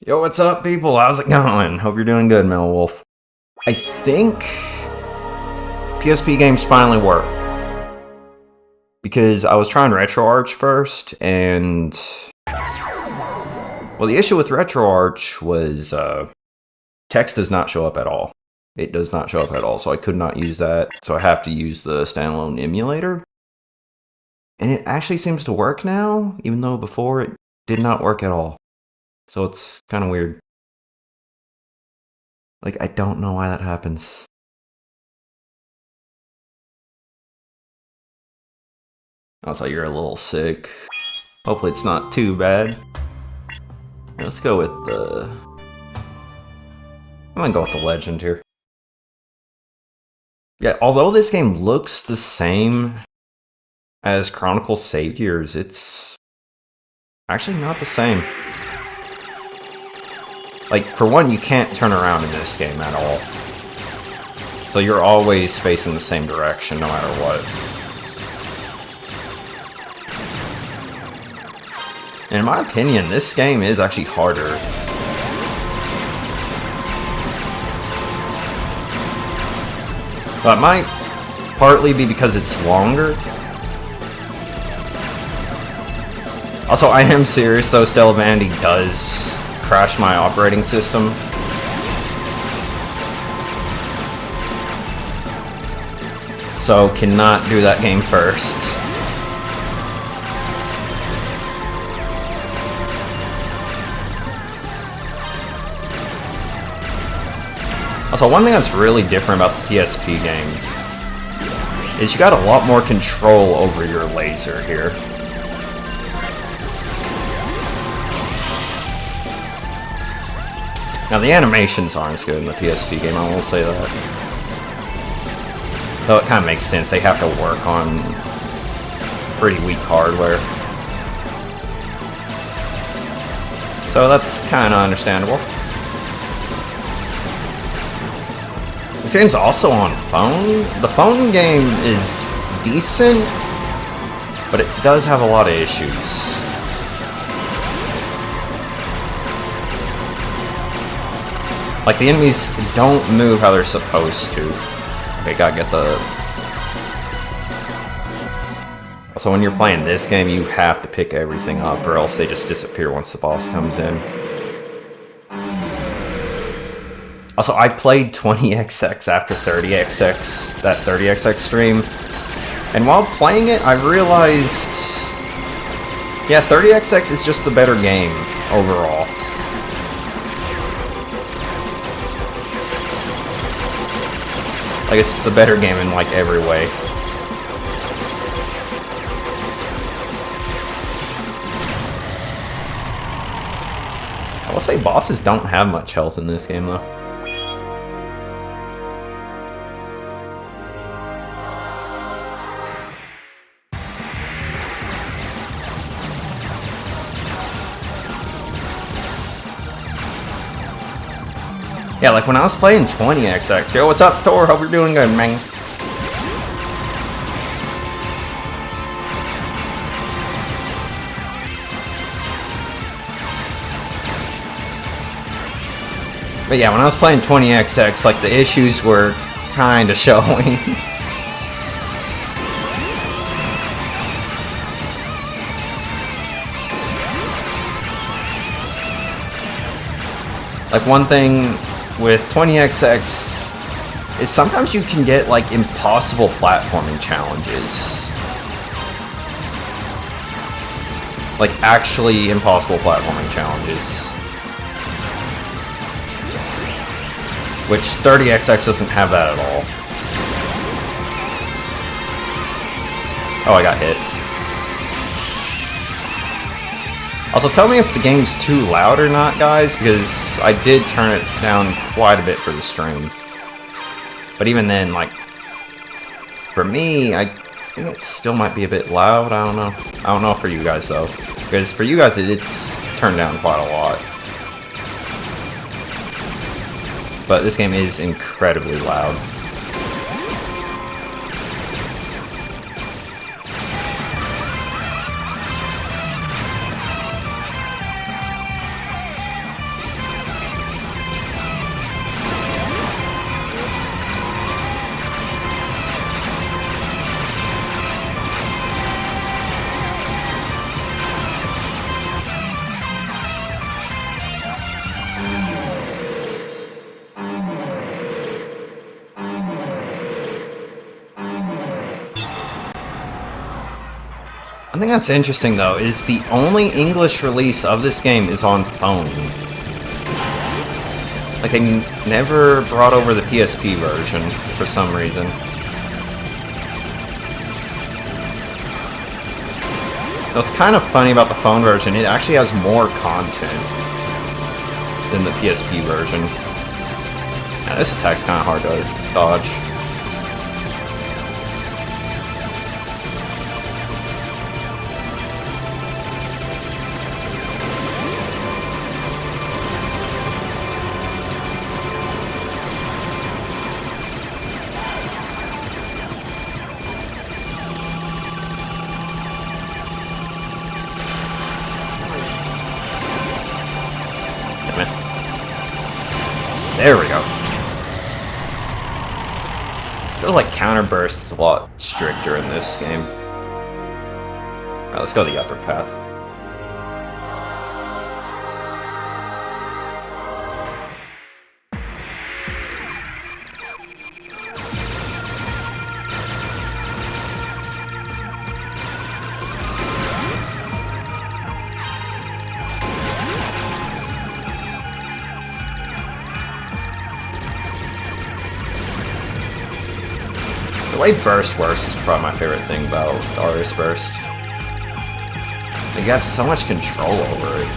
Yo, what's up, people? How's it going? Hope you're doing good, Metal Wolf. I think PSP games finally work. Because I was trying RetroArch first, and... well, the issue with RetroArch was text does not show up at all. It does not show up at all, so I could not use that. So I have to use the standalone emulator. And it actually seems to work now, even though before it did not work at all. So it's kind of weird. Like, I don't know why that happens. Also, you're a little sick. Hopefully it's not too bad. Let's go with the... I'm gonna go with the Legend here. Yeah, although this game looks the same as Chronicle Saviors, it's actually not the same. Like, for one, you can't turn around in this game at all. So you're always facing the same direction, no matter what. And in my opinion, this game is actually harder. But it might partly be because it's longer. Also, I am serious though, Stella Vanity does crash my operating system. So, cannot do that game first. Also, one thing that's really different about the PSP game is you got a lot more control over your laser here. Now, the animations aren't as good in the PSP game, I will say that. Though it kind of makes sense, they have to work on pretty weak hardware. So that's kind of understandable. This game's also on phone. The phone game is decent, but it does have a lot of issues. Like, the enemies don't move how they're supposed to. Okay, gotta get the... Also, when you're playing this game, you have to pick everything up, or else they just disappear once the boss comes in. Also, I played 20XX after 30XX, that 30XX stream, and while playing it, I realized... yeah, 30XX is just the better game, overall. Like, it's the better game in, like, every way. I will say bosses don't have much health in this game, though. Yeah, like when I was playing 20XX. Yo, what's up, Thor? Hope you're doing good, man. But yeah, when I was playing 20XX, like, the issues were kind of showing. Like, one thing with 20XX is sometimes you can get, like, impossible platforming challenges. Like, actually impossible platforming challenges. Which 30XX doesn't have that at all. Oh, I got hit. Also, tell me if the game's too loud or not, guys, because I did turn it down quite a bit for the stream. But even then, like, for me, I think it still might be a bit loud. I don't know. I don't know for you guys, though. Because for you guys, it's turned down quite a lot. But this game is incredibly loud. I think that's interesting though, is the only English release of this game is on phone. Like, they never brought over the PSP version for some reason. What's kind of funny about the phone version, it actually has more content than the PSP version. Now, this attack's kind of hard to dodge. There we go. Feels like counterburst is a lot stricter in this game. Alright, let's go the upper path. The way burst works is probably my favorite thing about Dariusburst. You have so much control over it.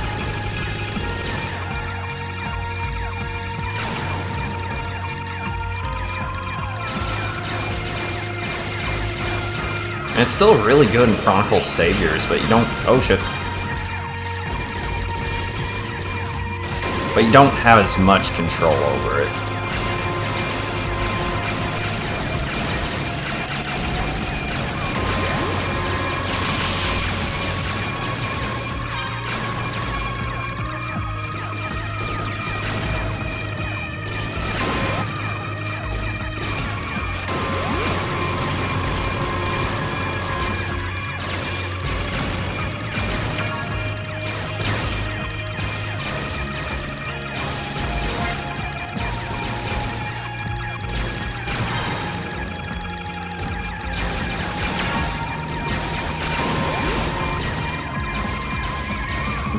And it's still really good in Chronicle Saviors, but you don't... Oh shit. But you don't have as much control over it.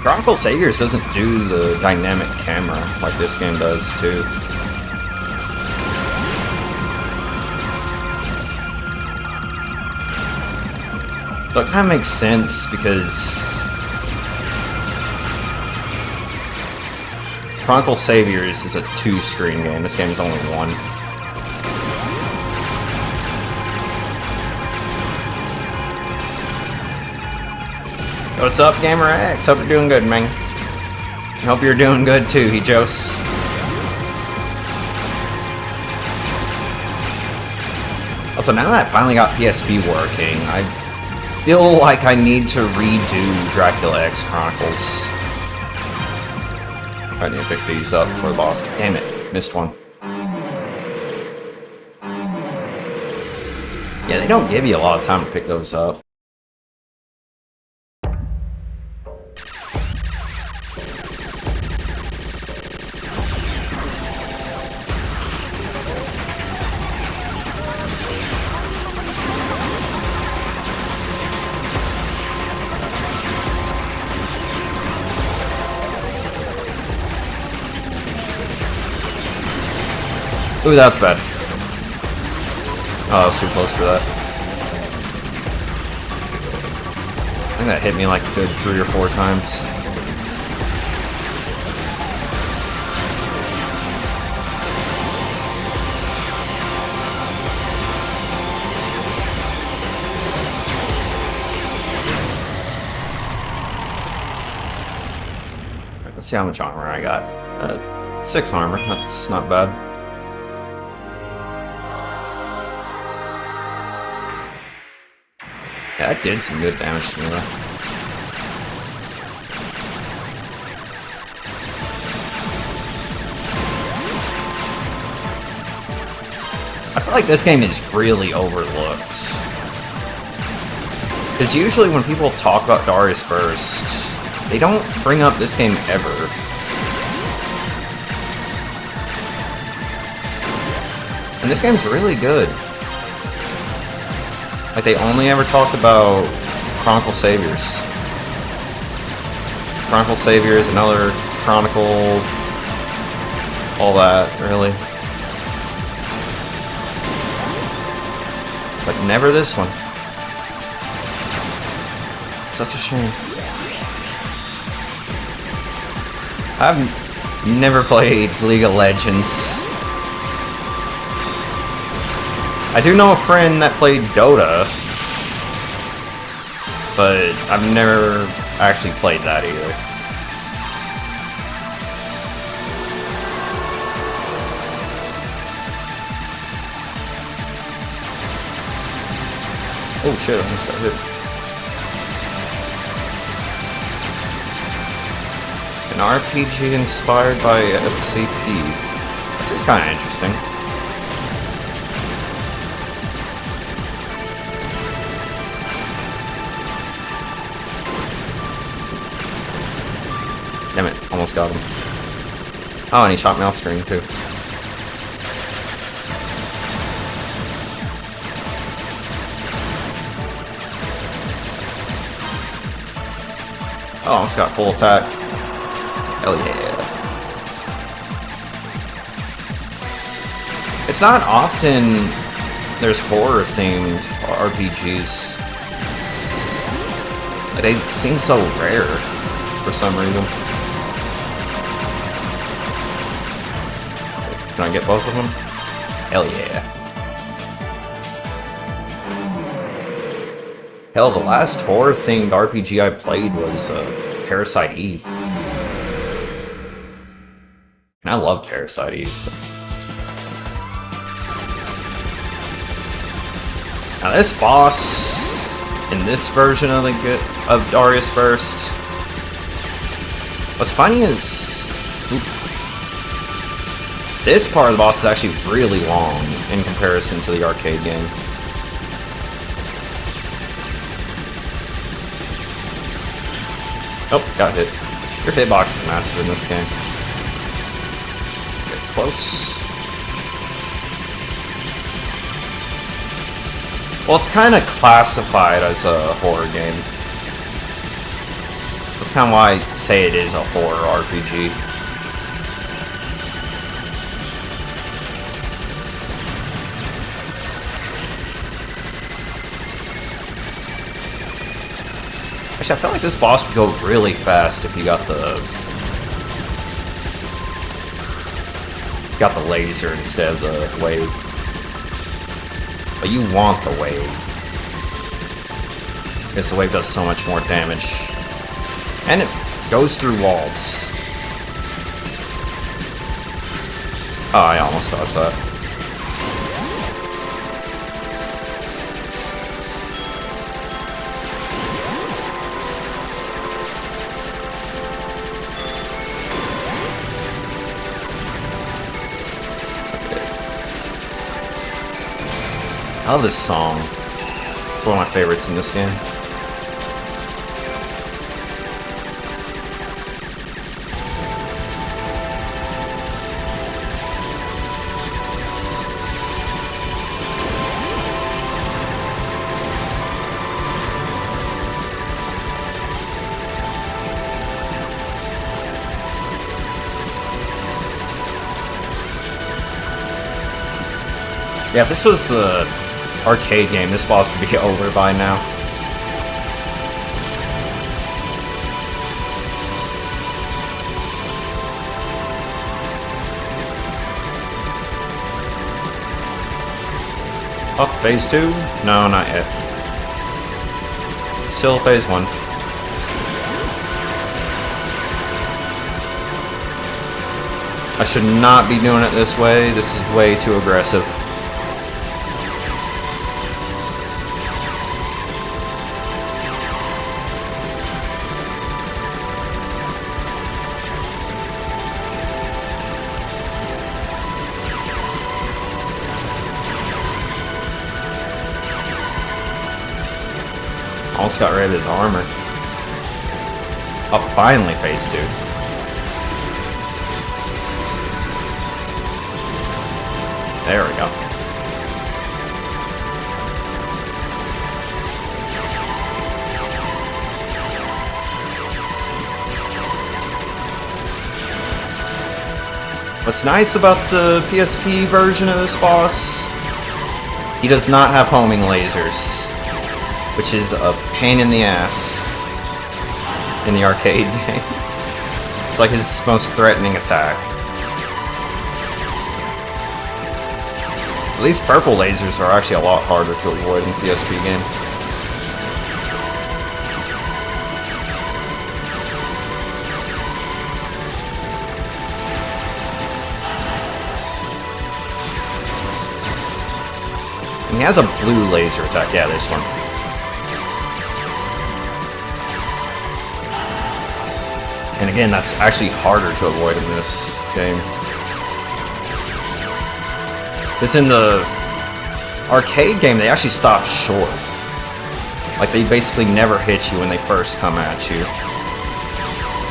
Chronicle Saviors doesn't do the dynamic camera like this game does, too. So it kind of makes sense because Chronicle Saviors is a 2-screen game. This game is only 1. What's up, Gamer X? Hope you're doing good, man. Hope you're doing good too, Hejos. Also, now that I finally got PSP working, I feel like I need to redo Dracula X Chronicles. I need to pick these up for the boss. Damn it, missed one. Yeah, they don't give you a lot of time to pick those up. Ooh, that's bad. Oh, I was too close for that. I think that hit me like a good 3 or 4 times. Alright, let's see how much armor I got. 6 armor, that's not bad. Yeah, that did some good damage to me, though. I feel like this game is really overlooked. Because usually when people talk about Dariusburst, they don't bring up this game ever. And this game's really good. Like, they only ever talked about Chronicle Saviors. Chronicle Saviors, another Chronicle, all that, really. But never this one. Such a shame. I've never played League of Legends. I do know a friend that played Dota, but I've never actually played that either. Oh shit, I almost got hit. An RPG inspired by SCP. That seems kind of interesting. Damn it, almost got him. Oh, and he shot me off screen too. Oh, almost got full attack. Hell yeah. It's not often there's horror themed RPGs. They seem so rare for some reason. Can I get both of them? Hell yeah. Hell, the last horror-themed RPG I played was Parasite Eve. And I love Parasite Eve. Now this boss in this version of Dariusburst, what's funny is this part of the boss is actually really long in comparison to the arcade game. Oh, got hit. Your hitbox is massive in this game. Get close. Well, it's kind of classified as a horror game. That's kind of why I say it is a horror RPG. Actually, I felt like this boss would go really fast if you got the laser instead of the wave. But you want the wave, because the wave does so much more damage, and it goes through walls. Oh, I almost dodged that. I love this song. It's one of my favorites in this game. Yeah, if this was the arcade game, this boss would be over by now. Oh, phase 2? No, not yet. Still phase 1. I should not be doing it this way. This is way too aggressive. Almost got rid of his armor. Oh, finally phase 2. There we go. What's nice about the PSP version of this boss, he does not have homing lasers, which is a pain in the ass in the arcade game. It's like his most threatening attack. These purple lasers are actually a lot harder to avoid in the PSP game. And he has a blue laser attack. Yeah, this one. And again, that's actually harder to avoid in this game. Because in the arcade game, they actually stop short. Like, they basically never hit you when they first come at you.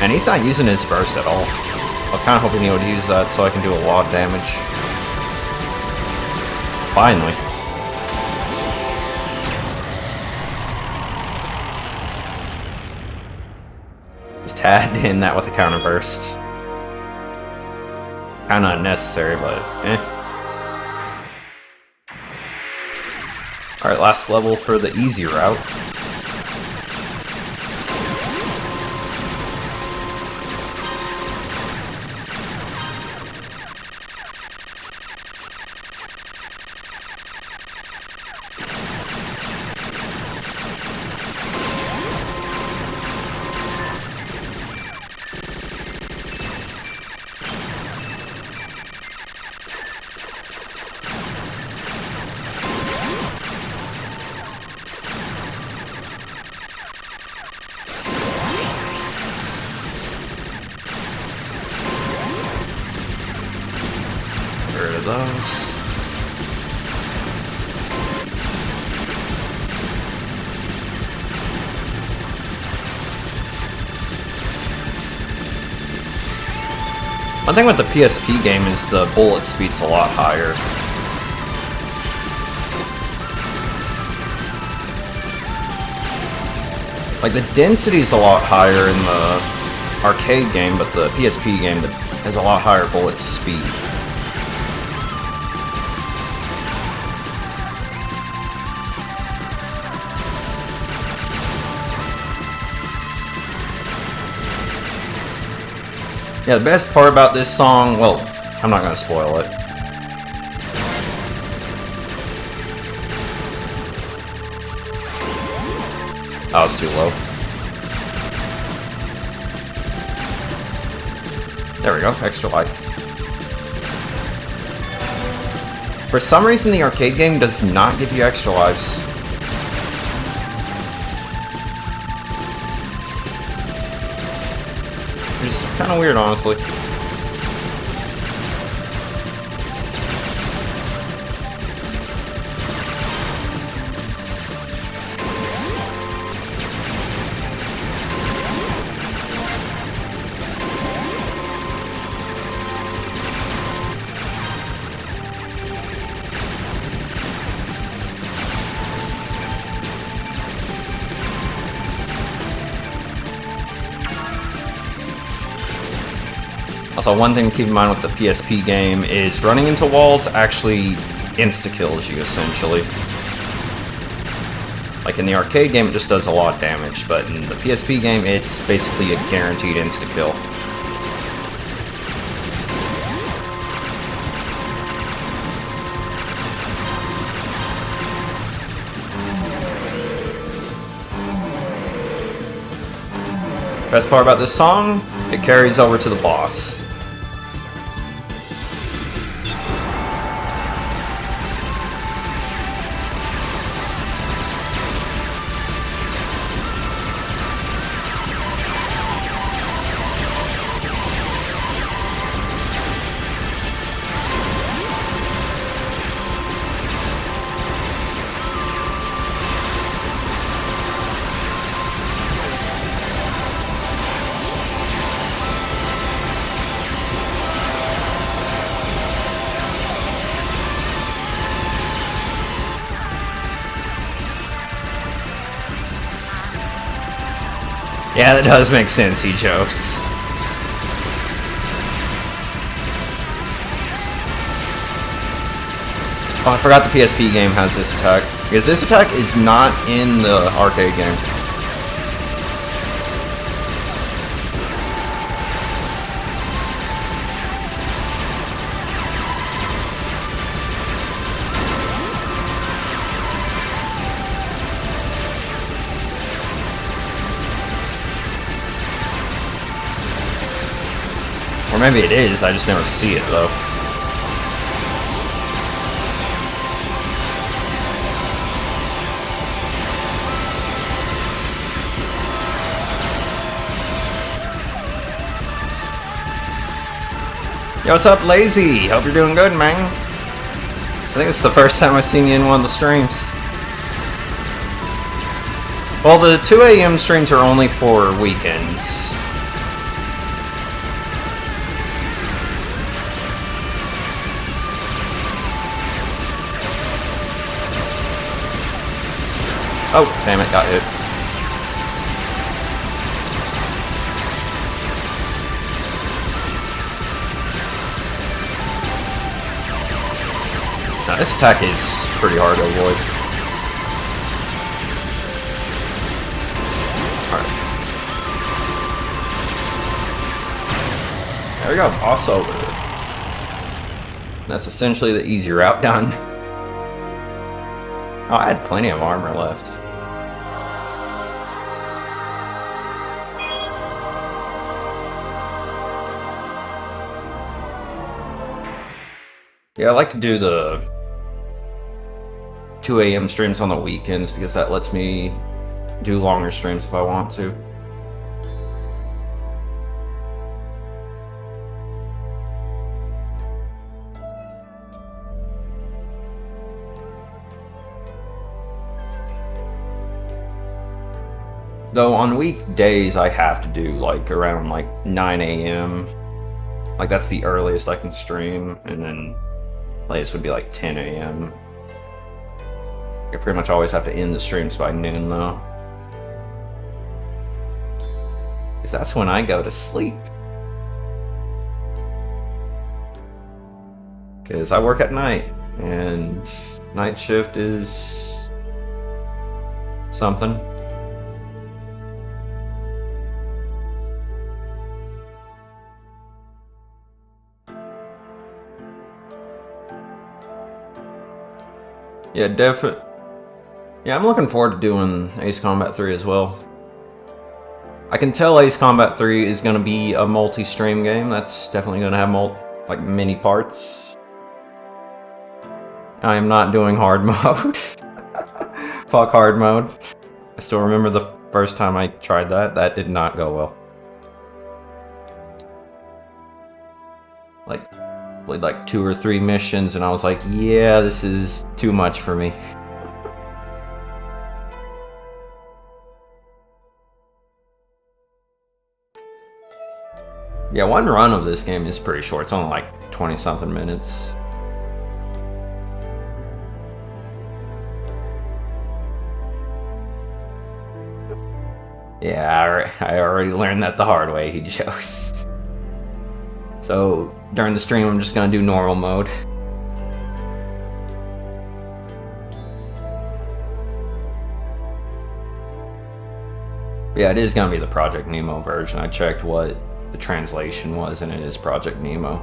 And he's not using his burst at all. I was kind of hoping he would use that so I can do a lot of damage. Finally. Just had in that with a counter burst. Kinda unnecessary, but eh. Alright, last level for the easy route. Rid of those. One thing with the PSP game is the bullet speed's a lot higher. Like, the density's a lot higher in the arcade game, but the PSP game has a lot higher bullet speed. Yeah, the best part about this song, well, I'm not gonna spoil it. Oh, it's too low. There we go, extra life. For some reason, the arcade game does not give you extra lives. It's kind of weird, honestly. Also, one thing to keep in mind with the PSP game is running into walls actually insta-kills you, essentially. Like in the arcade game, it just does a lot of damage, but in the PSP game, it's basically a guaranteed insta-kill. Best part about this song, it carries over to the boss. Yeah, that does make sense, he jokes. Oh, I forgot the PSP game has this attack. Because this attack is not in the arcade game. Or maybe it is, I just never see it though. Yo, what's up, Lazy? Hope you're doing good, man. I think it's the first time I've seen you in one of the streams. Well, the 2 a.m. streams are only for weekends. Oh, damn it, got hit. Now, this attack is pretty hard to avoid. Alright. There we go, boss over. That's essentially the easy route done. Oh, I had plenty of armor left. Yeah, I like to do the 2 a.m. streams on the weekends because that lets me do longer streams if I want to. Though on weekdays I have to do like around like 9 a.m. Like that's the earliest I can stream, and then latest would be like 10 a.m. I pretty much always have to end the streams by noon though. Because that's when I go to sleep. Because I work at night, and night shift is something. Yeah, definitely. Yeah, I'm looking forward to doing Ace Combat 3 as well. I can tell Ace Combat 3 is going to be a multi-stream game. That's definitely going to have like many parts. I am not doing hard mode. Fuck hard mode. I still remember the first time I tried that. That did not go well. Like, played like 2 or 3 missions and I was like, yeah, this is too much for me. Yeah, one run of this game is pretty short. It's only like 20-something minutes. Yeah, I already learned that the hard way, he jokes. So, during the stream, I'm just gonna do normal mode. Yeah, it is gonna be the Project Nemo version. I checked what the translation was, and it is Project Nemo.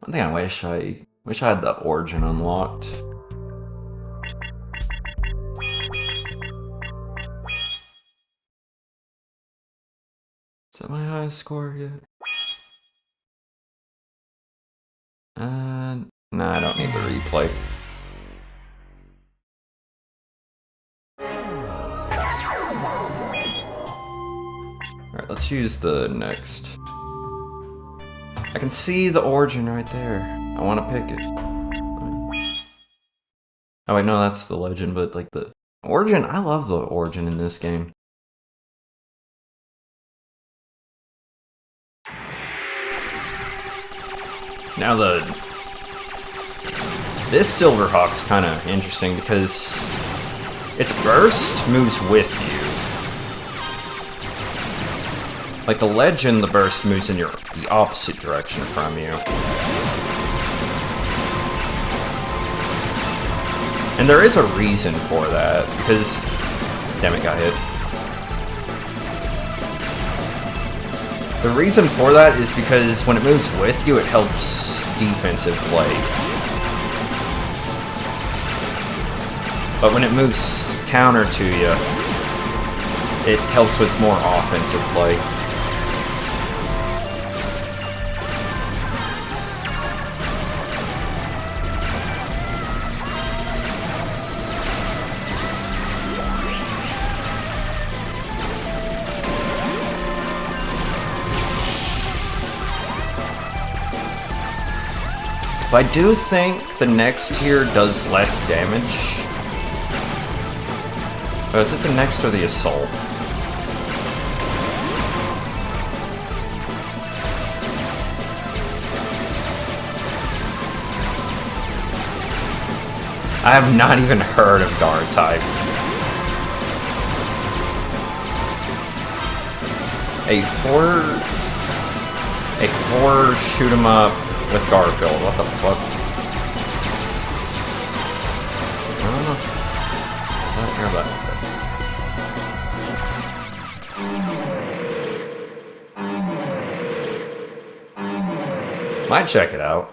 One thing I wish I had the Origin unlocked. Is that my highest score yet? Nah, I don't need the replay. Alright, let's use the next. I can see the Origin right there. I want to pick it. Oh wait, no, that's the Legend, but like the Origin, I love the Origin in this game. Now this Silverhawk's kind of interesting because its burst moves with you. Like the legend, the burst moves in the opposite direction from you. And there is a reason for that, because... Damn it, got hit. The reason for that is because when it moves with you, it helps defensive play. But when it moves counter to you, it helps with more offensive play. But I do think the next tier does less damage. Oh, is it the next or the assault? I have not even heard of guard type. A horror shoot 'em up with Garfield. What the fuck? I don't know. I don't care about that. Might check it out.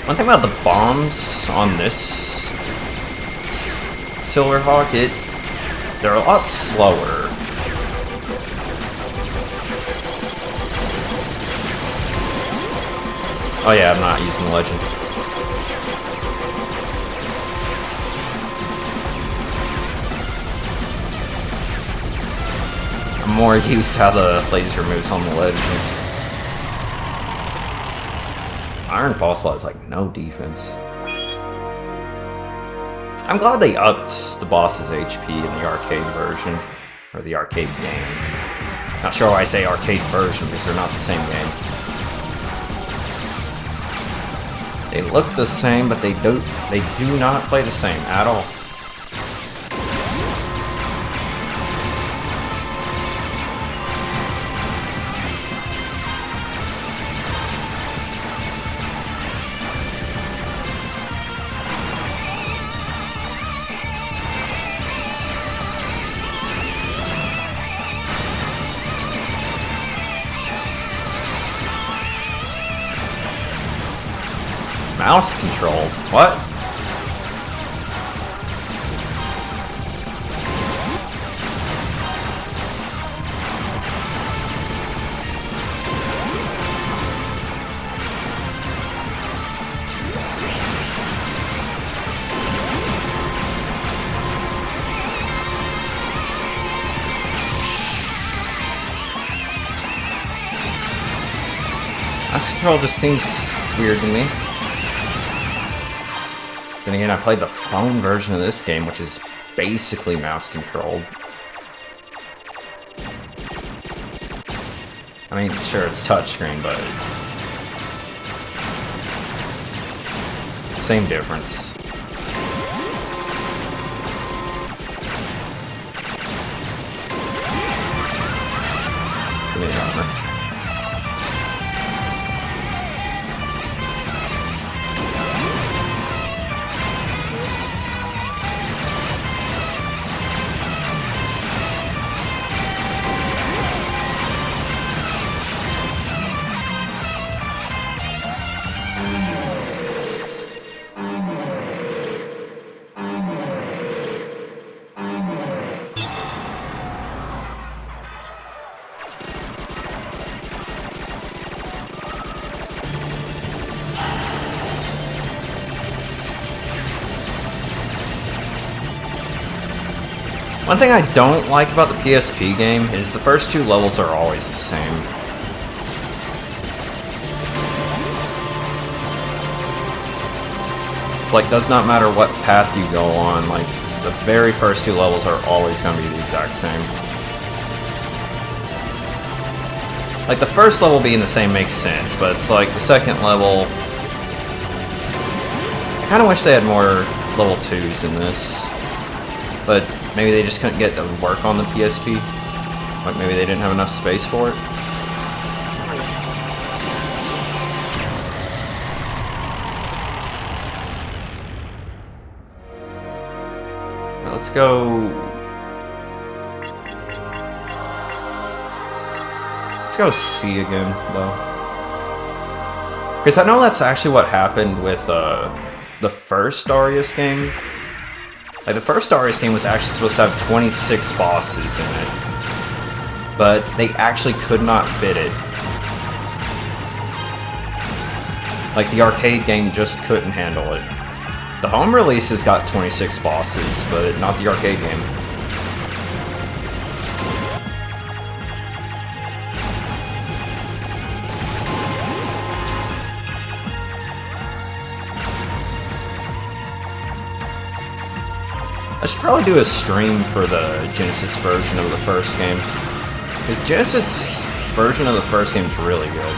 One thing about the bombs on this Silverhawk, they're a lot slower. Oh yeah, I'm not using the legend. I'm more used to how the laser moves on the legend. Iron Fossil has like no defense. I'm glad they upped the boss's HP in the arcade version, or the arcade game. Not sure why I say arcade version, because they're not the same game. They look the same, but they do not play the same at all. Mouse control? What? Mouse control just seems weird to me. Then again, I played the phone version of this game, which is basically mouse controlled. I mean, sure, it's touchscreen, but same difference. Give me the armor. One thing I don't like about the PSP game is the first two levels are always the same. It's like, does not matter what path you go on, like, the very first two levels are always going to be the exact same. Like, the first level being the same makes sense, but it's like the second level... I kind of wish they had more level 2s in this. But maybe they just couldn't get to work on the PSP. Like, maybe they didn't have enough space for it. Let's go... Let's go C again, though. Because I know that's actually what happened with the first Darius game. Like, the first Darius game was actually supposed to have 26 bosses in it. But they actually could not fit it. Like, the arcade game just couldn't handle it. The home release has got 26 bosses, but not the arcade game. I should probably do a stream for the Genesis version of the first game. The Genesis version of the first game is really good.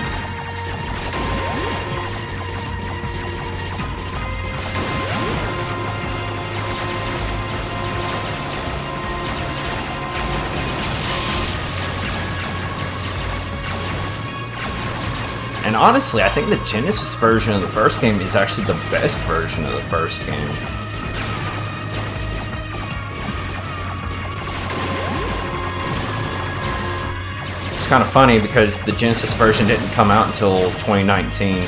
And honestly, I think the Genesis version of the first game is actually the best version of the first game. It's kind of funny because the Genesis version didn't come out until 2019.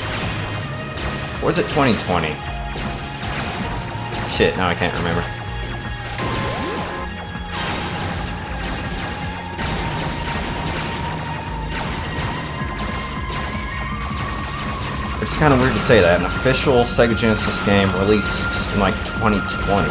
Or was it 2020? Shit, now I can't remember. It's kind of weird to say that. An official Sega Genesis game released in like 2020.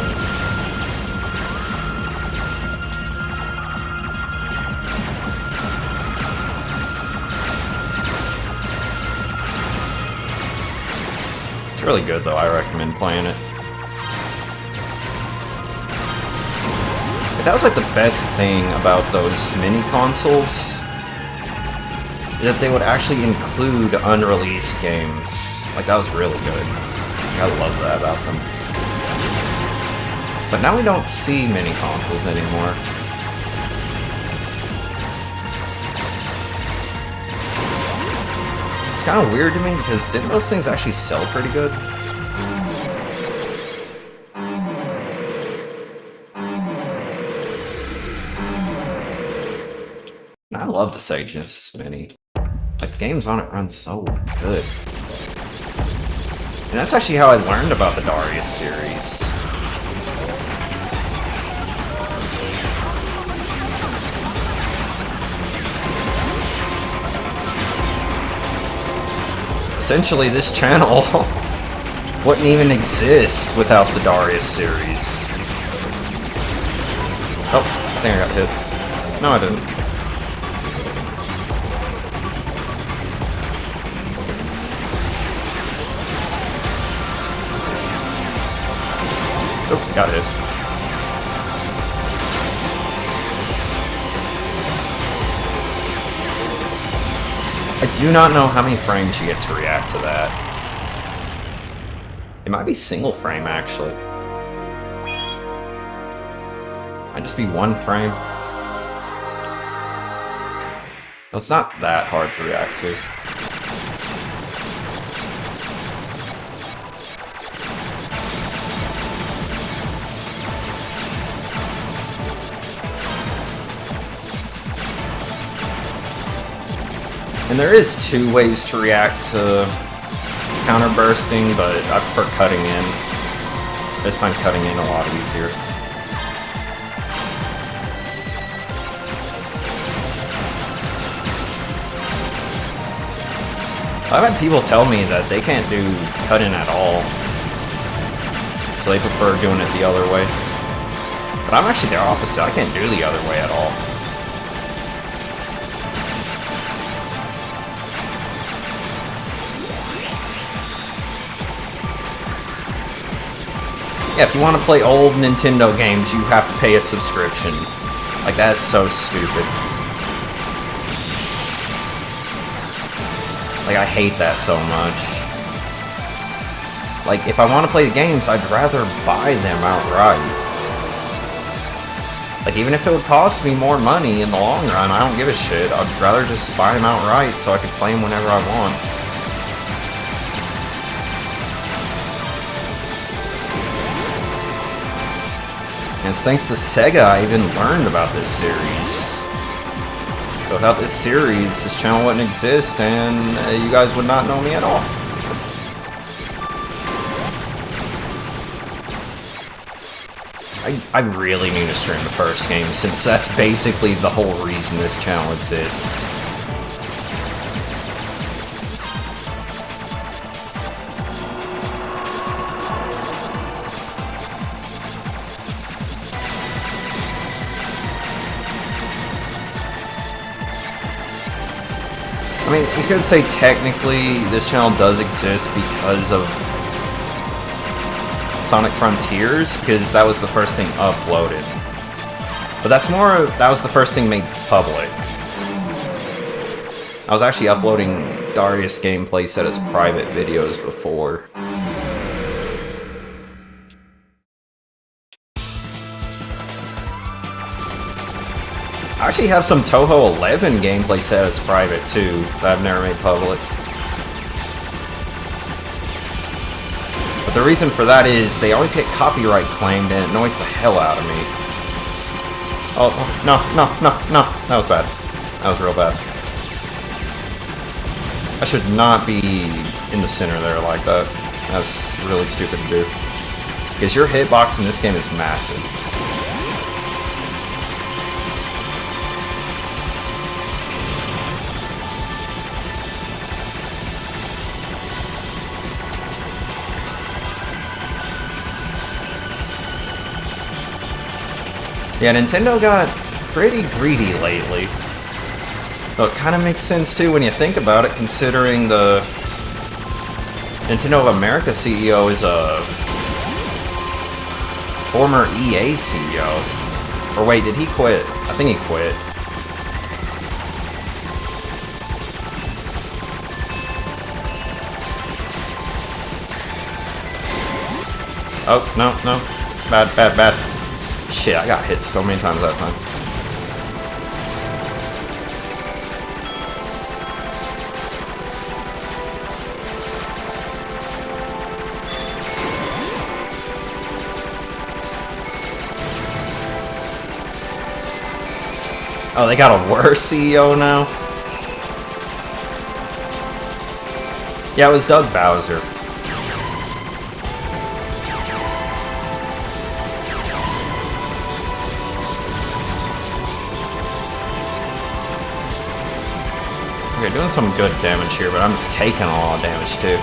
It's really good though, I recommend playing it. But that was like the best thing about those mini consoles. That they would actually include unreleased games. Like, that was really good. I love that about them. But now we don't see mini consoles anymore. It's kind of weird to me because didn't those things actually sell pretty good? And I love the Sega Genesis Mini. Like, the games on it run so good. And that's actually how I learned about the Darius series. Essentially, this channel wouldn't even exist without the Darius series. Oh, I think I got hit. No, I didn't. Oh, got hit. I do not know how many frames you get to react to that. It might be single frame, actually. Might just be one frame. Well, it's not that hard to react to. And there is two ways to react to counter bursting, but I prefer cutting in. I just find cutting in a lot easier. I've had people tell me that they can't do cut in at all, so they prefer doing it the other way. But I'm actually the opposite. I can't do the other way at all. Yeah, if you want to play old Nintendo games, you have to pay a subscription. Like, that's so stupid. I hate that so much. Like, if I want to play the games, I'd rather buy them outright. Like, even if it would cost me more money in the long run, I don't give a shit. I'd rather just buy them outright so I could play them whenever I want. And it's thanks to Sega I even learned about this series. So without this series, this channel wouldn't exist, and you guys would not know me at all. I really need to stream the first game, since that's basically the whole reason this channel exists. I mean, you could say technically this channel does exist because of Sonic Frontiers, because that was the first thing uploaded. But that's more, that was the first thing made public. I was actually uploading Darius gameplay set as private videos before. I actually have some Toho 11 gameplay set as private too, that I've never made public. But the reason for that is they always get copyright claimed and it annoys the hell out of me. Oh, no, that was bad. That was real bad. I should not be in the center there like that. That's really stupid to do. Because your hitbox in this game is massive. Yeah, Nintendo got pretty greedy lately. Though it kind of makes sense too when you think about it, considering the Nintendo of America CEO is a former EA CEO. Or wait, did he quit? I think he quit. Oh, no. Bad. Shit, I got hit so many times that time. Oh, they got a worse CEO now? Yeah, it was Doug Bowser. Okay, doing some good damage here, but I'm taking a lot of damage too.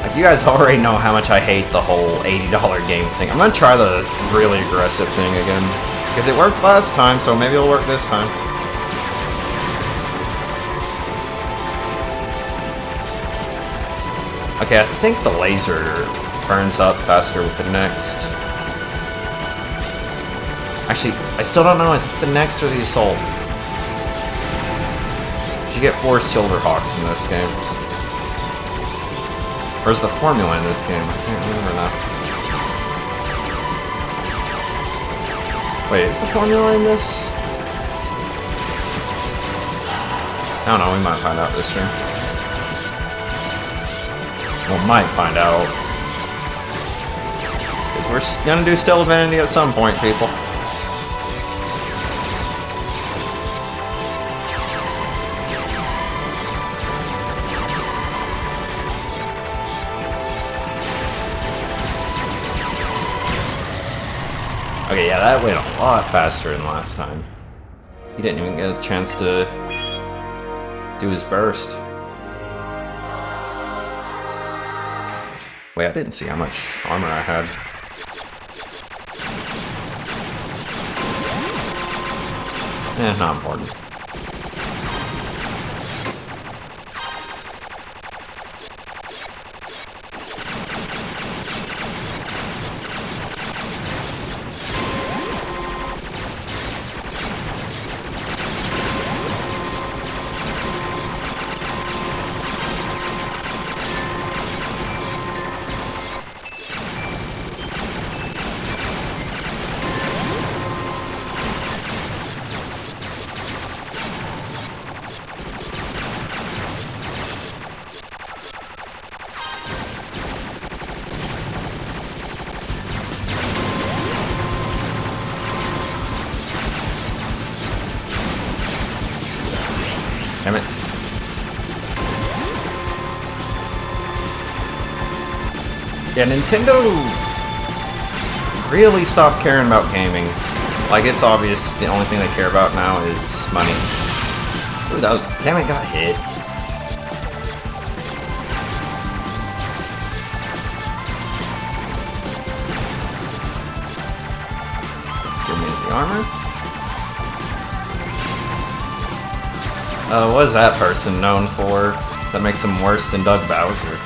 Like, you guys already know how much I hate the whole $80 game thing. I'm gonna try the really aggressive thing again, because it worked last time, so maybe it'll work this time. Okay, I think the laser burns up faster with the next. Actually, I still don't know, is this the next or the assault? You get 4 Silverhawks in this game. Or is the formula in this game? I can't remember now. Wait, is the formula in this? I don't know, we might find out this stream. We might find out. Because we're gonna do Still Divinity at some point, people. Okay, yeah, that went a lot faster than last time. He didn't even get a chance to do his burst. Wait, I didn't see how much armor I had. Not important. Yeah, Nintendo really stopped caring about gaming. Like, it's obvious the only thing they care about now is money. Ooh, that was, damn it, got hit. Give me the armor. What is that person known for that makes them worse than Doug Bowser?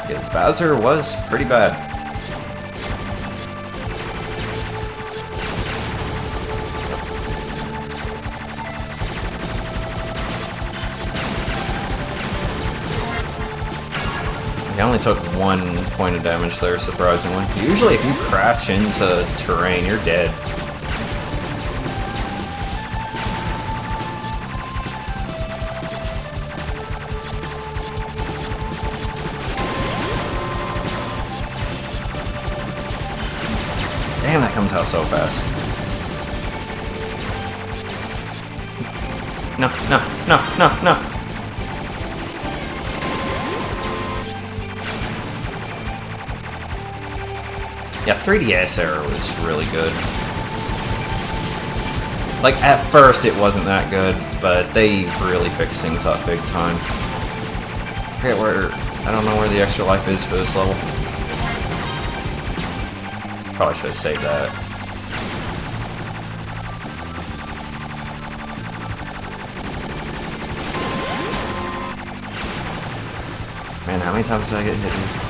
Because Bowser was pretty bad. I only took 1 point of damage there, surprisingly. Usually if you crash into terrain, you're dead. Damn, that comes out so fast. No, no, no, no, no. Yeah, 3DS era was really good. Like, at first it wasn't that good, but they really fixed things up big time. I forget where... I don't know where the extra life is for this level. Probably should have saved that. Man, how many times did I get hit here?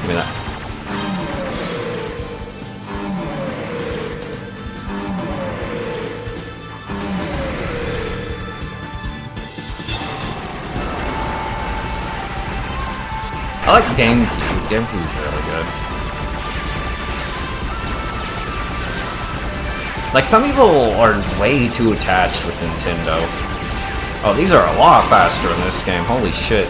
Give me that. I like GameCube. GameCube's really good. Like, some people are way too attached with Nintendo. Oh, these are a lot faster in this game. Holy shit.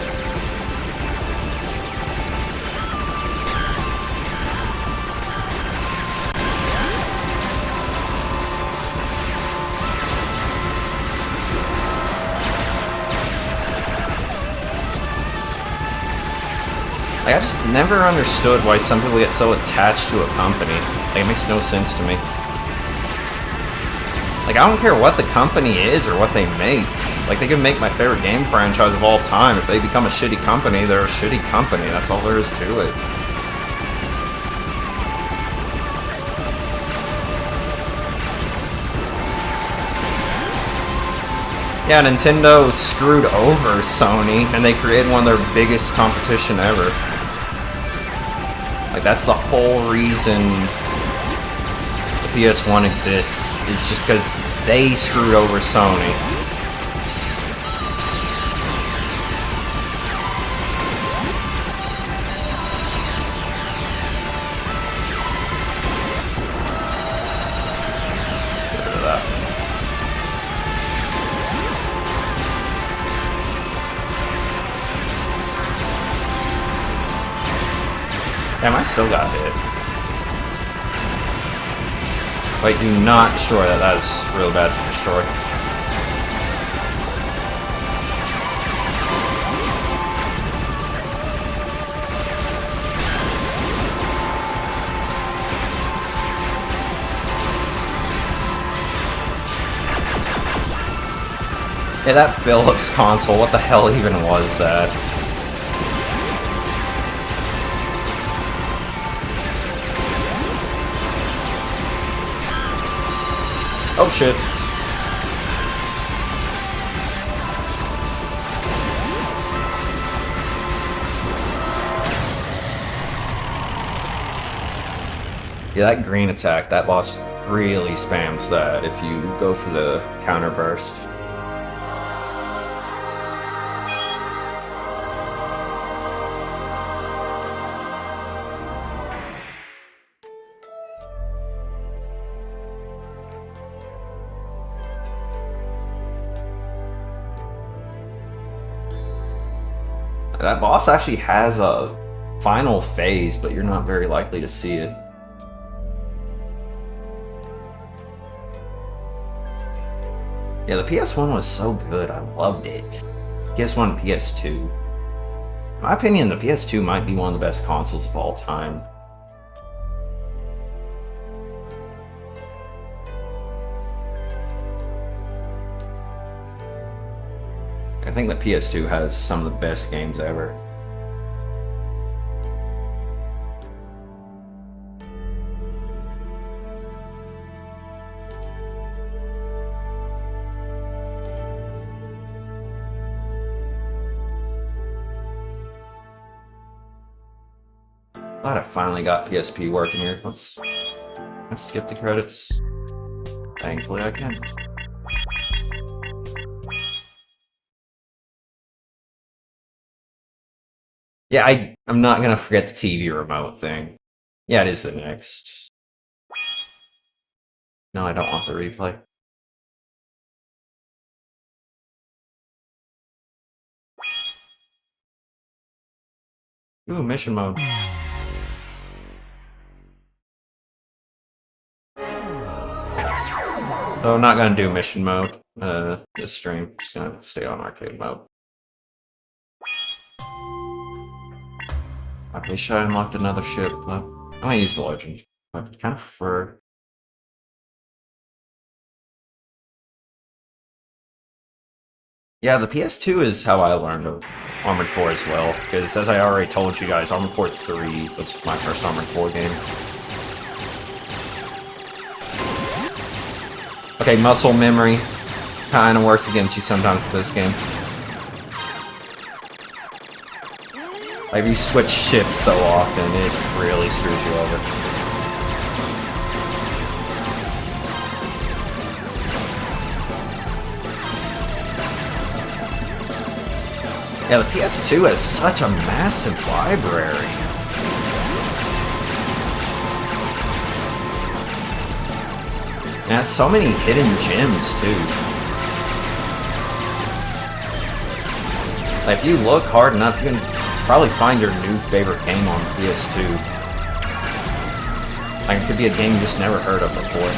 Like, I just never understood why some people get so attached to a company. Like, it makes no sense to me. Like, I don't care what the company is or what they make. Like, they can make my favorite game franchise of all time. If they become a shitty company, they're a shitty company. That's all there is to it. Yeah, Nintendo screwed over Sony, and they created one of their biggest competition ever. Like, that's the whole reason the PS1 exists, is just because they screwed over Sony. Get rid of that. Damn, I still got hit. Wait, do not destroy that. That is real bad to destroy. Yeah, that Philips console, what the hell even was that? Oh shit. Yeah, that green attack, that boss really spams that if you go for the counter burst. That boss actually has a final phase, but you're not very likely to see it. Yeah, the PS1 was so good. I loved it. PS1 and PS2. In my opinion, the PS2 might be one of the best consoles of all time. I think the PS2 has some of the best games ever. Glad I finally got PSP working here. Let's skip the credits. Thankfully I can. Yeah, I'm not gonna forget the TV remote thing. Yeah, it is the next. No, I don't want the replay. Ooh, mission mode. So I'm not gonna do mission mode this stream. Just gonna stay on arcade mode. I wish I unlocked another ship, but I'm gonna use the legend. I kind of prefer. Yeah, the PS2 is how I learned of Armored Core as well, because as I already told you guys, Armored Core 3 was my first Armored Core game. Okay, muscle memory kind of works against you sometimes with this game. Like, if you switch ships so often, it really screws you over. Yeah, the PS2 has such a massive library. It has so many hidden gems, too. Like, if you look hard enough, you can probably find your new favorite game on PS2. Like, it could be a game you just never heard of before.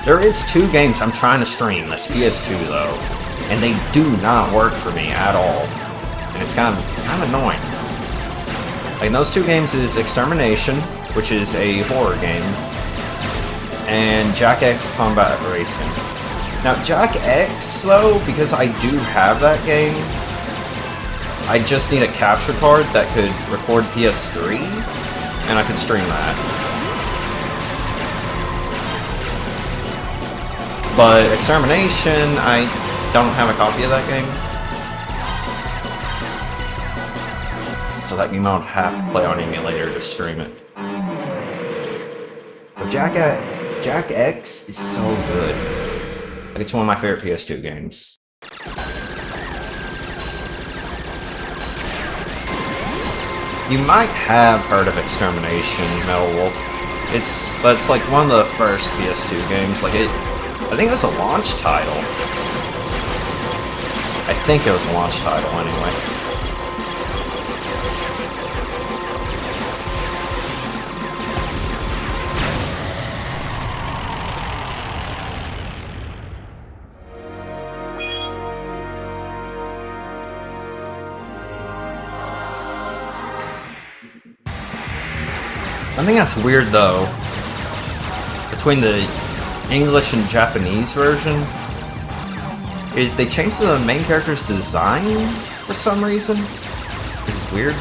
There is 2 games I'm trying to stream that's PS2 though, and they do not work for me at all, and it's kind of annoying. Like, those 2 games is Extermination, which is a horror game, and Jack X Combat Racing. Now, Jack X though, because I do have that game, I just need a capture card that could record PS3, and I could stream that. But Extermination, I don't have a copy of that game. So that game I would have to play on emulator to stream it. But Jack X is so good. Like, it's one of my favorite PS2 games. You might have heard of Extermination, Metal Wolf. It's like one of the first PS2 games. Like, I think it was a launch title. I think it was a launch title, anyway. I think that's weird, though. Between the English and Japanese version is they changed the main character's design for some reason, which is weird.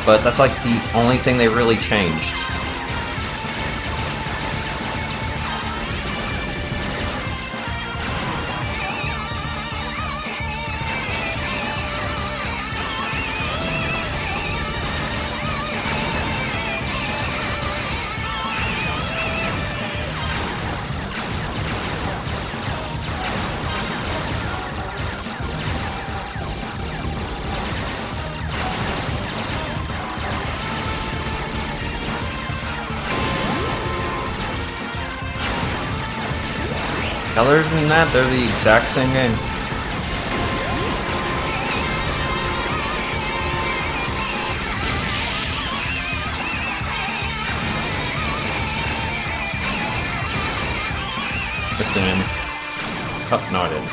But that's like the only thing they really changed. Other than that, they're the exact same game. accident. Oh, no I didn't.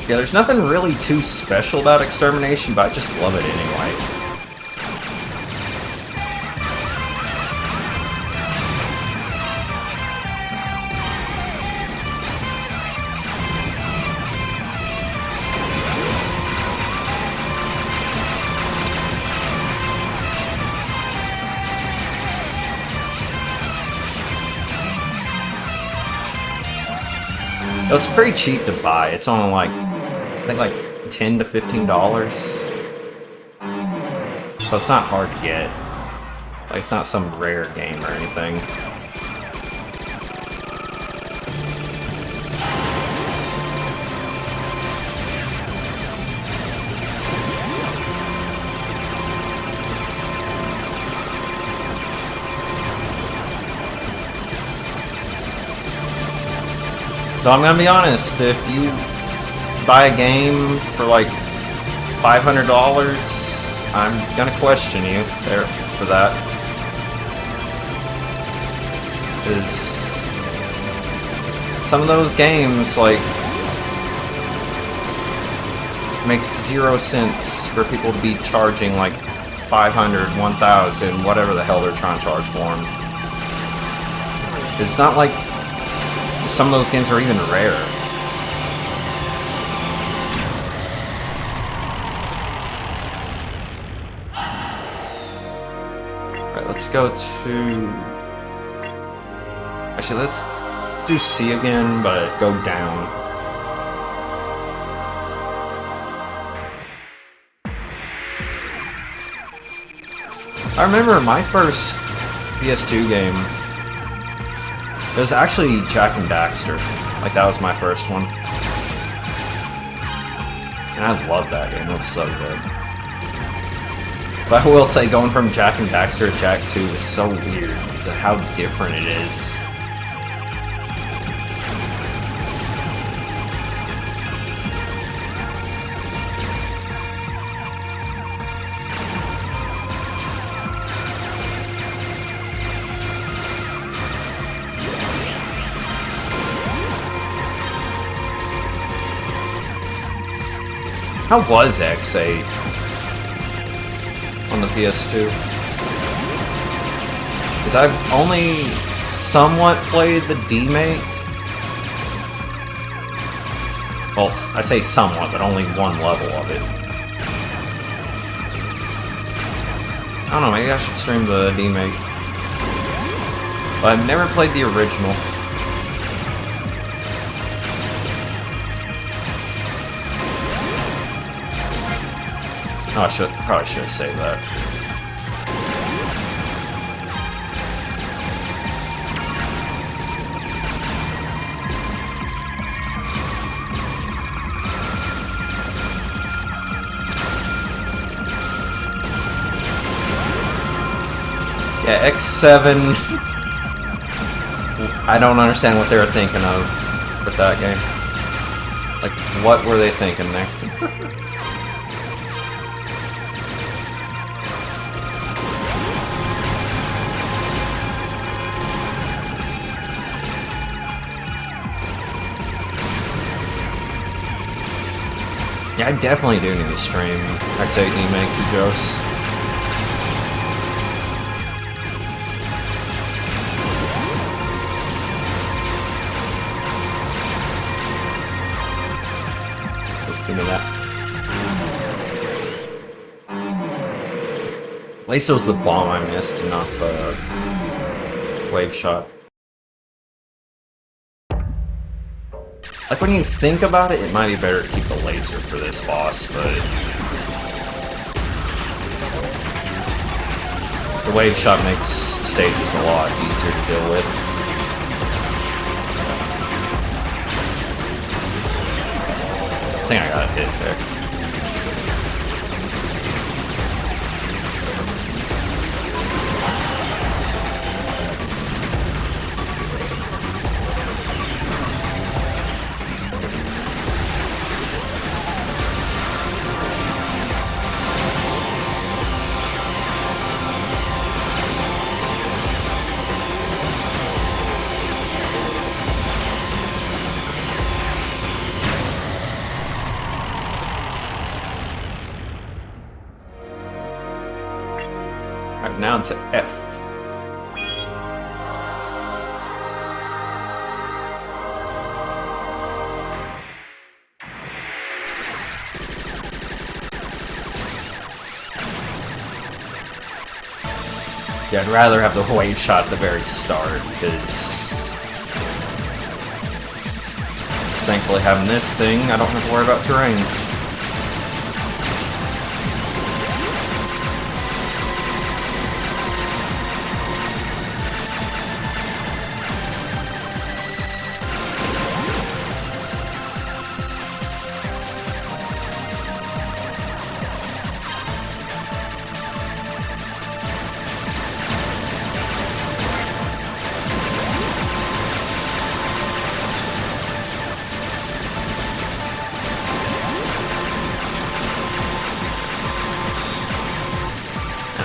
Yeah, there's nothing really too special about Extermination, but I just love it anyway. It's pretty cheap to buy. It's only like, I think like $10 to $15. So it's not hard to get. Like, it's not some rare game or anything. So I'm gonna be honest, if you buy a game for like $500, I'm gonna question you there for that. Because some of those games, like, makes 0 sense for people to be charging like 500, 1,000, whatever the hell they're trying to charge for them. It's not like some of those games are even rare. Alright, let's go to... Actually, let's do C again, but go down. I remember my first PS2 game, it was actually Jak and Daxter. Like, that was my first one. And I loved that game, it was so good. But I will say, going from Jak and Daxter to Jak 2 is so weird, because of how different it is. How was X8 on the PS2? Because I've only somewhat played the D-Make. Well, I say somewhat, but only one level of it. I don't know, maybe I should stream the D-Make. But I've never played the original. Oh, I probably should have saved that. Yeah, X7. I don't understand what they were thinking of with that game. Like, what were they thinking there? Yeah, I definitely do need to stream X8 D-Make to Ghosts. Give me that. At least it was the bomb I missed, not the wave shot. Like, when you think about it, it might be better to keep the laser for this boss, but the wave shot makes stages a lot easier to deal with. I think I got a hit there. Alright, now to F. Yeah, I'd rather have the wave shot at the very start, because thankfully having this thing, I don't have to worry about terrain.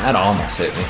That almost hit me.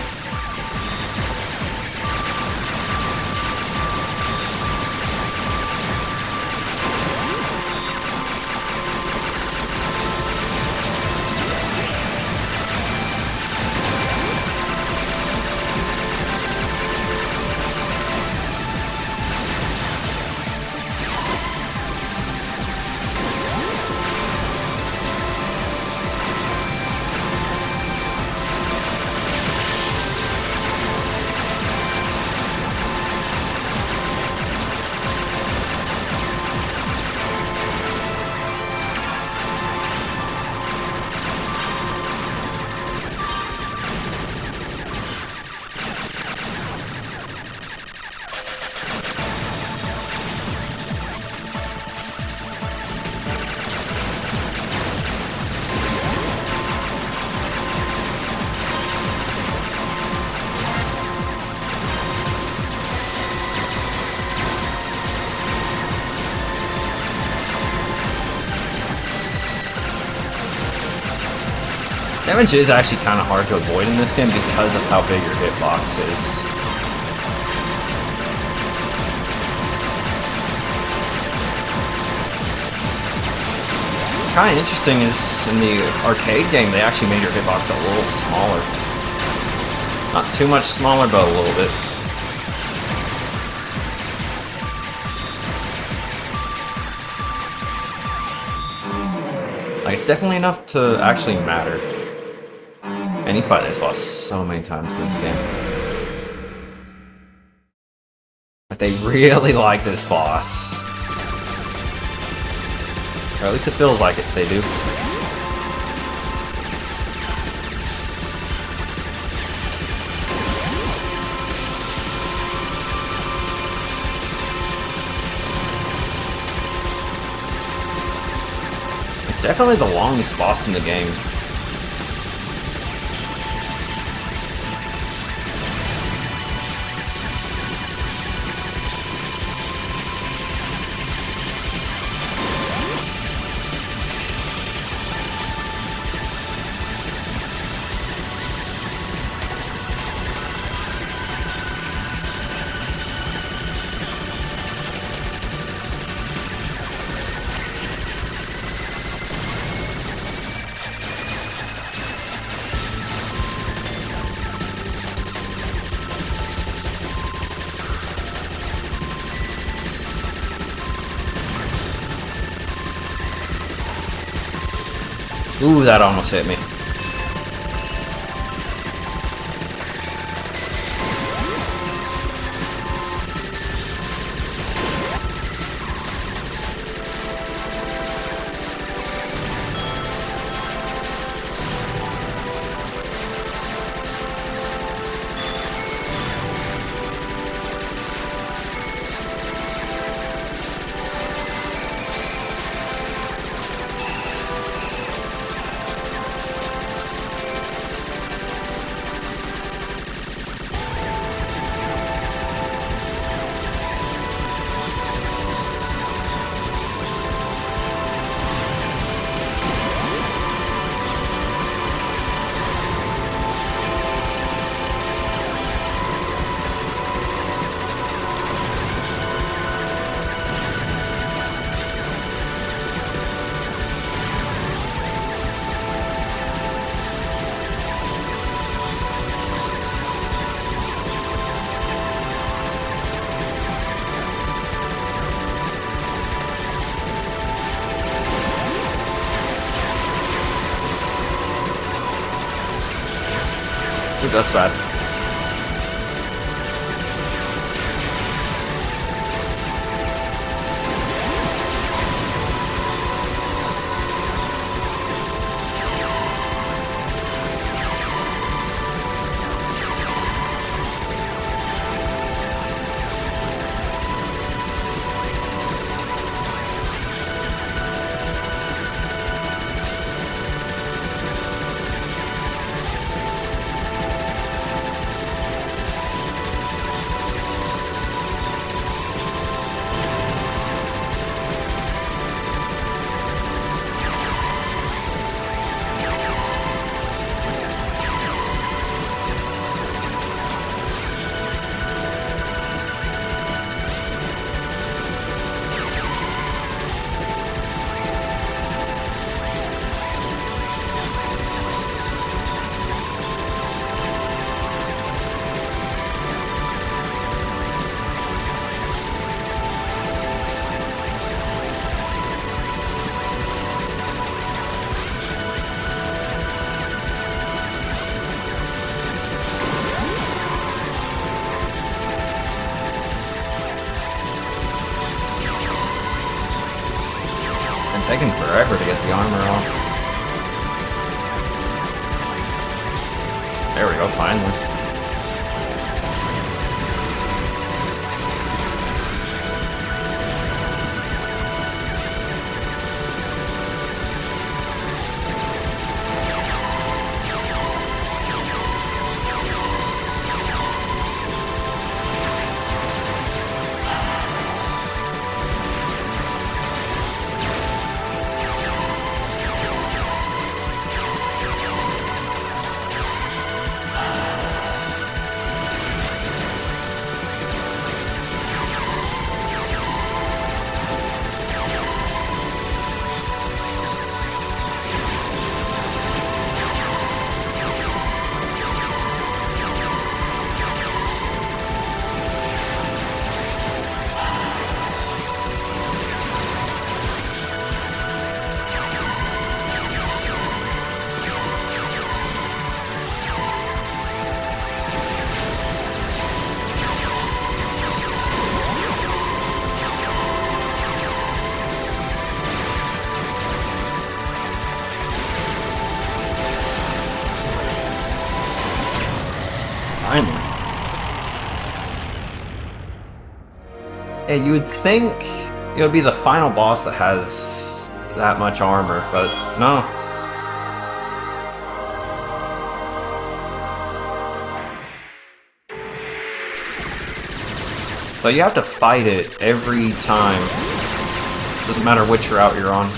Damage is actually kind of hard to avoid in this game because of how big your hitbox is. What's kind of interesting is in the arcade game they actually made your hitbox a little smaller. Not too much smaller, but a little bit. Like, it's definitely enough to actually matter. And you fight this boss so many times in this game. But they really like this boss. Or at least it feels like it, they do. It's definitely the longest boss in the game. Ooh, that almost hit me. that's bad. Taking forever to get the armor off. There we go, finally. Finally. Yeah, you would think it would be the final boss that has that much armor, but no. So you have to fight it every time. Doesn't matter which route you're on.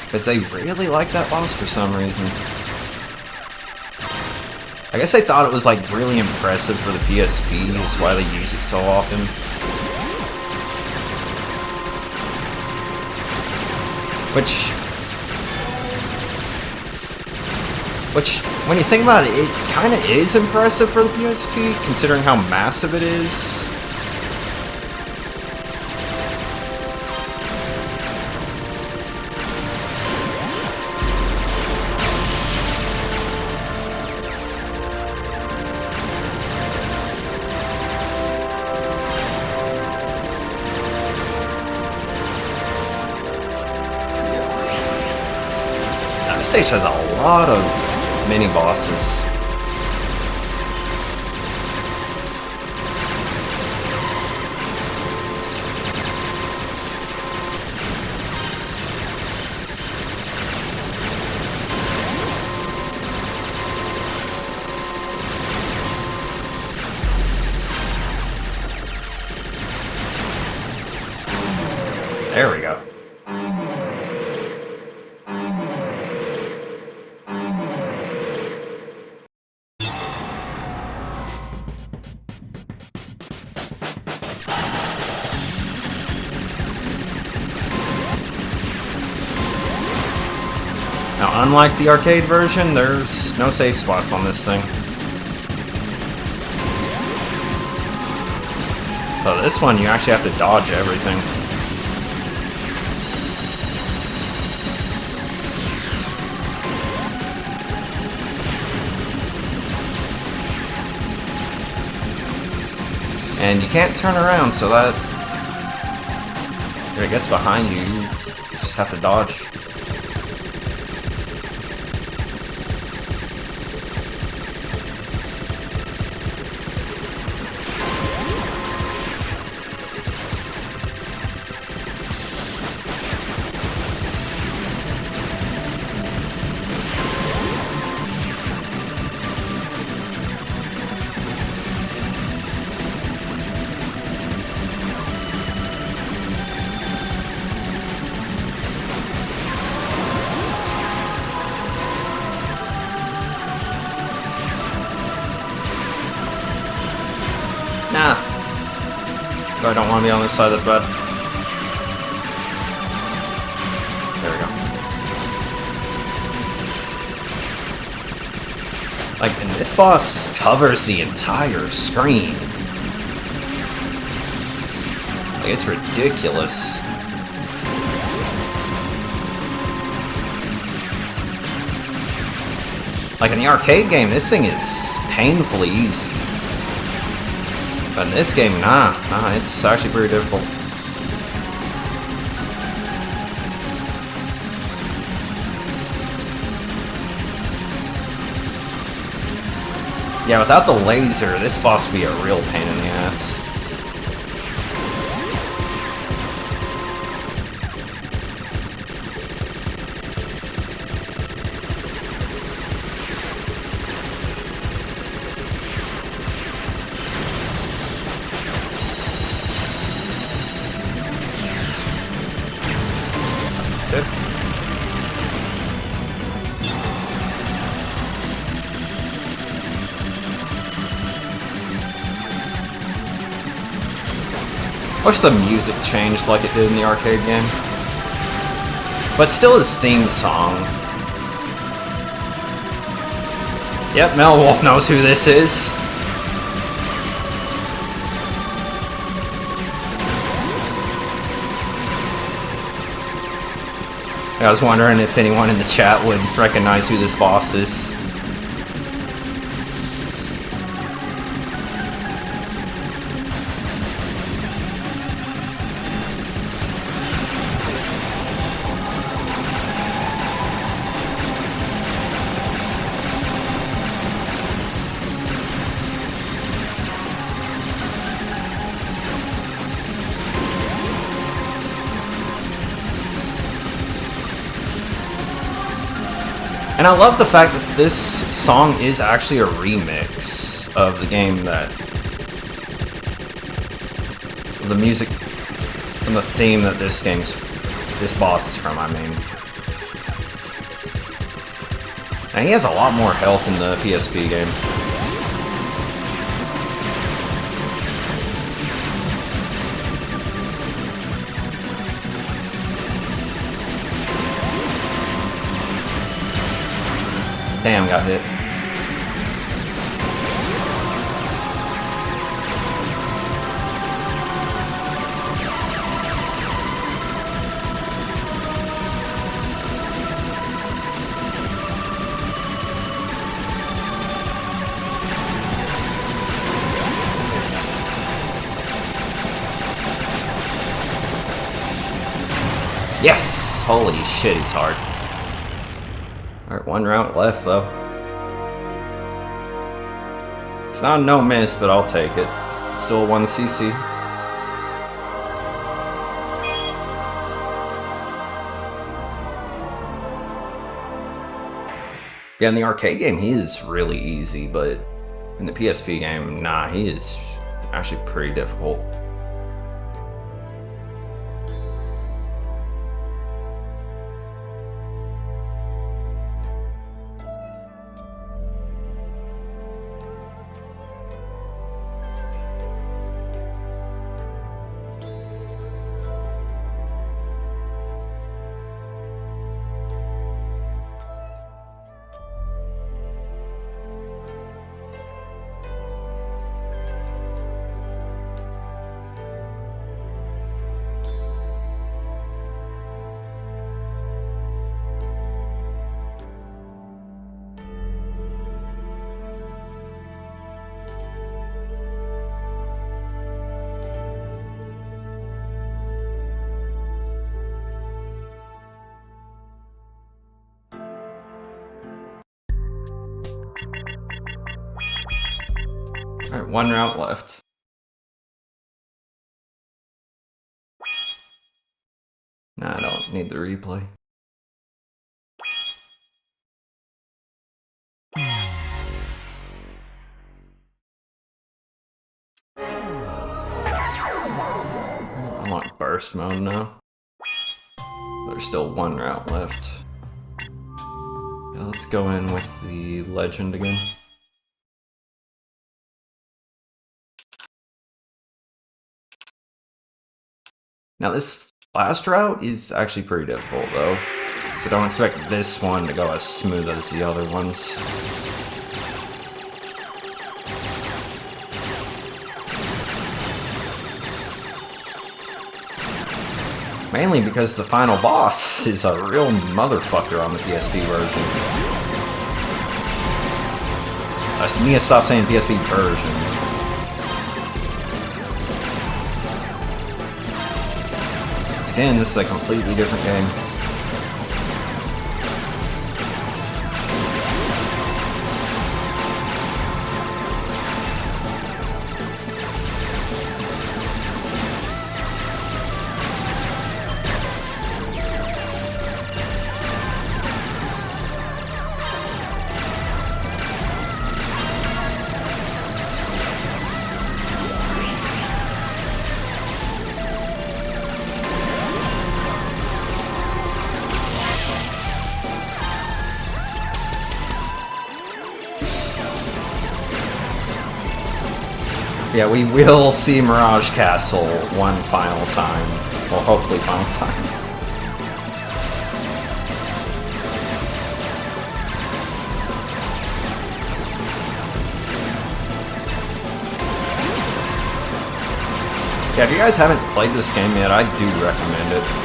Because they really like that boss for some reason. I guess they thought it was like really impressive for the PSP, is why they use it so often. Which, when you think about it, it kind of is impressive for the PSP, considering how massive it is. This stage has a lot of mini bosses. There we go. Now, unlike the arcade version, there's no safe spots on this thing. So this one, you actually have to dodge everything. And you can't turn around, so that if it gets behind you, you just have to dodge. Nah. I don't want to be on this side, that's bad. There we go. Like, and this boss covers the entire screen. Like, it's ridiculous. Like, in the arcade game, this thing is painfully easy. But in this game, nah, it's actually pretty difficult. Yeah, without the laser, this boss would be a real pain in the ass. Good. Wish the music changed like it did in the arcade game. But still his theme song. Yep, Mel Wolf knows who this is. I was wondering if anyone in the chat would recognize who this boss is. And I love the fact that this song is actually a remix of the game that... the music from the theme that this boss is from, I mean. And he has a lot more health in the PSP game. Damn, got hit. Yes! Holy shit, he's hard. Alright, one round left, though. It's not a no miss, but I'll take it. It's still a 1cc. Yeah, in the arcade game, he is really easy, but in the PSP game, nah, he is actually pretty difficult. Alright, one route left. Nah, I don't need the replay. I'm on burst mode now. There's still one route left. Yeah, let's go in with the legend again. Now this last route is actually pretty difficult though, so don't expect this one to go as smooth as the other ones. Mainly because the final boss is a real motherfucker on the PSP version. I need to stop saying PSP version. Again, this is a completely different game. Yeah, we will see Mirage Castle one final time. Well, hopefully final time. Yeah, if you guys haven't played this game yet, I do recommend it.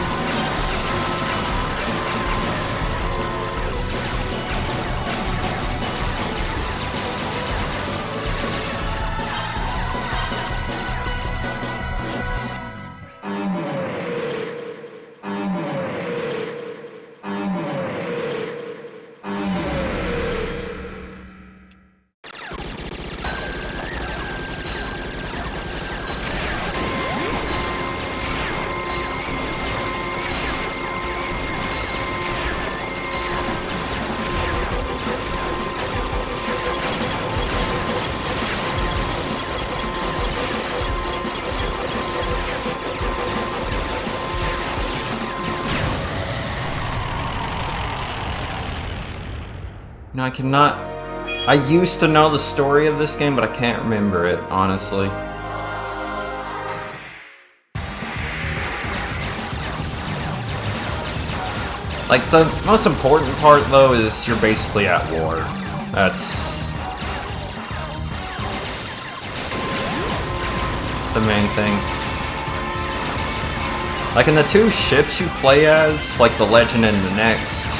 No, I cannot... I used to know the story of this game, but I can't remember it, honestly. Like, the most important part, though, is you're basically at war. That's... the main thing. Like, in the two ships you play as, like the Legend and the next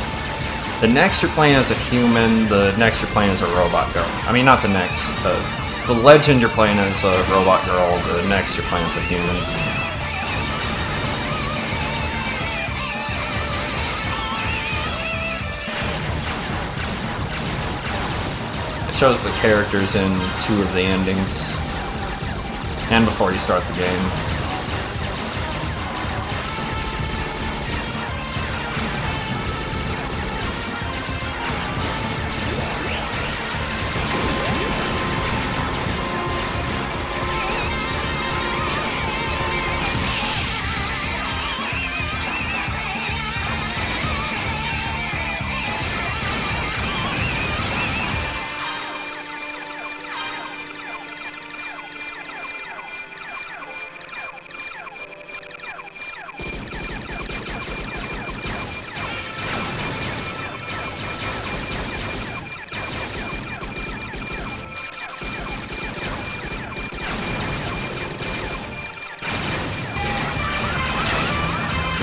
you're playing as a human, the next you're playing as a robot girl. I mean, not the next, the Legend you're playing as a robot girl, the next you're playing as a human. It shows the characters in 2 of the endings, and before you start the game.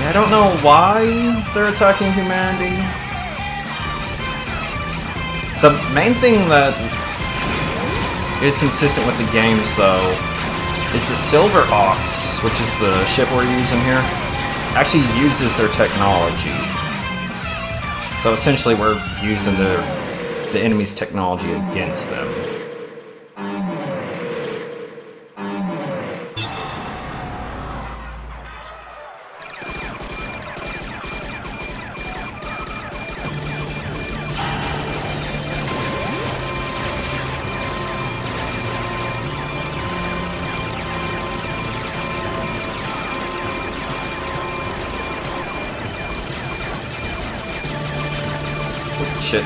I don't know why they're attacking humanity. The main thing that is consistent with the games, though, is the Silver Ox, which is the ship we're using here, actually uses their technology. So essentially we're using their the enemy's technology against them. Shit.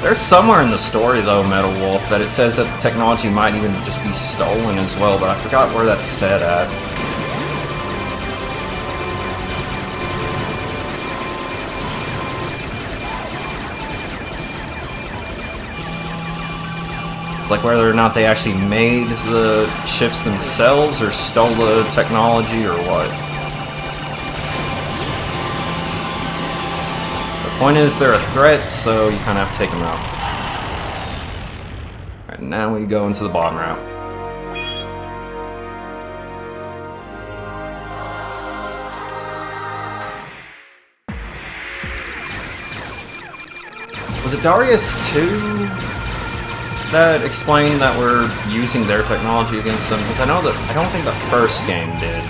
There's somewhere in the story, though, Metal Wolf, that it says that the technology might even just be stolen as well, but I forgot where that's said at. It's like whether or not they actually made the ships themselves or stole the technology or what. Point is, they're a threat, so you kind of have to take them out. Alright, now we go into the bottom route. Was it Darius 2 that explained that we're using their technology against them? Because I know that I don't think the first game did.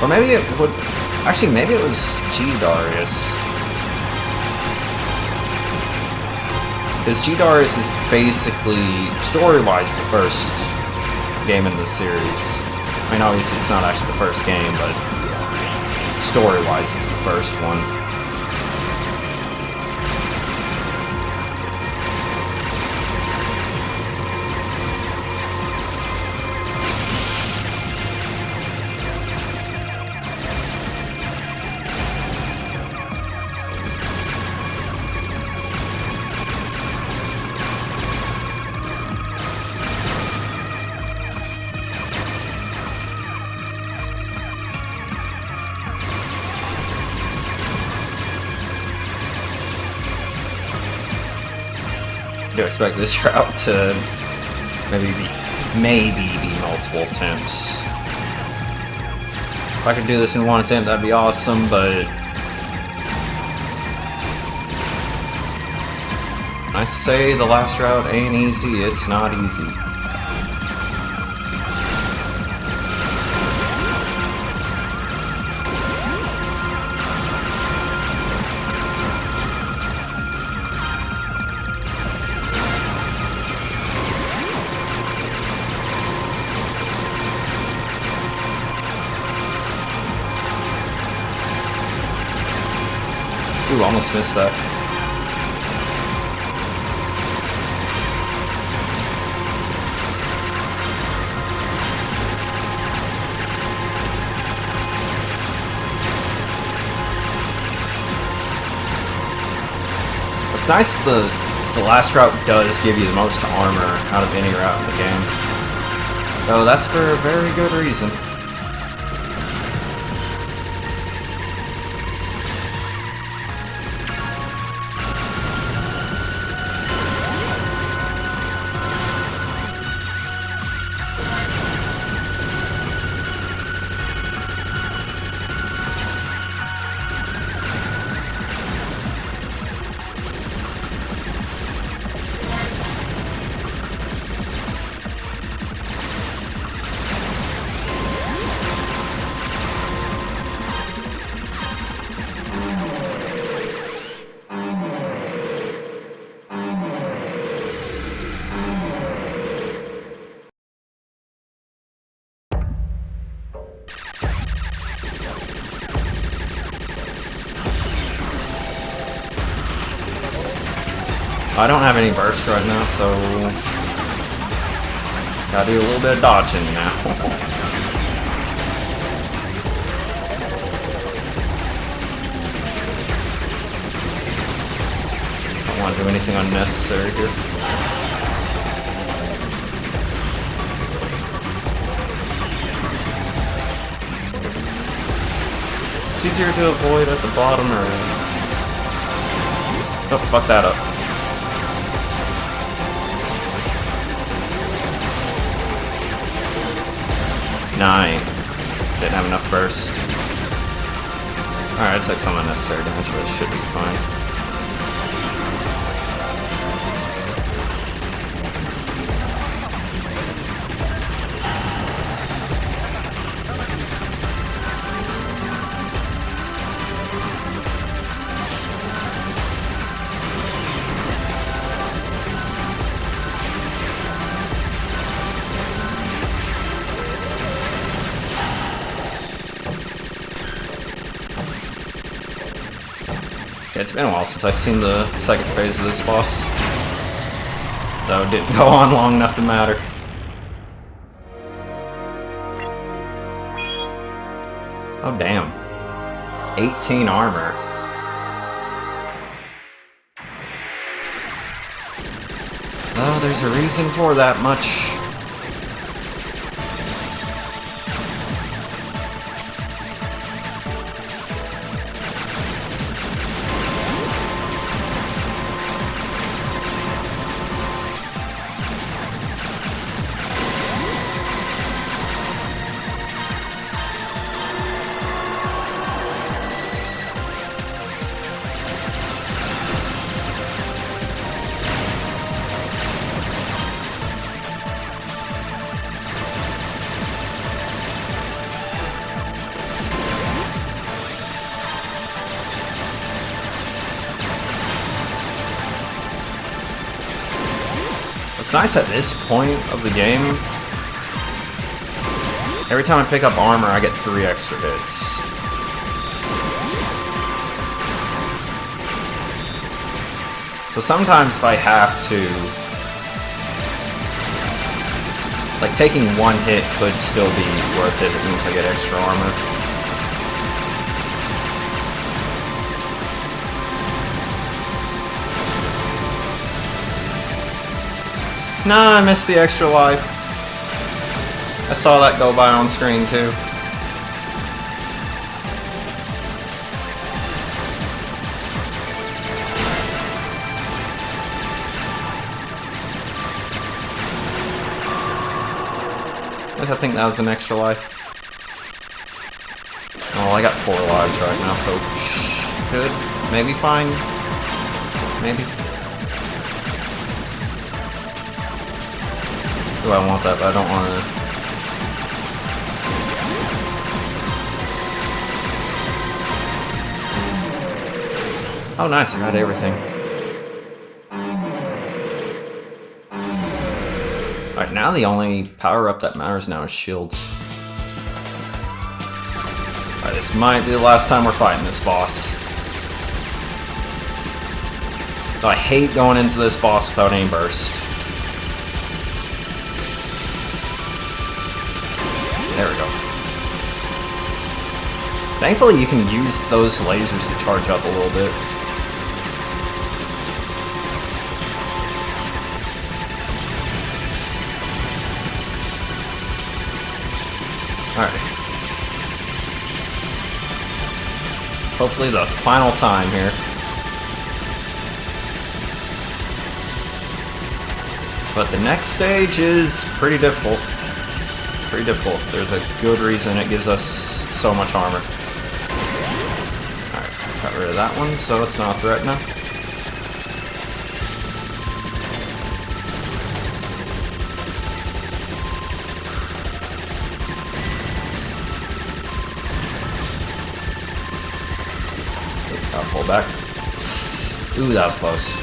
Or maybe it would... Actually, maybe it was G-Darius. Because G-Darius is basically, story-wise, the first game in the series. I mean, obviously it's not actually the first game, but story-wise it's the first one. I do expect this route to maybe be multiple attempts. If I could do this in one attempt, that'd be awesome, but I say the last route ain't easy, it's not easy. Ooh, almost missed that. It's nice the last route does give you the most armor out of any route in the game. Though that's for a very good reason. I don't have any burst right now, so gotta do a little bit of dodging now. Don't want to do anything unnecessary here. It's easier to avoid at the bottom, or... Oh, fuck that up. Nah, didn't have enough burst. Alright, I took some unnecessary damage, but it should be fine. Yeah, it's been a while since I've seen the second phase of this boss. Though it didn't go on long enough to matter. Oh damn. 18 armor. Oh, there's a reason for that much. What's nice at this point of the game, every time I pick up armor, I get 3 extra hits. So sometimes if I have to, like taking 1 hit could still be worth it. It means I get extra armor. Nah, I missed the extra life. I saw that go by on screen too. I think that was an extra life. Oh, I got 4 lives right now, so good. Maybe fine. Maybe. Ooh, I want that, but I don't want to. Oh, nice, I got everything. Alright, now the only power-up that matters now is shields. Alright, this might be the last time we're fighting this boss. So I hate going into this boss without any burst. There we go. Thankfully, you can use those lasers to charge up a little bit. Alright. Hopefully the final time here. But the next stage is pretty difficult. Pretty difficult. There's a good reason it gives us so much armor. Alright, got rid of that one, so it's not a threat now. I'll pull back. Ooh, that was close.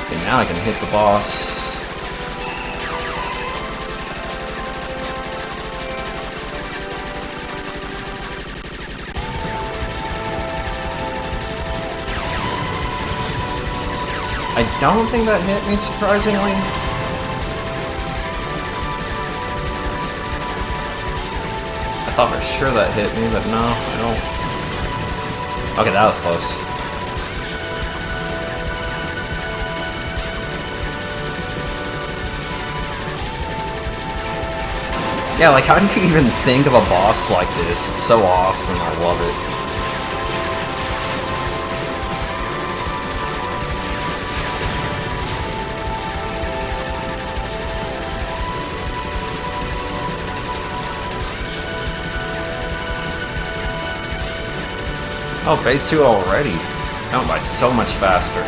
Okay, now I can hit the boss. I don't think that hit me, surprisingly. I thought for sure that hit me, but no, I don't. Okay, that was close. Yeah, like, how do you even think of a boss like this? It's so awesome, I love it. Oh, phase 2 already. That went by so much faster.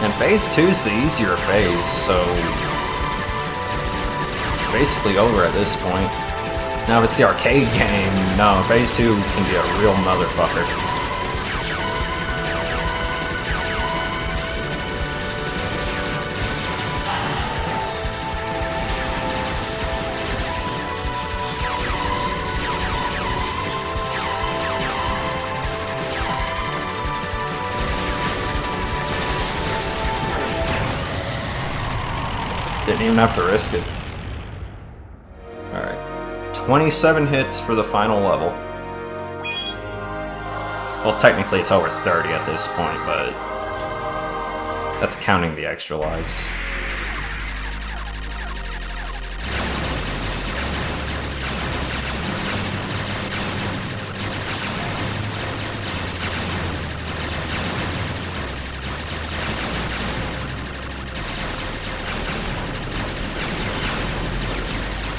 And phase 2's the easier phase, so it's basically over at this point. Now if it's the arcade game, no, phase 2 can be a real motherfucker. Didn't even have to risk it. Alright. 27 hits for the final level. Well, technically it's over 30 at this point, but that's counting the extra lives.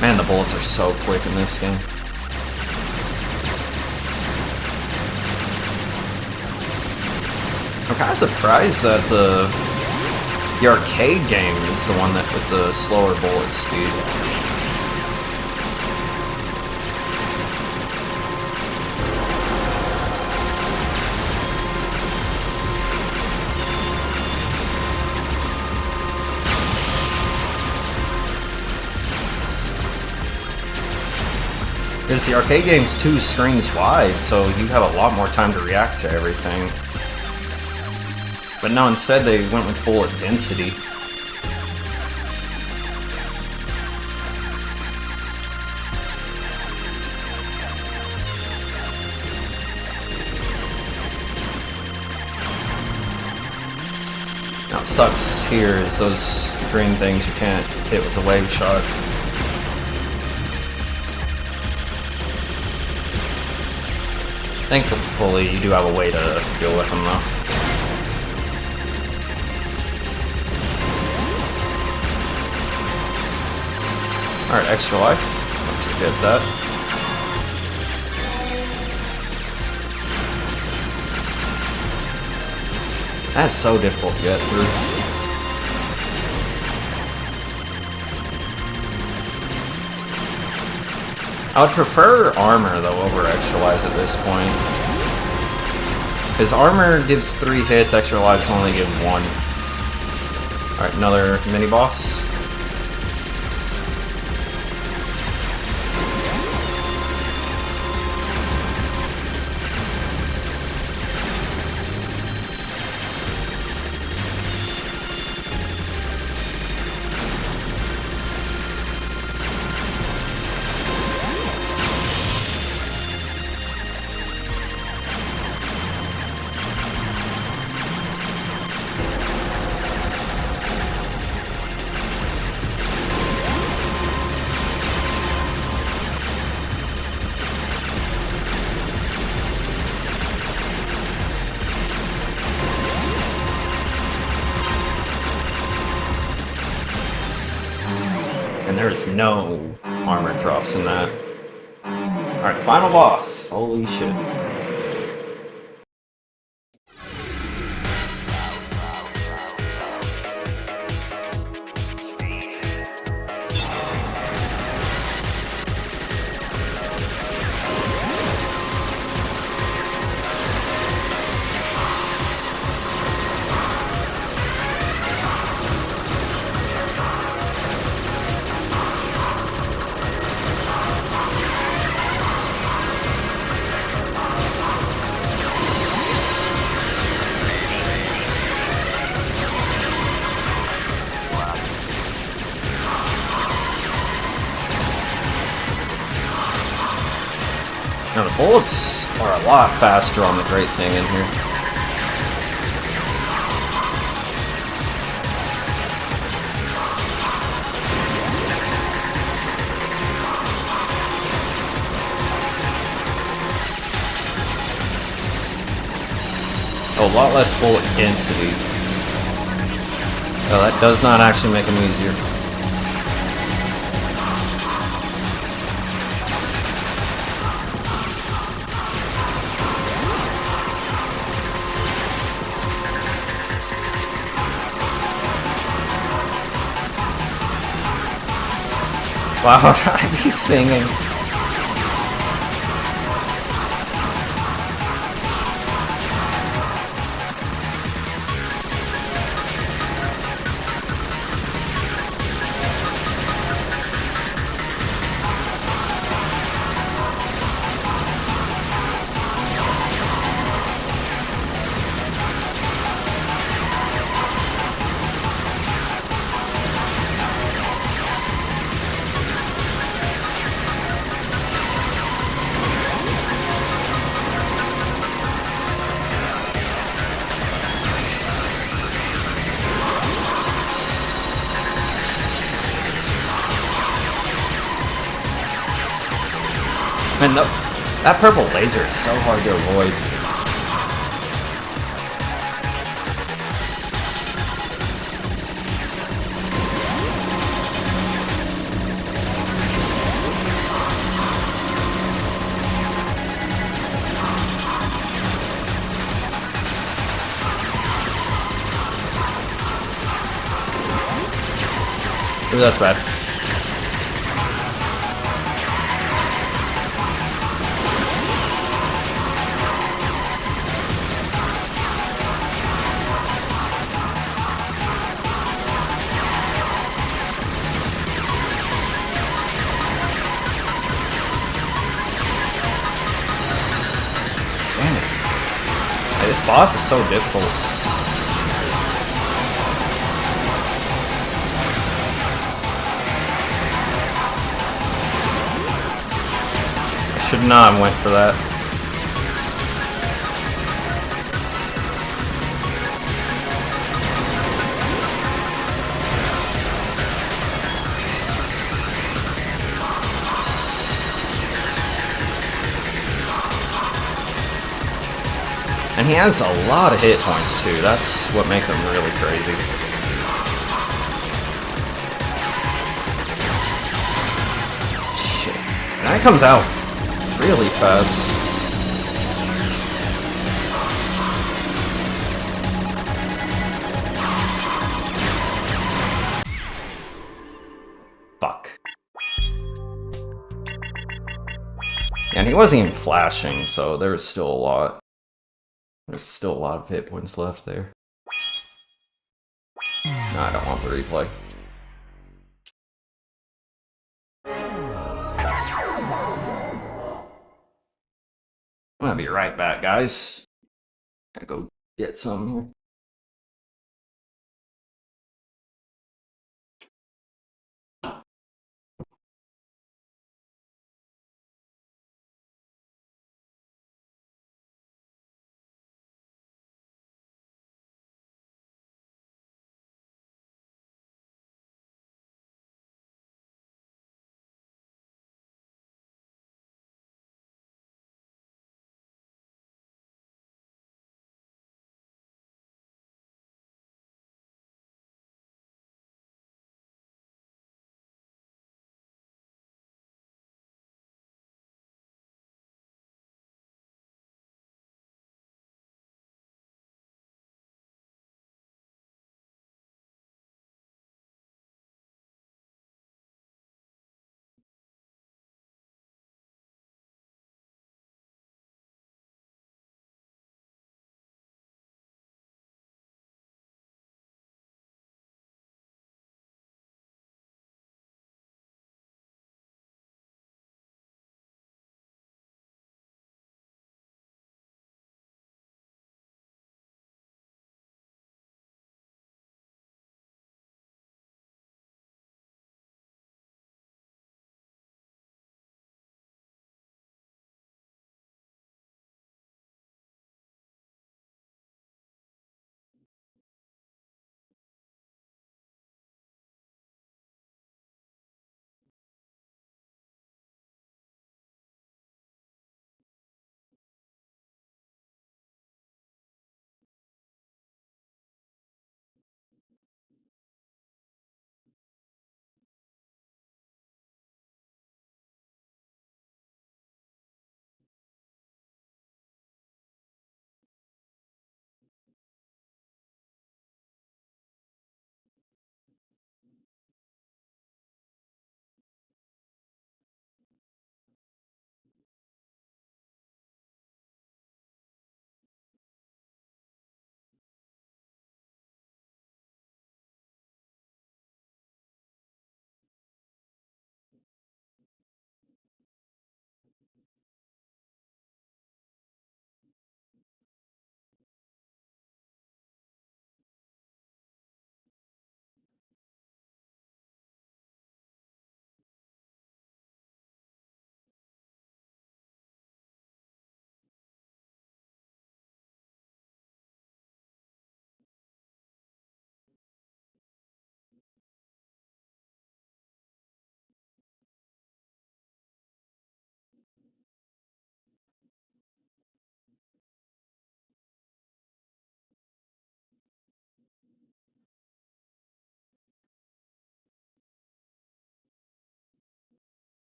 Man, the bullets are so quick in this game. I'm kind of surprised that the arcade game is the one that with the slower bullet speed. Because the arcade game's 2 screens wide, so you have a lot more time to react to everything. But no, instead they went with bullet density. Now what sucks here is those green things you can't hit with the wave shot. Thankfully, you do have a way to deal with them, though. Alright, extra life. Let's get that. That's so difficult to get through. I would prefer armor, though, over extra lives at this point. Because armor gives 3 hits, extra lives only give 1. Alright, another mini-boss. And there is no armor drops in that. Alright, final boss. Holy shit. bullets are a lot faster on the great thing in here. Oh, a lot less bullet density. Oh, that does not actually make them easier. Why would I be singing? Man, no, that purple laser is so hard to avoid. Ooh, that's bad. This boss is so difficult. I should not have went for that. And he has a lot of hit points too. That's what makes him really crazy. Shit. And that comes out really fast. Fuck. And he wasn't even flashing, so there was still a lot. There's still a lot of hit points left there. No, I don't want the replay. I'm gonna be right back, guys. Gotta go get some here.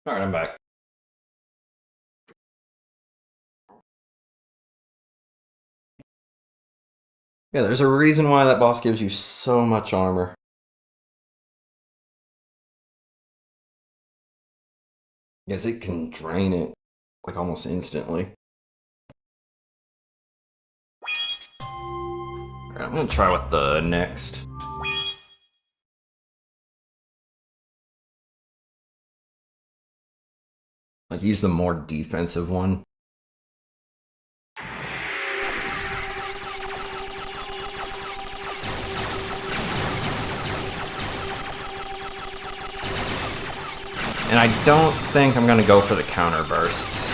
Alright, I'm back. Yeah, there's a reason why that boss gives you so much armor. Because it can drain it, like, almost instantly. Alright, I'm gonna try with the next. Like, use the more defensive one. And I don't think I'm gonna go for the counter bursts.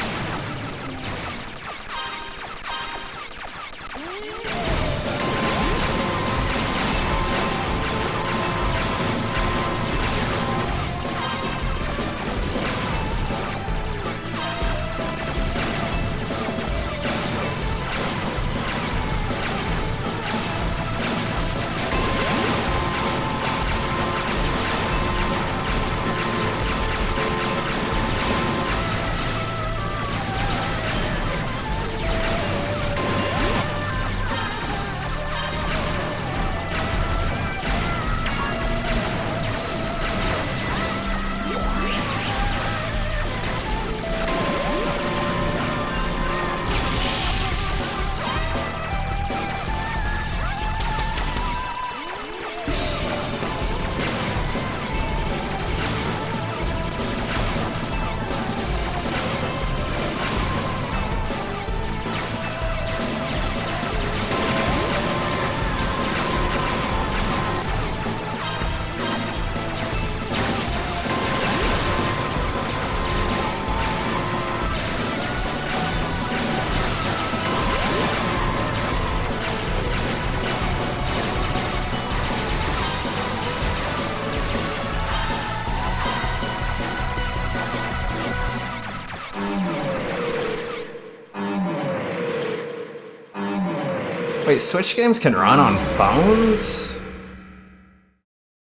Wait, Switch games can run on phones?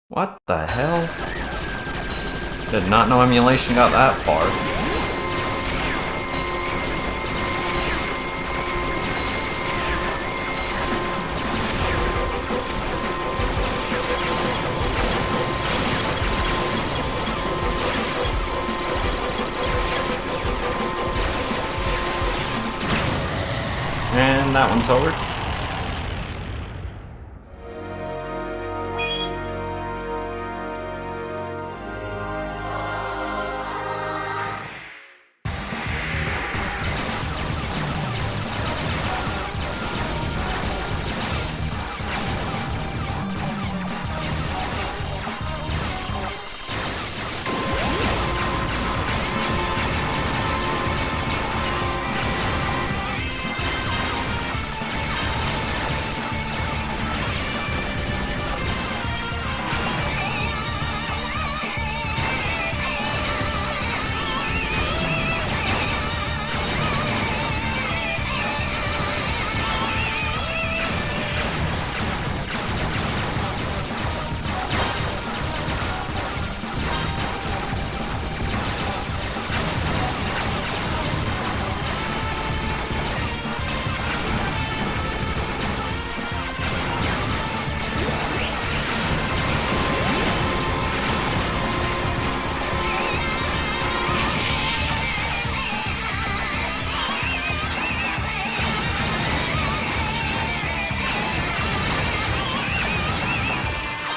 What the hell? Did not know emulation got that far. And that one's over.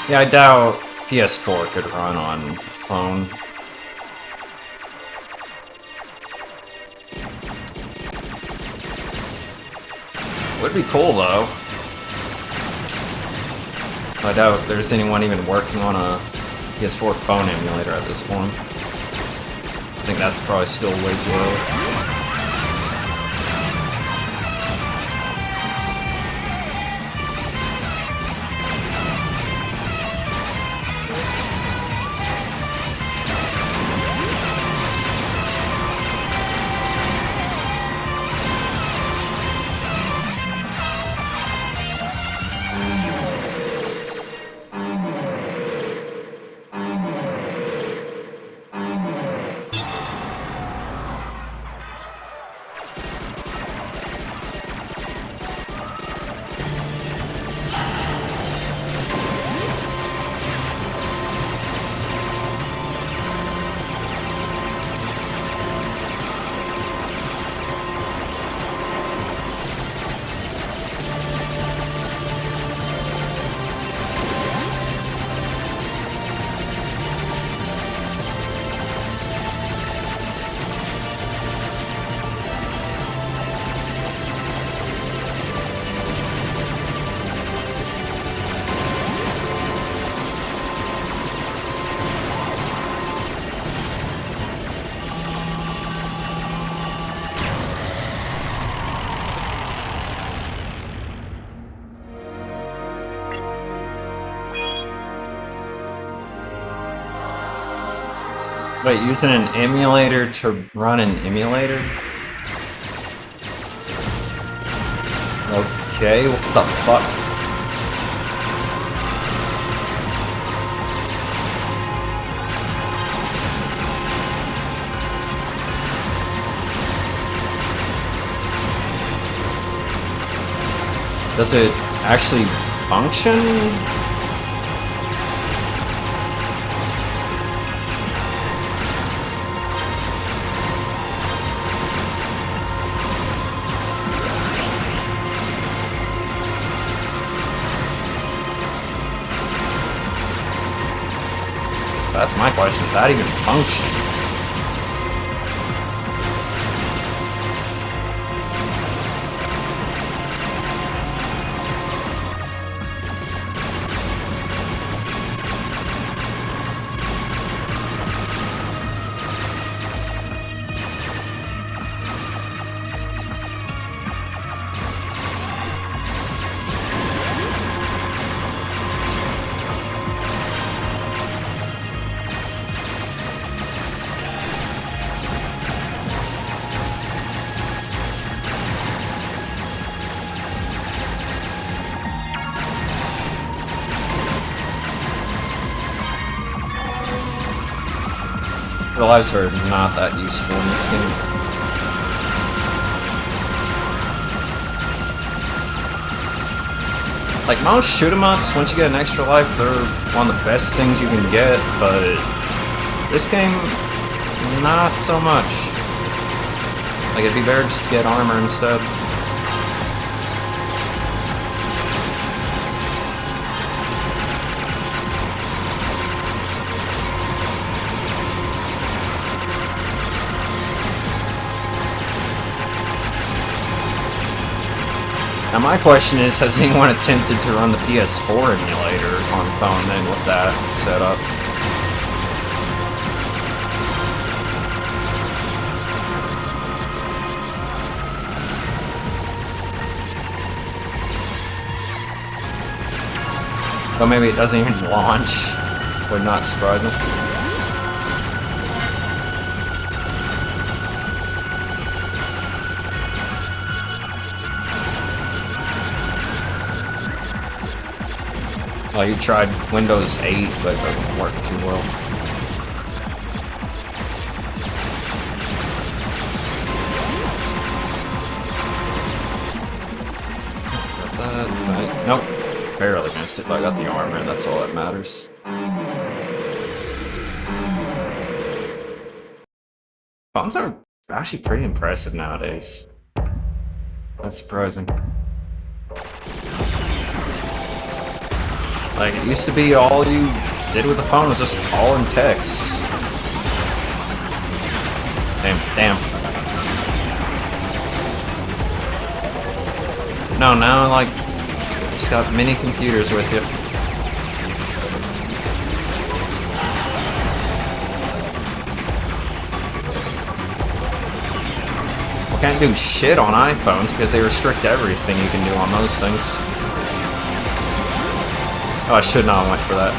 Yeah, I doubt PS4 could run on phone. Would be cool though. I doubt there's anyone even working on a PS4 phone emulator at this point. I think that's probably still way too early. Wait, using an emulator to run an emulator? Okay, what the fuck? Does it actually function? That's my question. Does that even function? The lives are not that useful in this game. Like most shoot 'em ups, once you get an extra life, they're one of the best things you can get, but this game, not so much. Like it'd be better just to get armor instead. Now my question is, has anyone attempted to run the PS4 emulator on phone then with that setup? Or maybe it doesn't even launch. Would not surprise me. Oh, you tried Windows 8, but it doesn't work too well. Nope. Barely missed it, but I got the armor, that's all that matters. Phones are actually pretty impressive nowadays. That's surprising. Like, it used to be all you did with the phone was just call and text. Damn. No, now, like, just got mini computers with you. Well, can't do shit on iPhones because they restrict everything you can do on those things. Oh, I should not have went for that.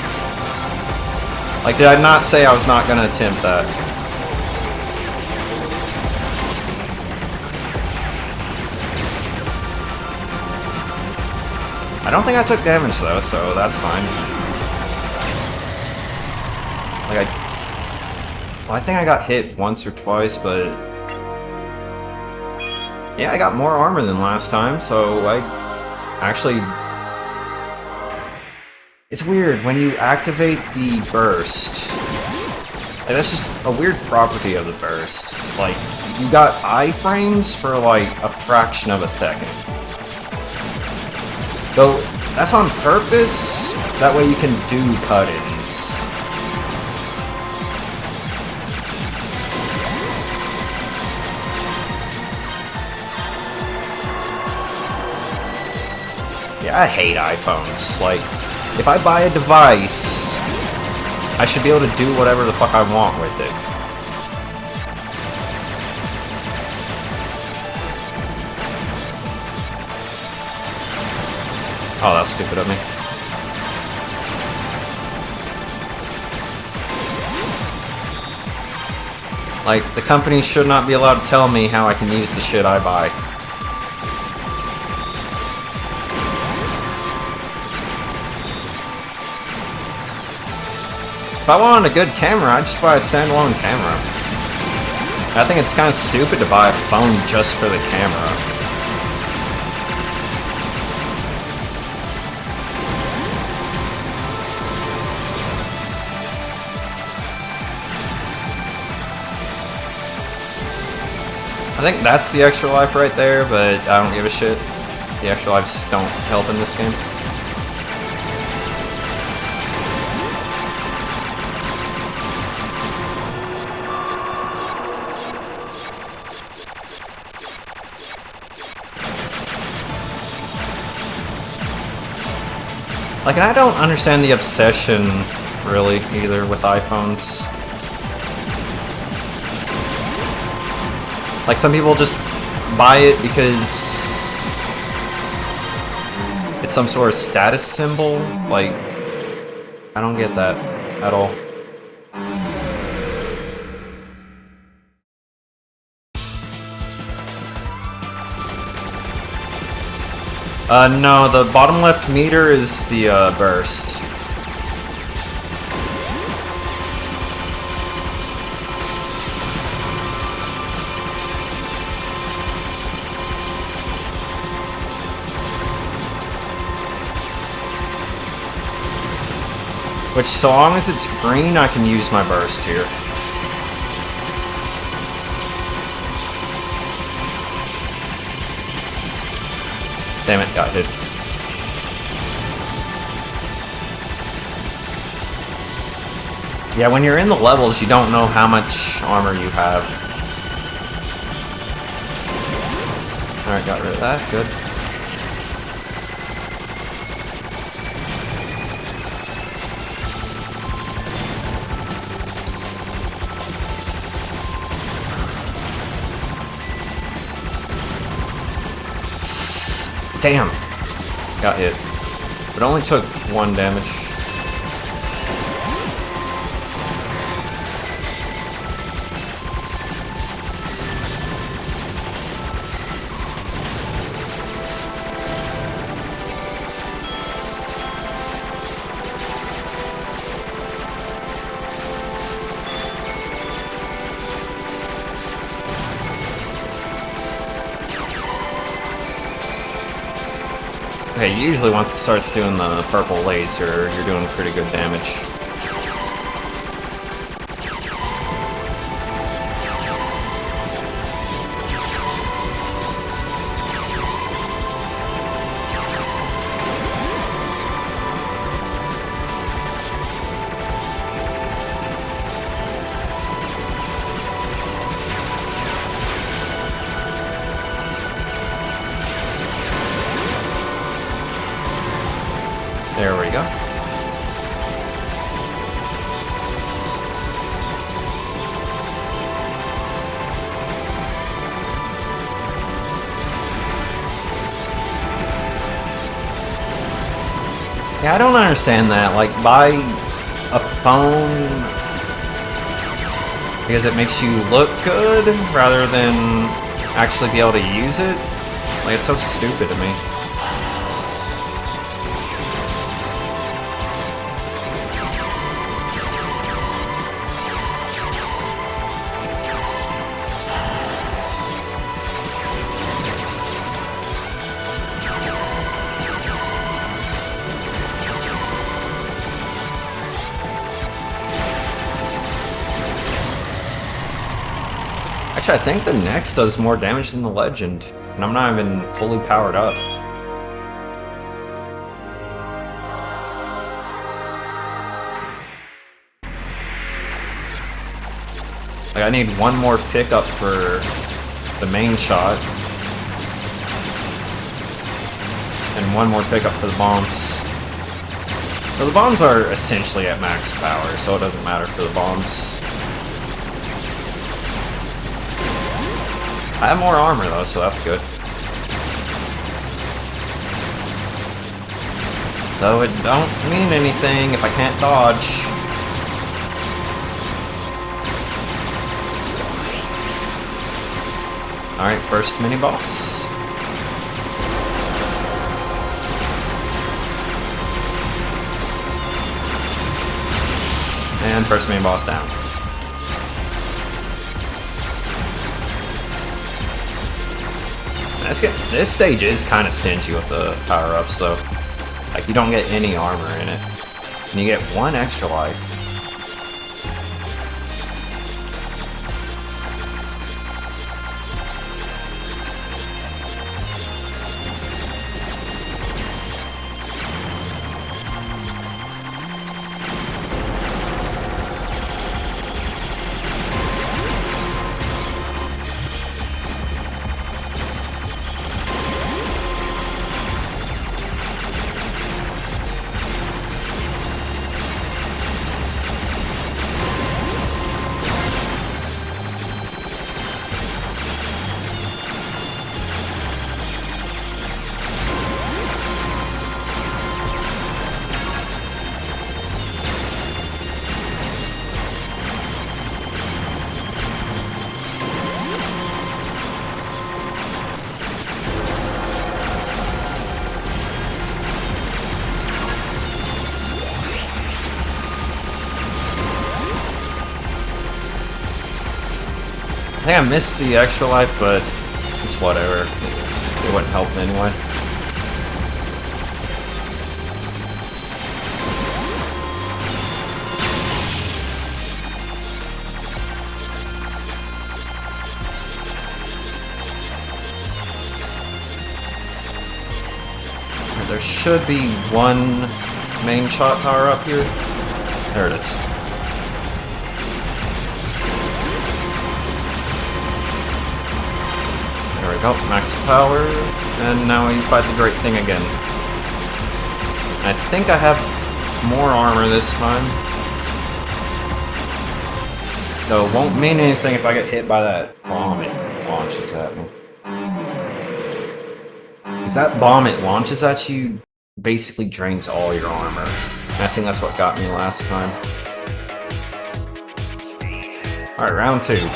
Like, did I not say I was not gonna attempt that? I don't think I took damage though, so that's fine. Like I think I got hit once or twice, but yeah, I got more armor than last time, so I actually. It's weird, when you activate the burst, like, that's just a weird property of the burst. Like, you got iframes for like a fraction of a second. Though, that's on purpose, that way you can do cut-ins. Yeah, I hate iPhones. Like, if I buy a device, I should be able to do whatever the fuck I want with it. Oh, that's stupid of me. Like, the company should not be allowed to tell me how I can use the shit I buy. If I wanted a good camera, I'd just buy a standalone camera. I think it's kind of stupid to buy a phone just for the camera. I think that's the extra life right there, but I don't give a shit. The extra lives don't help in this game. Like, I don't understand the obsession, really, either, with iPhones. Like, some people just buy it because it's some sort of status symbol. Like, I don't get that at all. No, the bottom left meter is the burst. Which, so long as it's green, I can use my burst here. Damn it, got hit. Yeah, when you're in the levels, you don't know how much armor you have. Alright, got rid of that, good. Damn! Got hit. But only took 1 damage. Okay, usually once it starts doing the purple laser, you're doing pretty good damage. There we go. Yeah, I don't understand that. Like, buy a phone because it makes you look good rather than actually be able to use it. Like, it's so stupid to me. Actually, I think the Nex does more damage than the Legend, and I'm not even fully powered up. Like, I need 1 more pickup for the main shot, and 1 more pickup for the bombs. So the bombs are essentially at max power, so it doesn't matter for the bombs. I have more armor though, so that's good. Though it don't mean anything if I can't dodge. Alright, first mini-boss. And first mini-boss down. This stage is kind of stingy with the power-ups, though. Like, you don't get any armor in it. And you get 1 extra life. I think I missed the extra life, but it's whatever. It wouldn't help anyway. There should be 1 main shot power up here. There it is. There we go, max power, and now we fight the great thing again. I think I have more armor this time. Though it won't mean anything if I get hit by that bomb it launches at me. Because that bomb it launches at you basically drains all your armor. And I think that's what got me last time. Alright, round 2.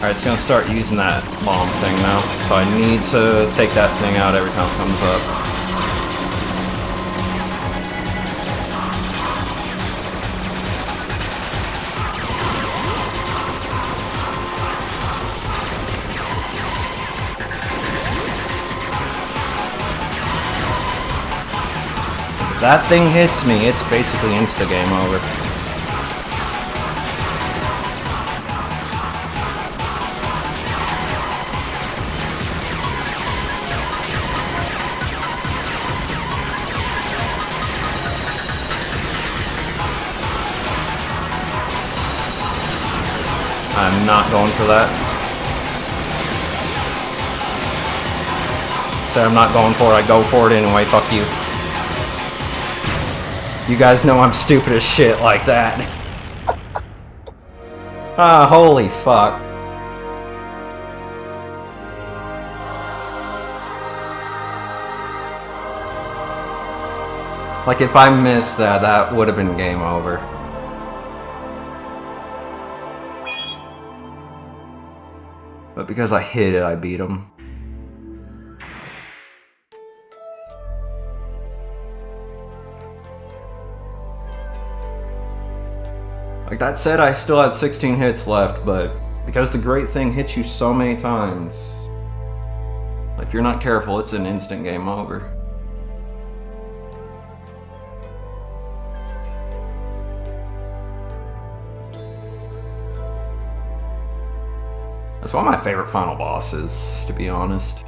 Alright, it's gonna start using that bomb thing now, so I need to take that thing out every time it comes up. If that thing hits me, it's basically insta-game over. I'm not going for that. So I'm not going for it, I go for it anyway, fuck you. You guys know I'm stupid as shit like that. Ah, holy fuck. Like, if I missed that, that would have been game over. But because I hit it, I beat him. Like, that said, I still had 16 hits left, but because the great thing hits you so many times, if you're not careful, it's an instant game over. That's one of my favorite final bosses, to be honest.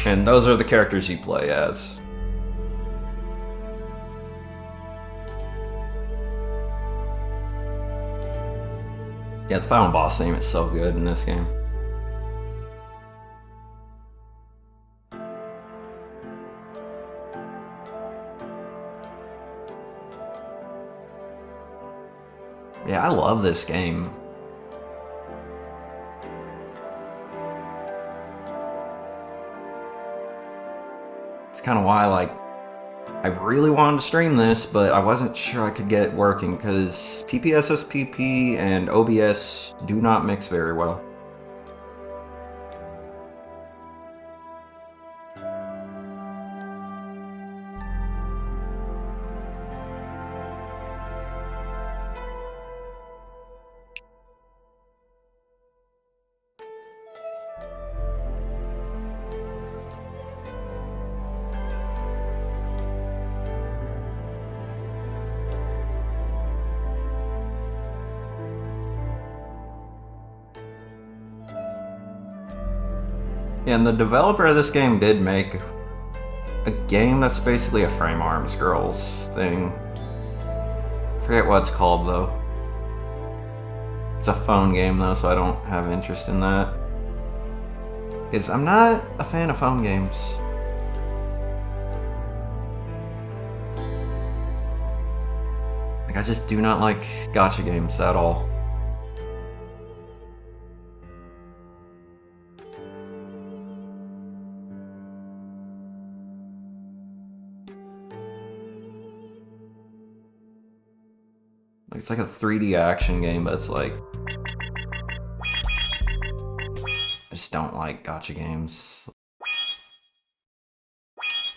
And those are the characters you play as. Yeah, the final boss theme is so good in this game. Yeah, I love this game. It's kind of why, like, I really wanted to stream this, but I wasn't sure I could get it working because PPSSPP and OBS do not mix very well. Yeah, and the developer of this game did make a game that's basically a frame arms girls thing. I forget what it's called though. It's a phone game though, so I don't have interest in that. Because I'm not a fan of phone games. Like, I just do not like gacha games at all. It's like a 3D action game, but it's like, I just don't like gacha games.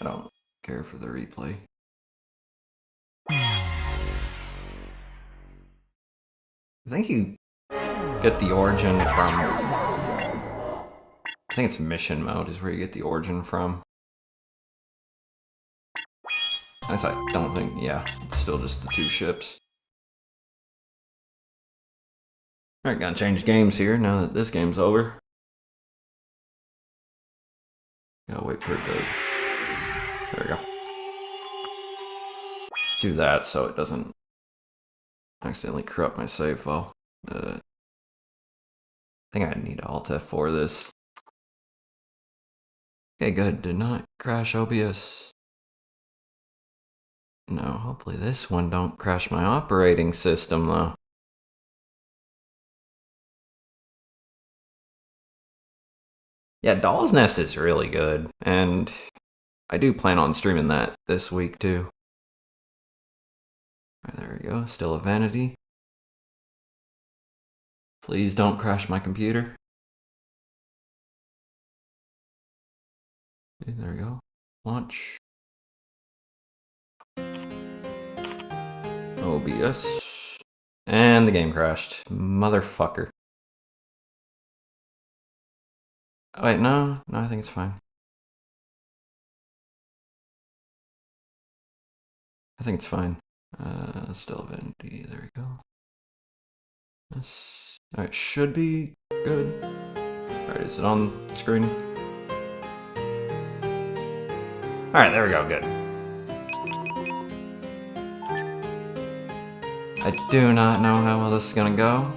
I don't care for the replay. I think you get the origin from, I think it's mission mode is where you get the origin from. I guess I don't think, yeah, it's still just the two ships. Alright, gotta change games here now that this game's over. Gotta wait for it to, there we go. Do that so it doesn't accidentally corrupt my save file. I think I need Alt F4 this. Okay, good, did not crash OBS. No, hopefully this one don't crash my operating system though. Yeah, Doll's Nest is really good, and I do plan on streaming that this week too. Right, there we go, still a vanity. Please don't crash my computer. Okay, there we go. Launch. OBS. And the game crashed. Motherfucker. Oh, wait, no, I think it's fine. I think it's fine. Still Vanity, there we go. This, alright, should be good. Alright, is it on screen? Alright, there we go, good. I do not know how well this is gonna go.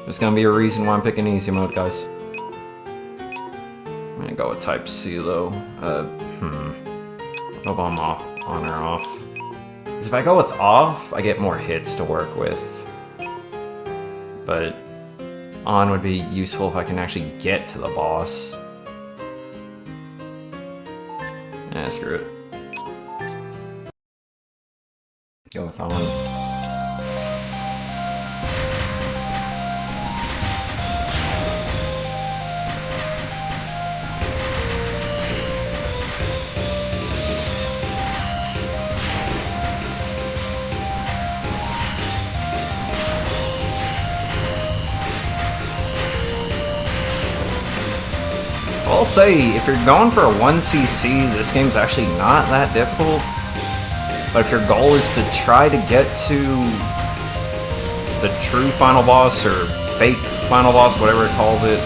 There's gonna be a reason why I'm picking easy mode, guys. I'm gonna go with Type C though. Hope I'm off, on or off. Because if I go with off, I get more hits to work with. But on would be useful if I can actually get to the boss. Eh, screw it. Go with on. I'll say, if you're going for a 1cc, this game's actually not that difficult. But if your goal is to try to get to the true final boss, or fake final boss, whatever it calls it,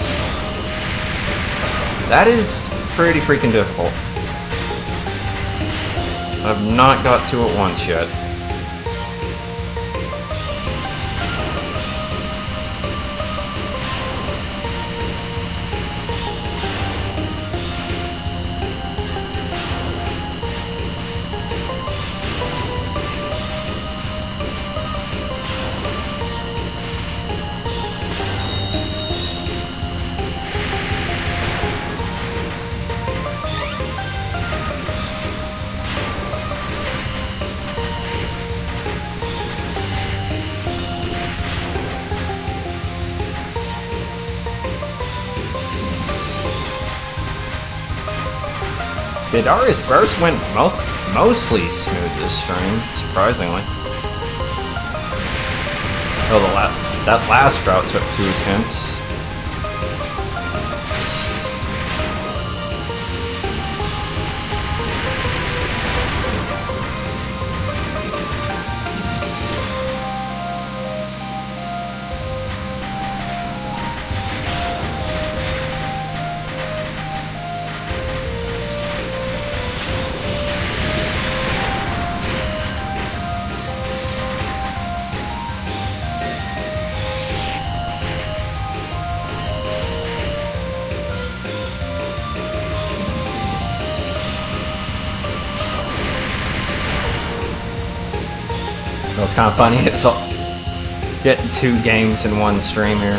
that is pretty freaking difficult. I've not got to it once yet. The Dariusburst went mostly smooth this stream, surprisingly. Oh, that last route took 2 attempts. It's kind of funny, it's all getting 2 games in one stream here.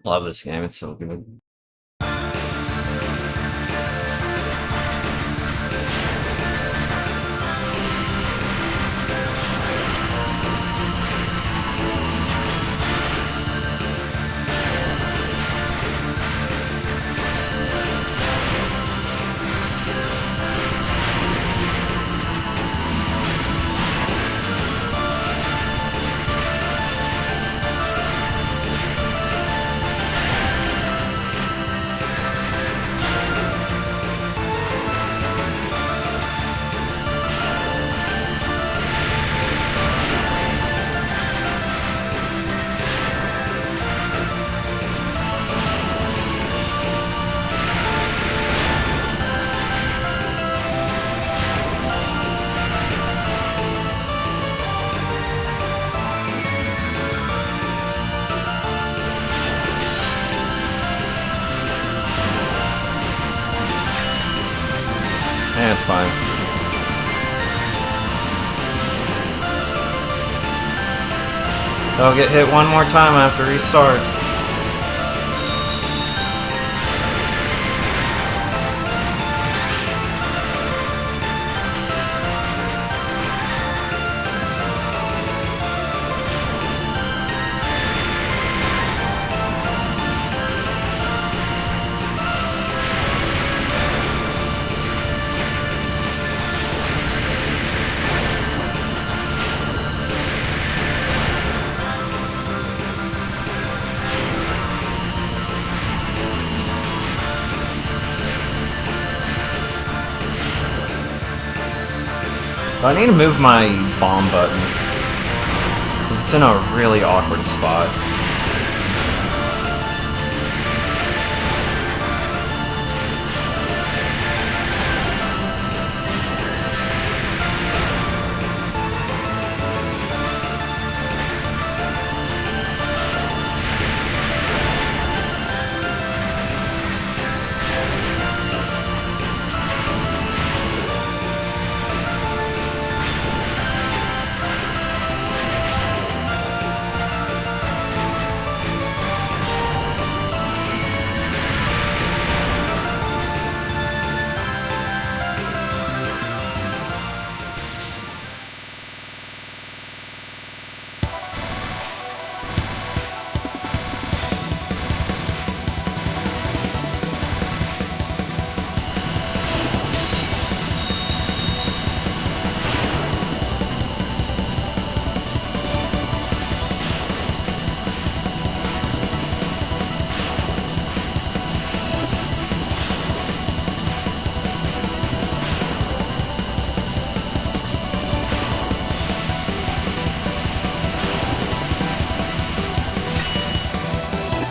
Love this game, it's so good. It's fine. I'll get hit one more time after restart. I need to move my bomb button, because it's in a really awkward spot.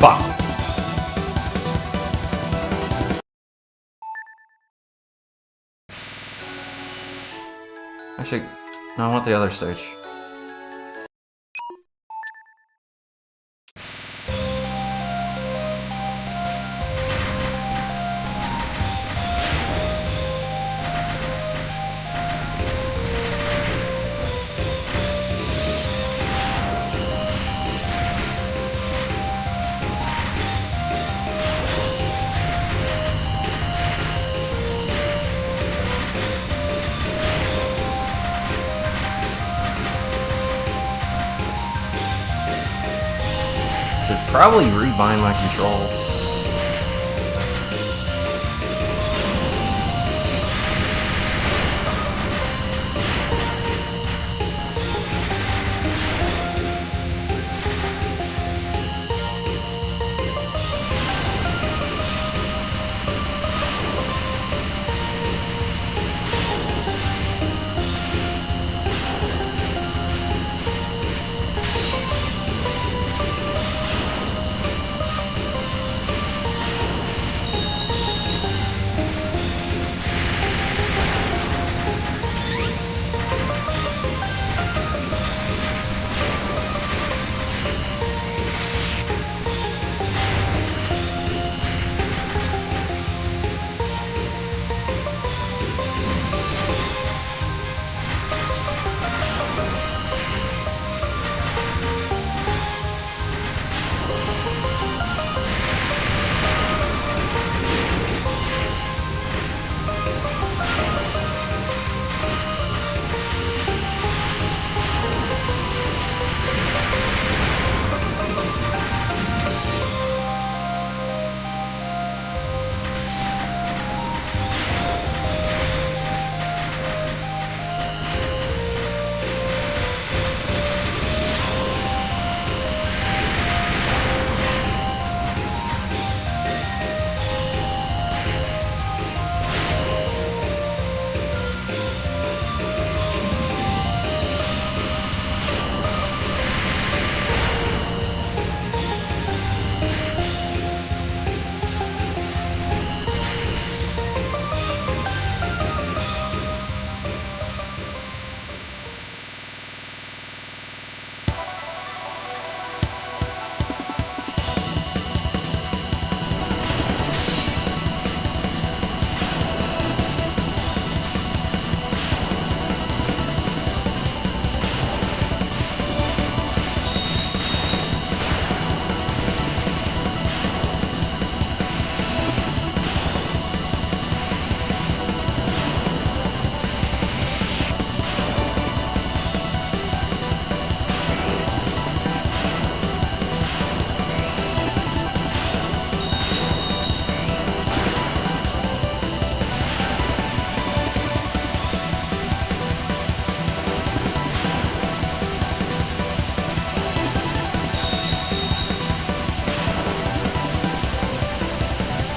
Fuck. Actually, no, I want the other stage. Should probably rebind my controls.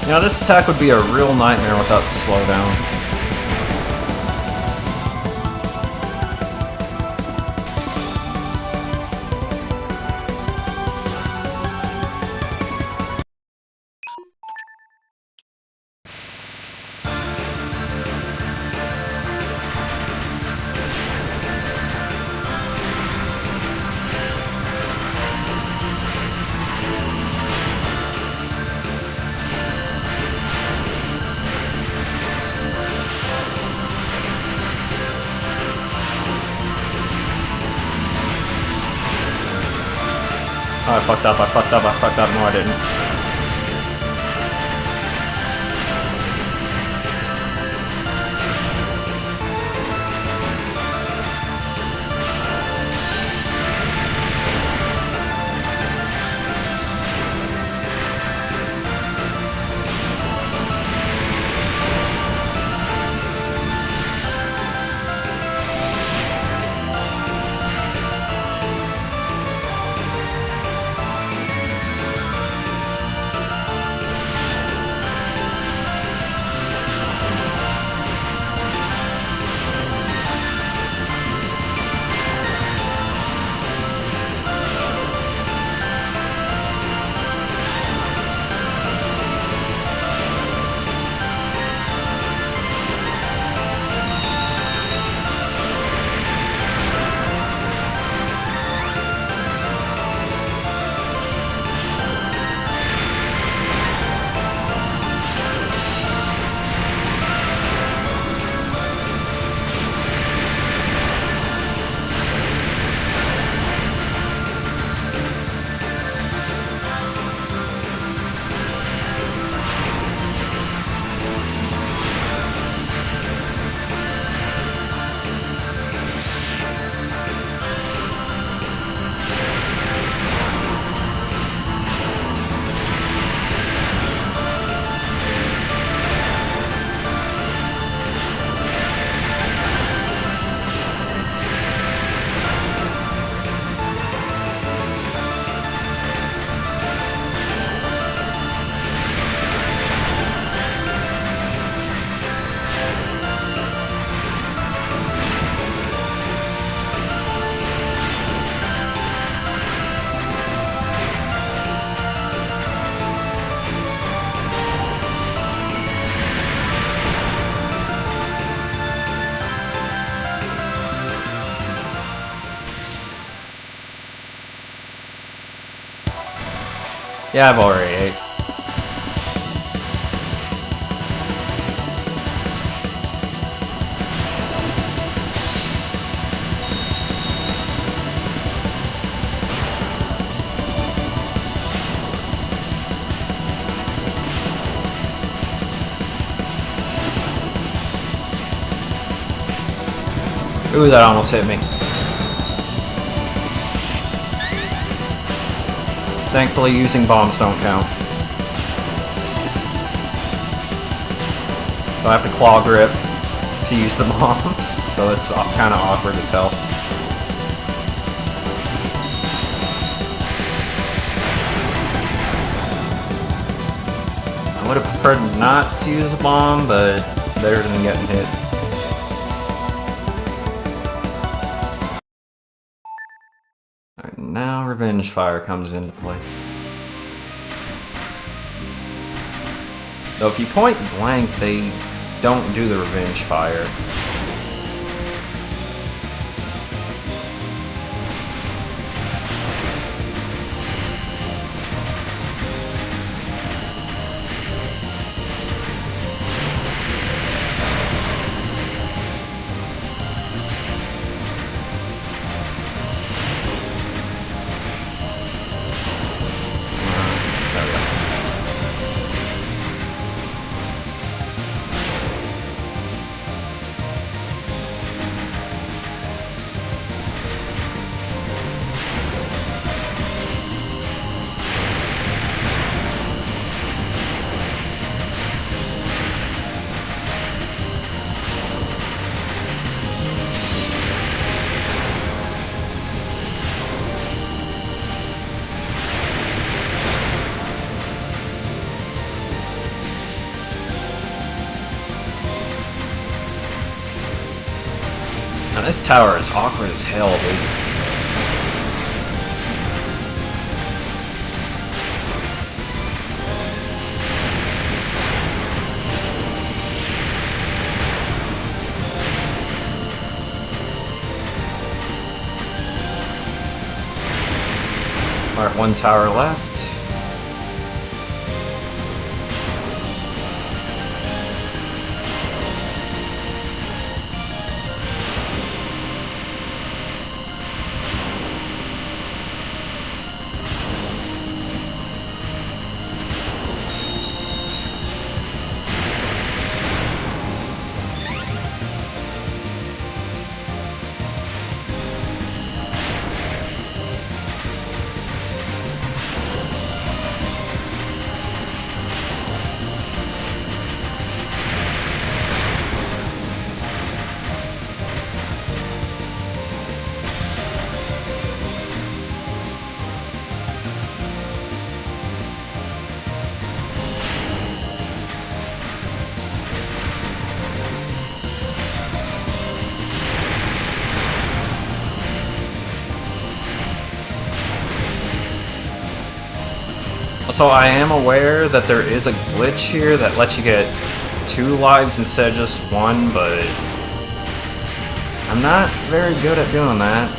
You know, this attack would be a real nightmare without the slowdown. Oh, I fucked up, I fucked up, I fucked up. No, I didn't. Yeah, I've already ate. Ooh, that almost hit me. Thankfully, using bombs don't count. So I have to claw grip to use the bombs, so it's kind of awkward as hell. I would have preferred not to use a bomb, but better than getting hit. Alright, now Revenge Fire comes into play. Though if you point blank, they don't do the Revenge Fire. Man, this tower is awkward as hell, dude. Alright, one tower left. So I am aware that there is a glitch here that lets you get 2 lives instead of just 1, but I'm not very good at doing that.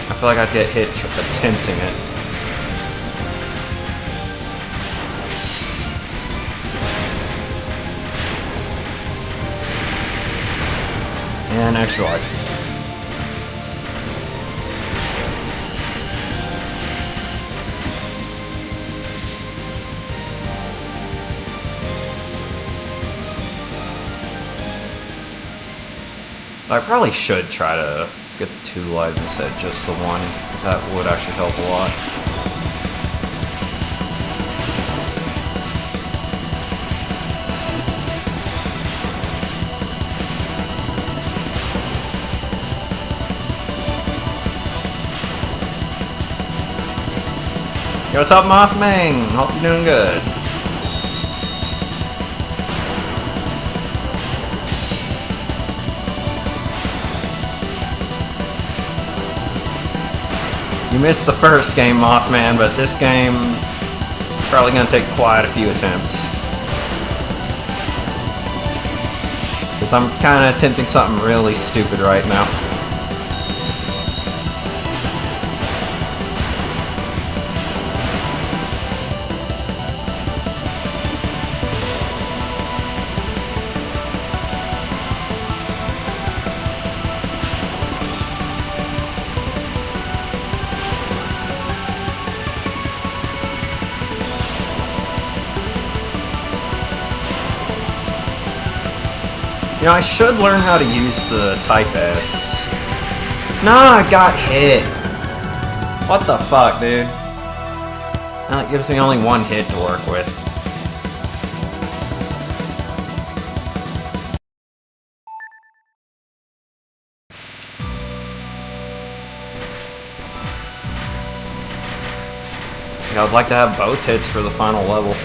I feel like I'd get hit attempting it. And extra life. I probably should try to get the 2 lives instead of just the 1, because that would actually help a lot. Yo, what's up, Mothman? Hope you're doing good. You missed the first game, Mothman, but this game probably gonna take quite a few attempts. Because I'm kind of attempting something really stupid right now. You know, I should learn how to use the Type S. Nah, I got hit. What the fuck, dude? Now it gives me only 1 hit to work with. I would like to have both hits for the final level.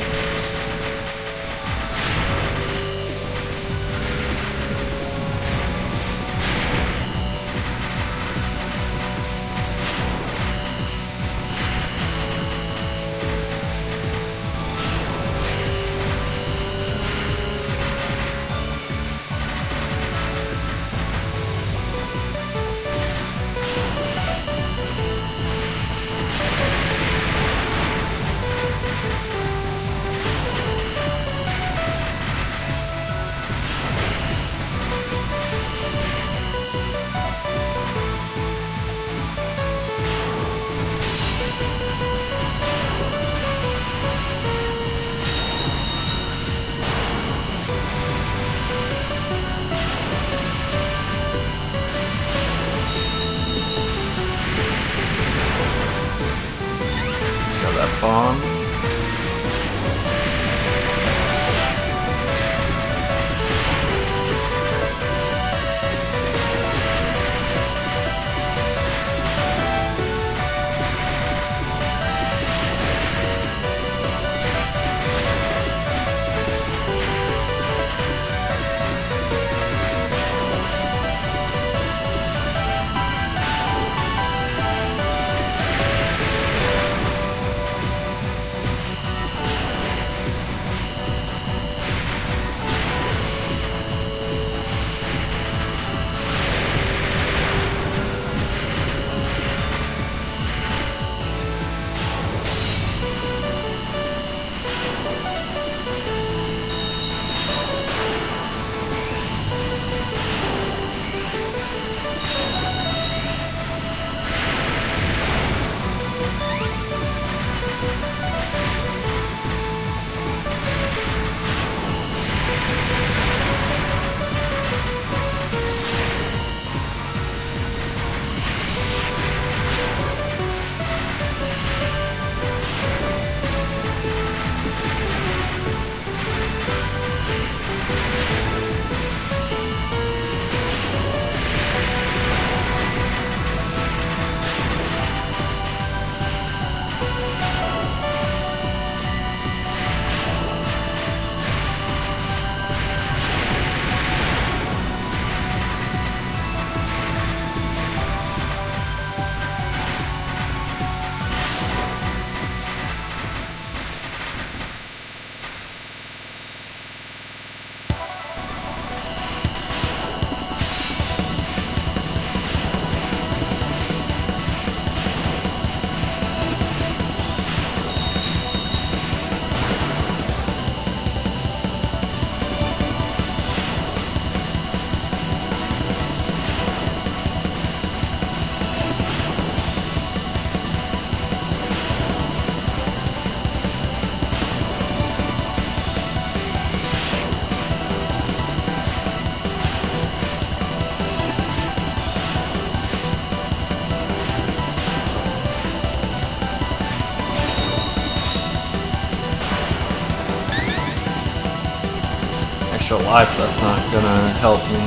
extra life, that's not gonna help me.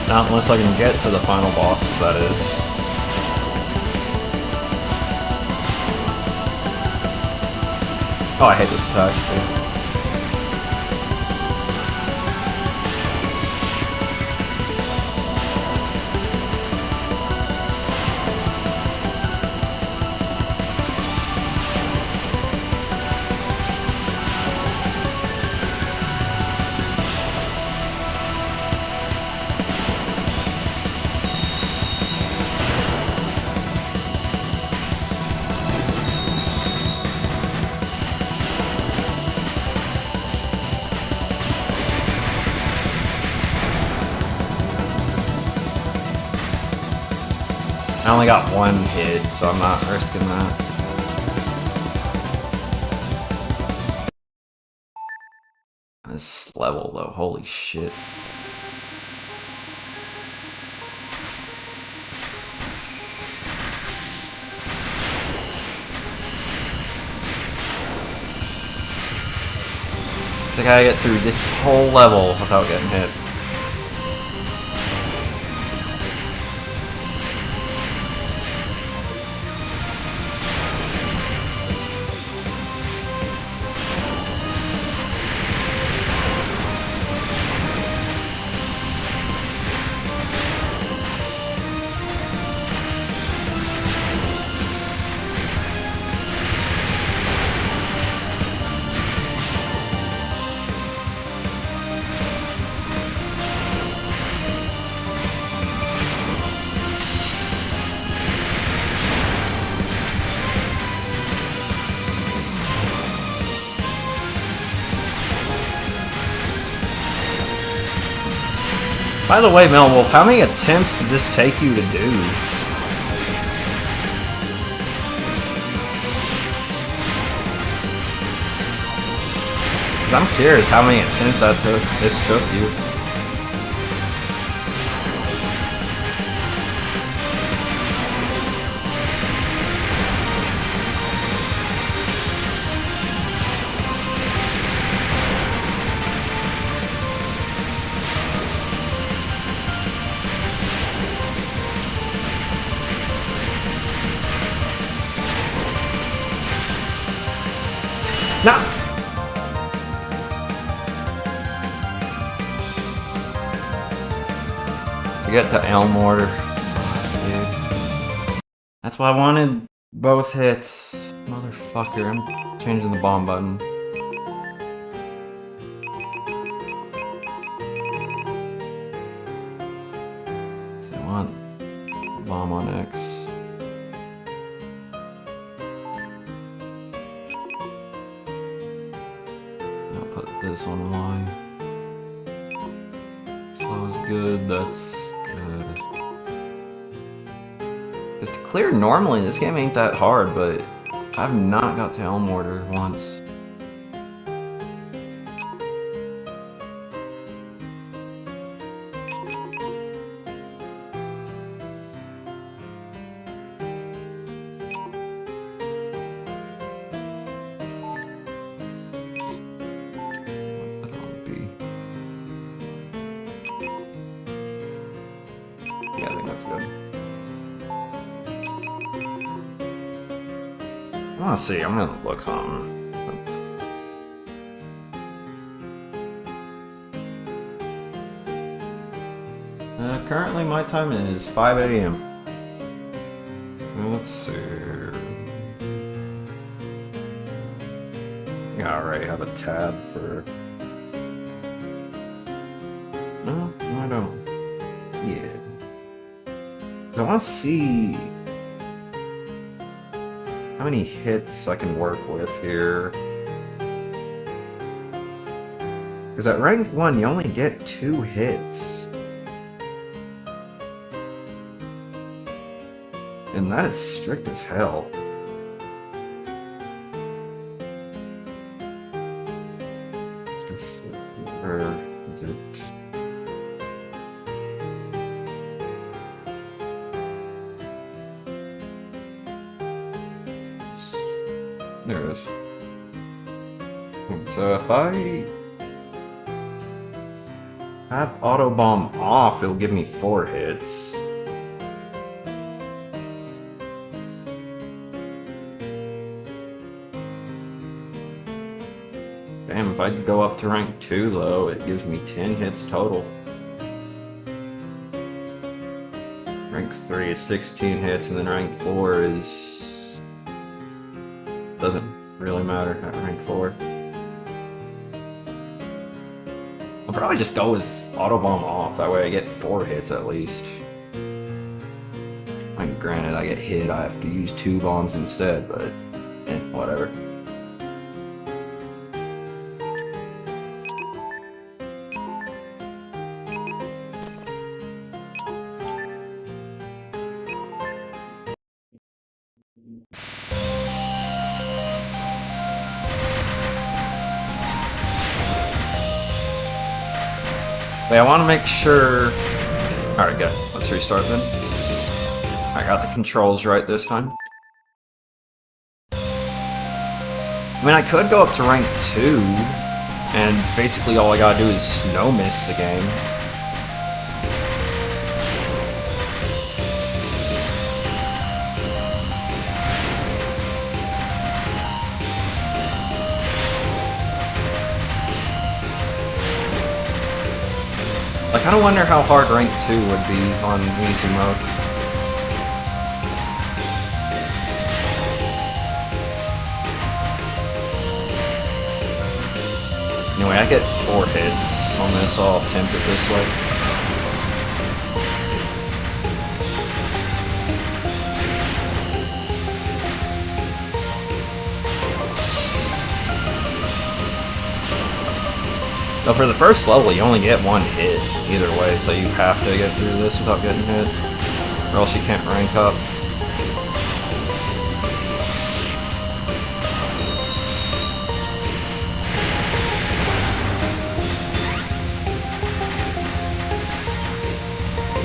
Not unless I can get to the final boss, that is. Oh, I hate this attack, dude. I only got one hit, so I'm not risking that. This level, though, holy shit. It's like I gotta get through this whole level without getting hit. By the way, Melwolf, how many attempts did this take you to do? I'm curious how many attempts this took you. No! Forget the elm order. Dude. That's why I wanted both hits. Motherfucker, I'm changing the bomb button. So I want bomb on X. This on Y. Slow is good, that's good. Because to clear normally, this game ain't that hard, but I've not got to Elm Order once. Yeah, I think that's good. I wanna see, I'm gonna look something. Currently my time is 5 AM. Let's see. Yeah, I already have a tab for... No, I don't. Yeah. I want to see how many hits I can work with here. Because at rank 1, you only get 2 hits. And that is strict as hell. Where is it? There it is. So if I have auto bomb off, it'll give me 4 hits. Damn, if I go up to rank 2 though, it gives me 10 hits total. Rank 3 is 16 hits, and then rank 4 is... doesn't really matter at rank 4. I'll probably just go with auto bomb off, that way I get 4 hits at least. I mean, granted, I get hit, I have to use 2 bombs instead, but whatever. Wait, I want to make sure... Alright, good. Let's restart then. I got the controls right this time. I mean, I could go up to rank 2, and basically all I gotta do is snow miss the game. I kind of wonder how hard rank 2 would be on easy mode. Anyway, I get 4 hits on this, so I'll attempt it this way. So for the first level, you only get 1 hit either way, so you have to get through this without getting hit, or else you can't rank up.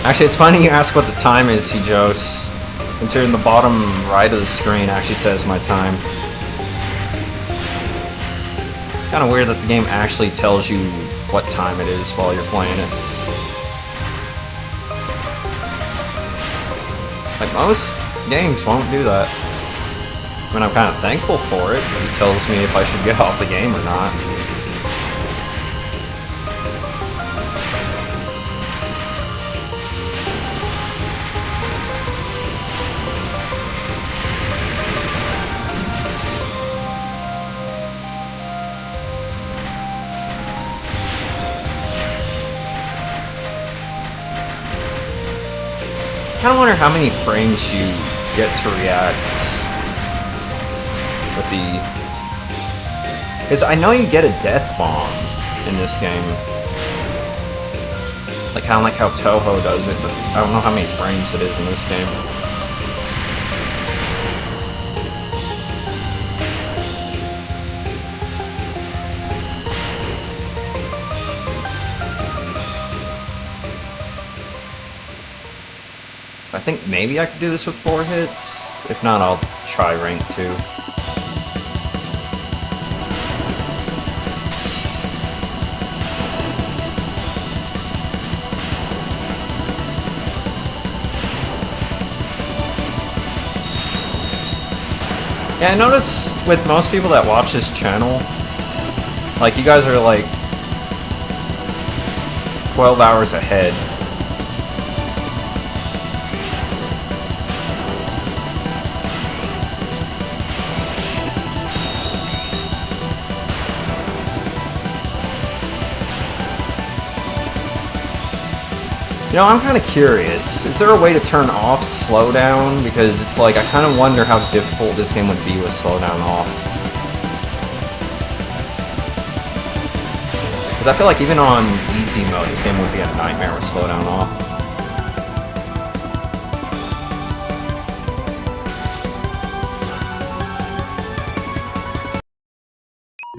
Actually, it's funny you ask what the time is, Hijos, considering the bottom right of the screen actually says my time. Kind of weird that the game actually tells you what time it is while you're playing it. Like, most games won't do that. I mean, I'm kind of thankful for it. It tells me if I should get off the game or not. I kind of wonder how many frames you get to react with the... Because I know you get a death bomb in this game. Like, kind of like how Toho does it, but I don't know how many frames it is in this game. I think maybe I could do this with 4 hits. If not, I'll try rank 2. Yeah, I notice with most people that watch this channel, like, you guys are like 12 hours ahead. You know, I'm kind of curious. Is there a way to turn off slowdown? Because it's like, I kind of wonder how difficult this game would be with slowdown off. Because I feel like even on easy mode, this game would be a nightmare with slowdown off.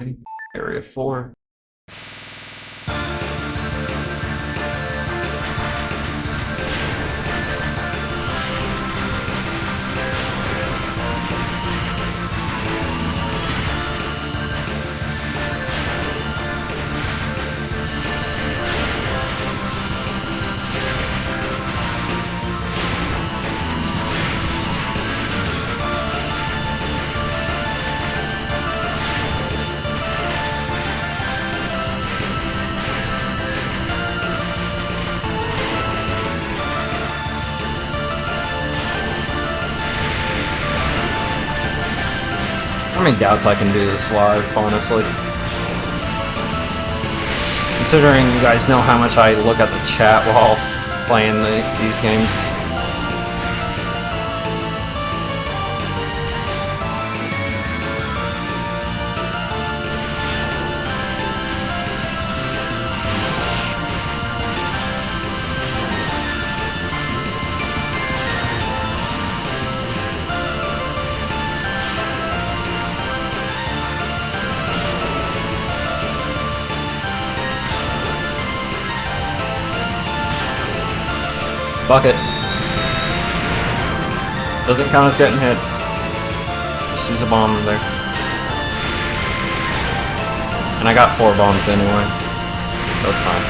Okay, Area 4. any doubts I can do this live, honestly. Considering you guys know how much I look at the chat while playing these games. Bucket. Doesn't count as getting hit. Just use a bomb there. And I got 4 bombs anyway. That's fine.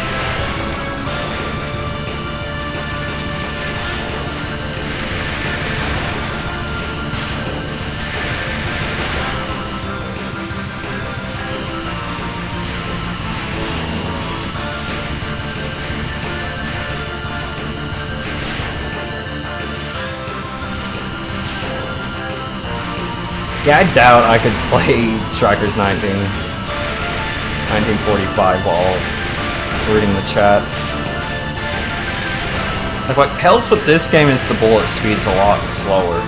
Yeah, I doubt I could play Strikers 1945 while reading the chat. Like, what helps with this game is the bullet speed's a lot slower.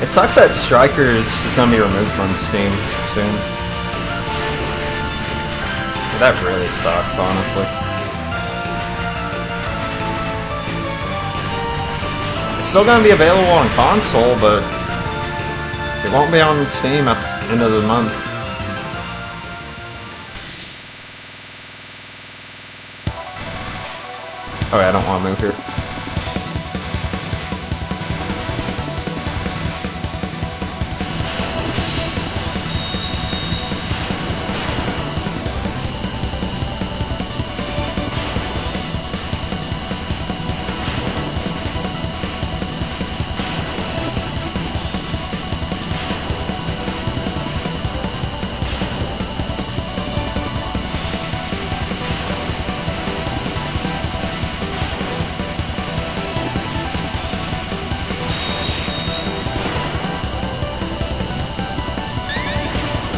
It sucks that Strikers is gonna be removed from Steam soon. That really sucks, honestly. It's still going to be available on console, but it won't be on Steam at the end of the month. Okay, I don't want to move here.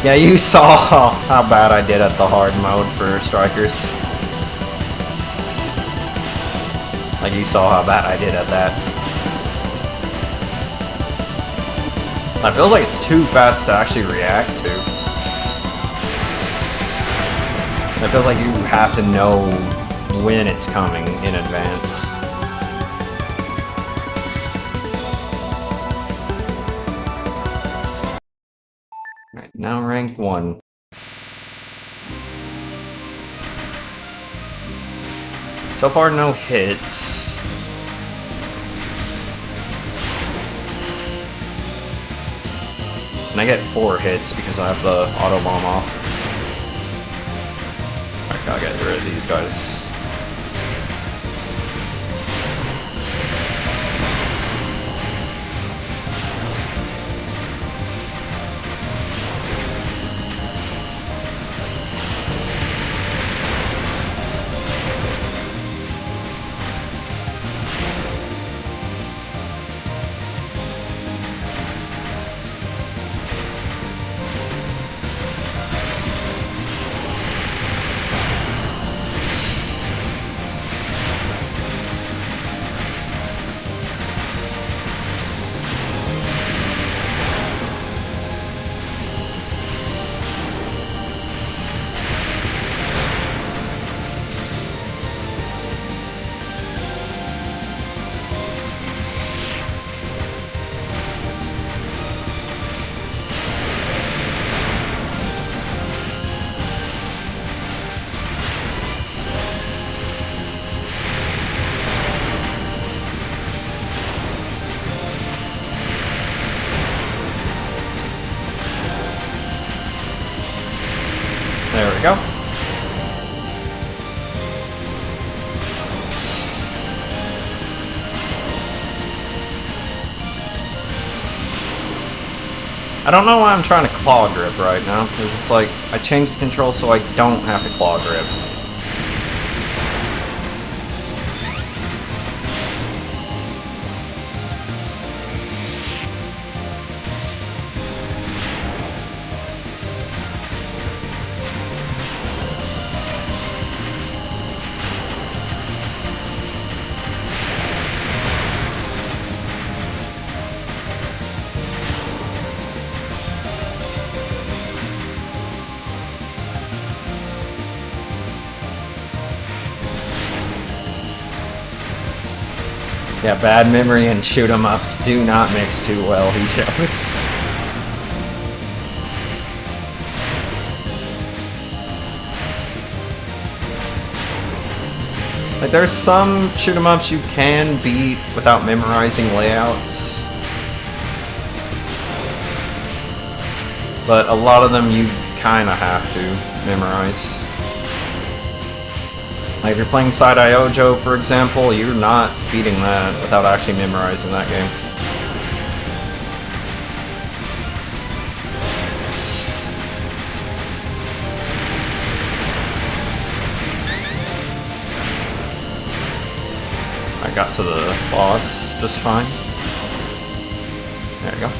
Yeah, you saw how bad I did at the hard mode for Strikers. Like, you saw how bad I did at that. I feel like it's too fast to actually react to. I feel like you have to know when it's coming in advance. Alright, now rank 1. So far, no hits. And I get 4 hits because I have the auto bomb off. Alright, gotta get rid of these guys. There we go. I don't know why I'm trying to claw grip right now, because it's like, I changed the control so I don't have to claw grip. Yeah, bad memory and shoot 'em ups do not mix too well, he shows. Like, there's some shoot 'em ups you can beat without memorizing layouts. But a lot of them you kinda have to memorize. Like if you're playing Side-Eye Ojo, for example, you're not beating that without actually memorizing that game. I got to the boss just fine. There you go.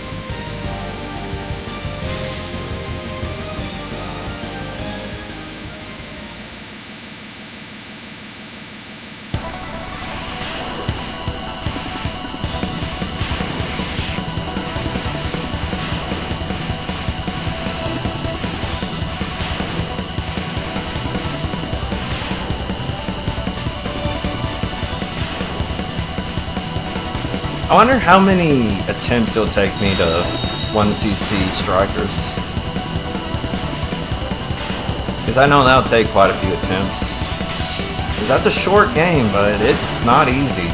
I wonder how many attempts it'll take me to 1cc strikers. Because I know that'll take quite a few attempts. Because that's a short game, but it's not easy.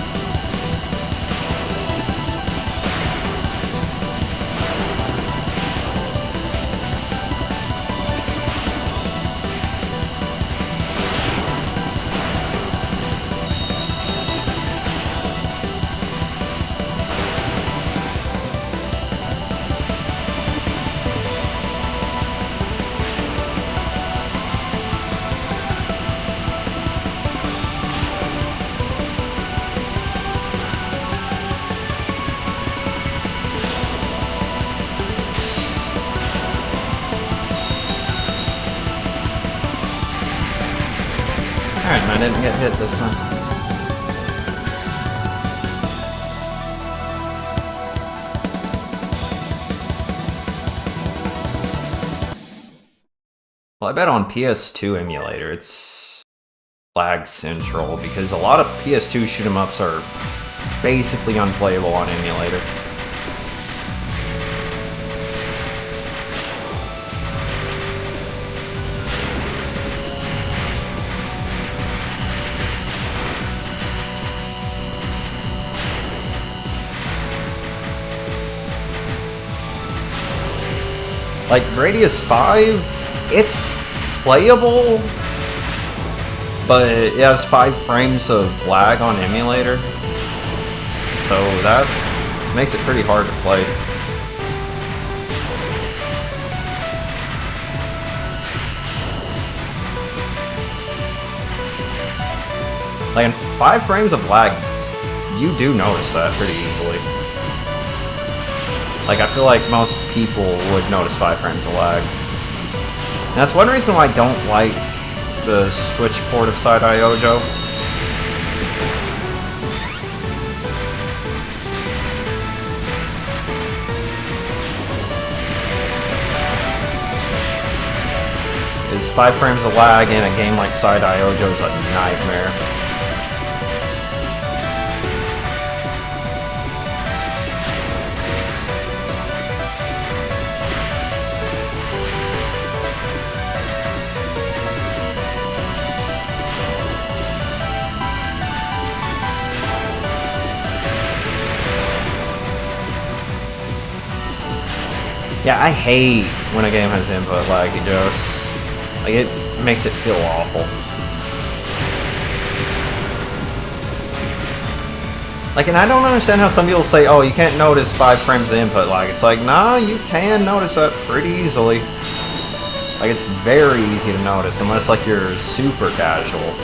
Alright, I didn't get hit this time. Well, I bet on PS2 emulator it's lag central, because a lot of PS2 shoot 'em ups are basically unplayable on emulator. Like, Radius 5, it's playable, but it has 5 frames of lag on emulator, so that makes it pretty hard to play. Like, in 5 frames of lag, you do notice that pretty easily. Like, I feel like most people would notice 5 frames of lag. And that's one reason why I don't like the Switch port of Side-Eye Ojo. Is 5 frames of lag in a game like Side-Eye Ojo is a nightmare. Yeah, I hate when a game has input lag, it just, like, it makes it feel awful. Like, and I don't understand how some people say, oh, you can't notice 5 frames of input lag. It's like, nah, you can notice that pretty easily. Like, it's very easy to notice, unless, like, you're super casual.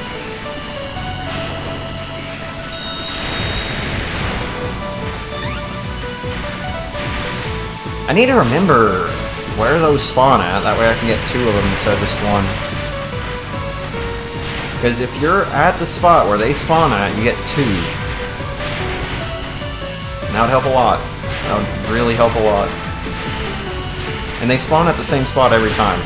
I need to remember where those spawn at, that way I can get 2 of them instead of just 1. Because if you're at the spot where they spawn at, you get 2. And that would help a lot. That would really help a lot. And they spawn at the same spot every time.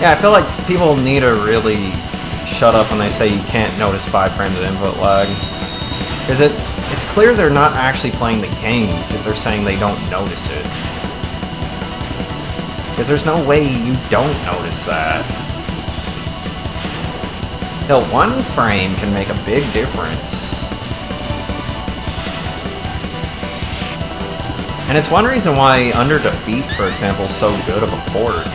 Yeah, I feel like people need to really shut up when they say you can't notice 5 frames of input lag. Because it's clear they're not actually playing the games if they're saying they don't notice it. Because there's no way you don't notice that. Hell, 1 frame can make a big difference. And it's one reason why Under Defeat, for example, is so good of a port.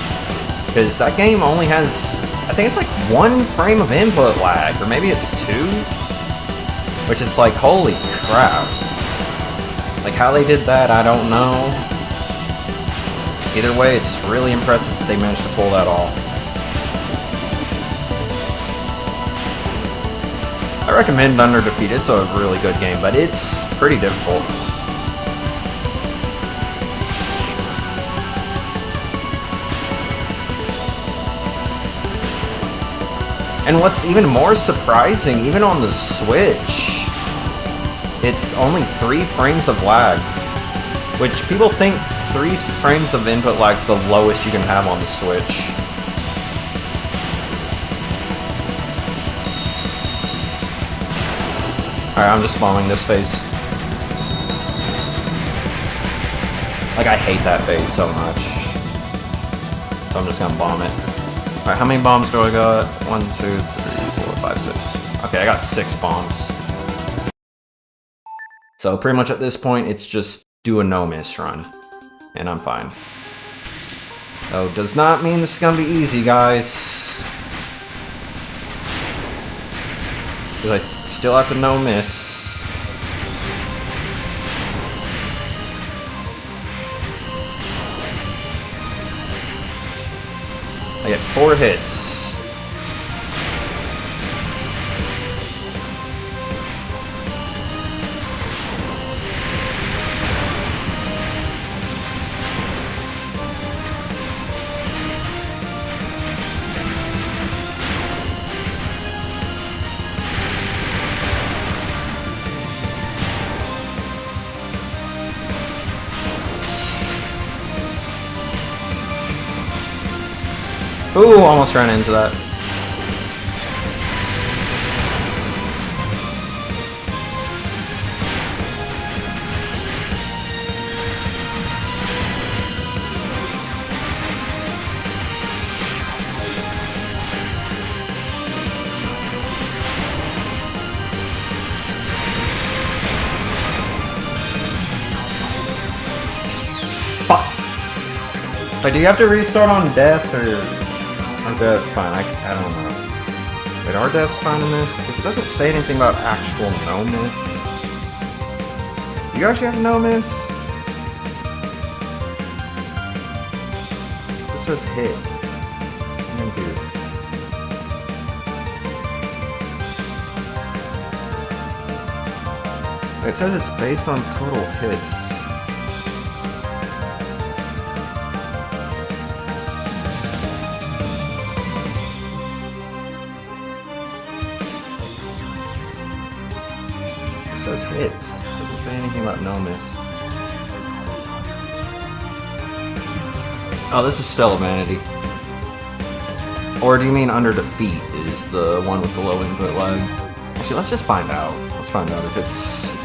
Because that game only has, I think it's like 1 frame of input lag, or maybe it's 2? Which is like, holy crap. Like, how they did that, I don't know. Either way, it's really impressive that they managed to pull that off. I recommend Under Defeat. It's a really good game, but it's pretty difficult. And what's even more surprising, even on the Switch, it's only 3 frames of lag. Which people think 3 frames of input lag is the lowest you can have on the Switch. Alright, I'm just bombing this phase. Like, I hate that phase so much. So I'm just gonna bomb it. Alright, how many bombs do I got? 1, 2, 3, 4, 5, 6. Okay, I got 6 bombs. So pretty much at this point, it's just do a no-miss run. And I'm fine. So does not mean this is gonna be easy, guys. Because I still have to no-miss. I get 4 hits. Ooh, almost ran into that. Fuck. Wait, do you have to restart on death or... Our death's fine, I don't know. Wait, our death's fine in this? Because it doesn't say anything about actual no-miss. Do you actually have no-miss? This says hit. I'm confused. It says it's based on total hits. It says hits. It doesn't say anything about no miss. Oh, this is still Vanity. Or do you mean Under Defeat is the one with the low input lag? Actually, let's just find out. Let's find out if it's...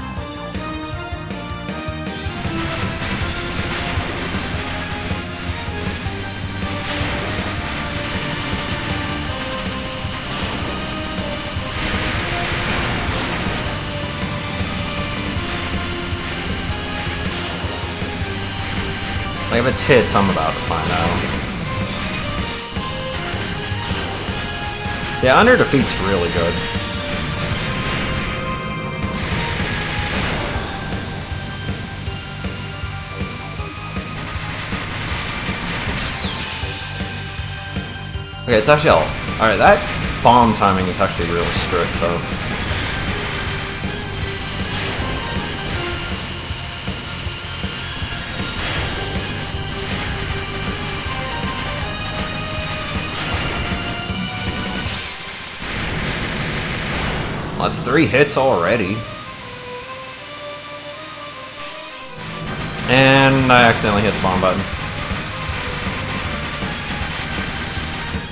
Like, if it's hits, I'm about to find out. Yeah, Under Defeat's really good. Okay, it's actually all... Alright, that bomb timing is actually really strict, though. Well, that's 3 hits already. And I accidentally hit the bomb button.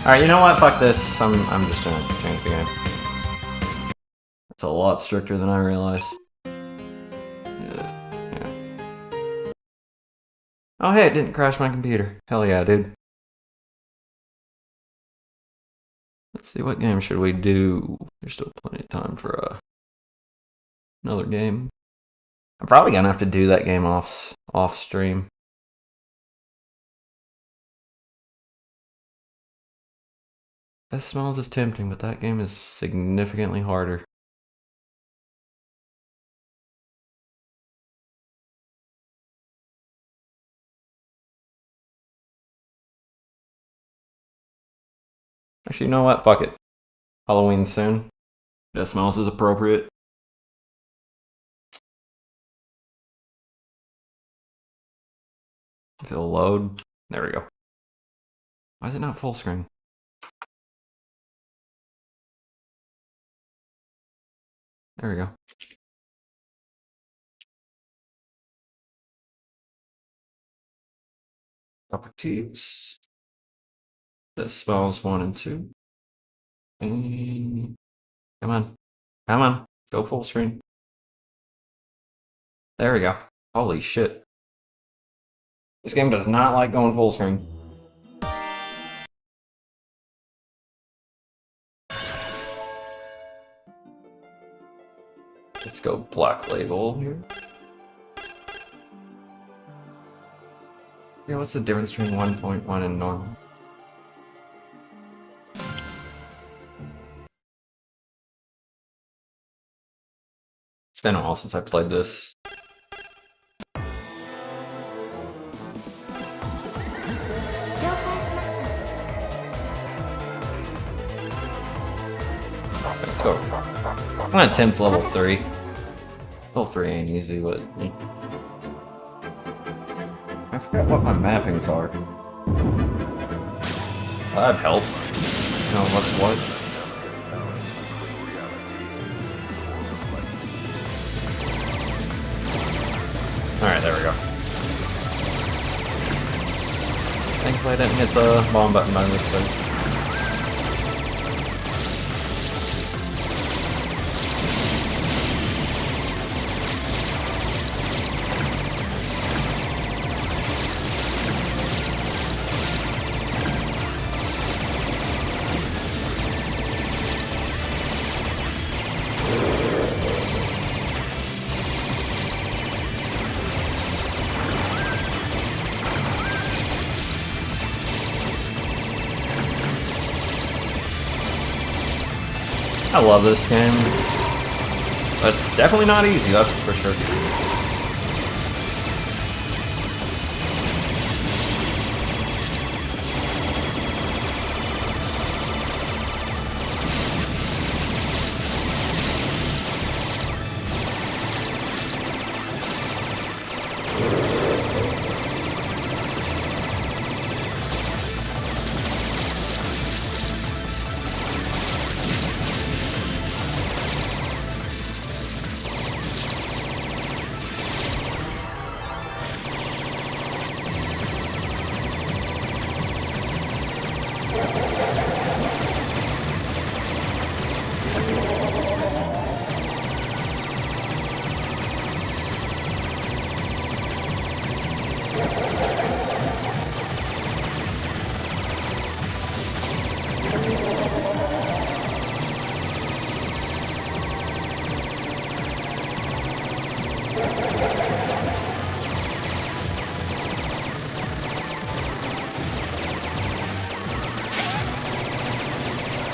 Alright, you know what? Fuck this. I'm just gonna change the game. It's a lot stricter than I realized. Yeah. Oh hey, it didn't crash my computer. Hell yeah, dude. Let's see, what game should we do? There's still plenty of time for another game. I'm probably gonna have to do that game off stream. That smells as tempting, but that game is significantly harder. Actually, you know what? Fuck it. Halloween soon. That smells as appropriate. If it'll load. There we go. Why is it not full screen? There we go. Properties. This smells 1 and 2. And come on. Come on. Go full screen. There we go. Holy shit. This game does not like going full screen. Let's go Black Label here. Yeah, what's the difference between 1.1 and normal? It's been a while since I played this. Let's go. I'm gonna attempt level 3. Level 3 ain't easy, but... I forgot what my mappings are. That'd help. You know what's what. Alright, there we go. Thankfully I didn't hit the bomb button by mistake. I love this game. But it's definitely not easy, that's for sure.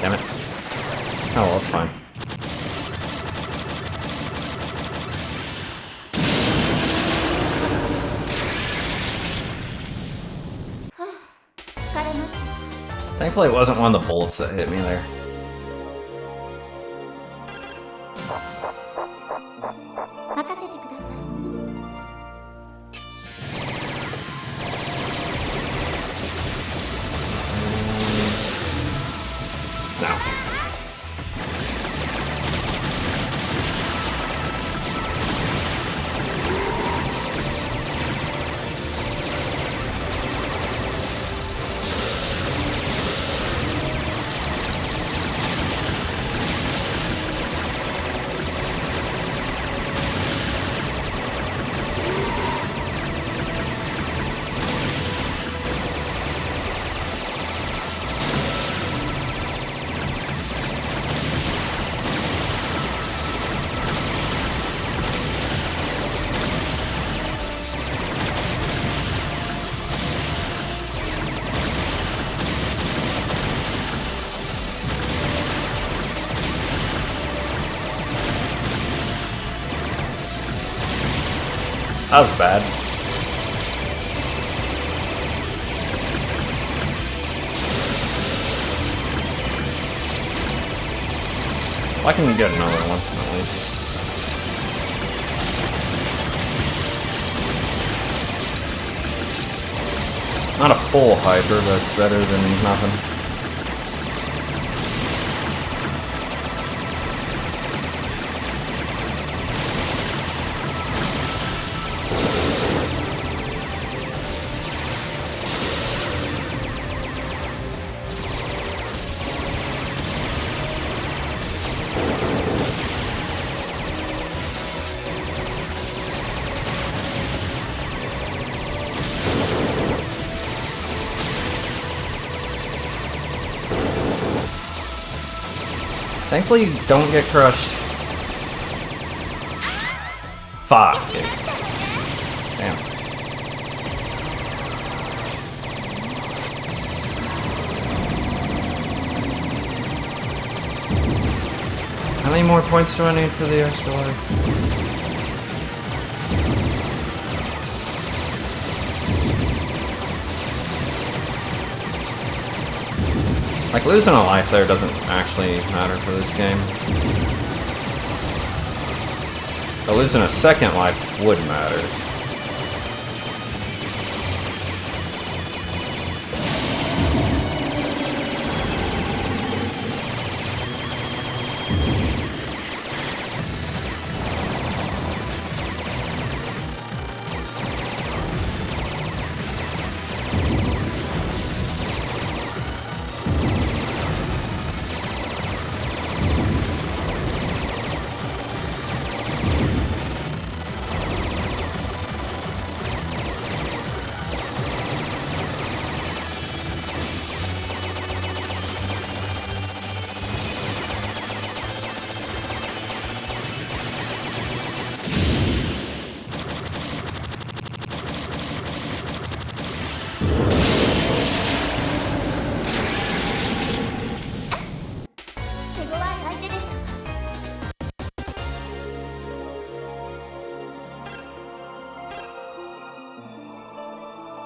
Damn it. Oh, well, it's fine. Thankfully it wasn't one of the bullets that hit me there. No. That was bad. I can get another one, at least. Not a full hyper, but it's better than nothing. Thankfully, you don't get crushed. Fuck. Damn. How many more points do I need for the extra life? Like, losing a life there doesn't actually matter for this game. But losing a second life would matter.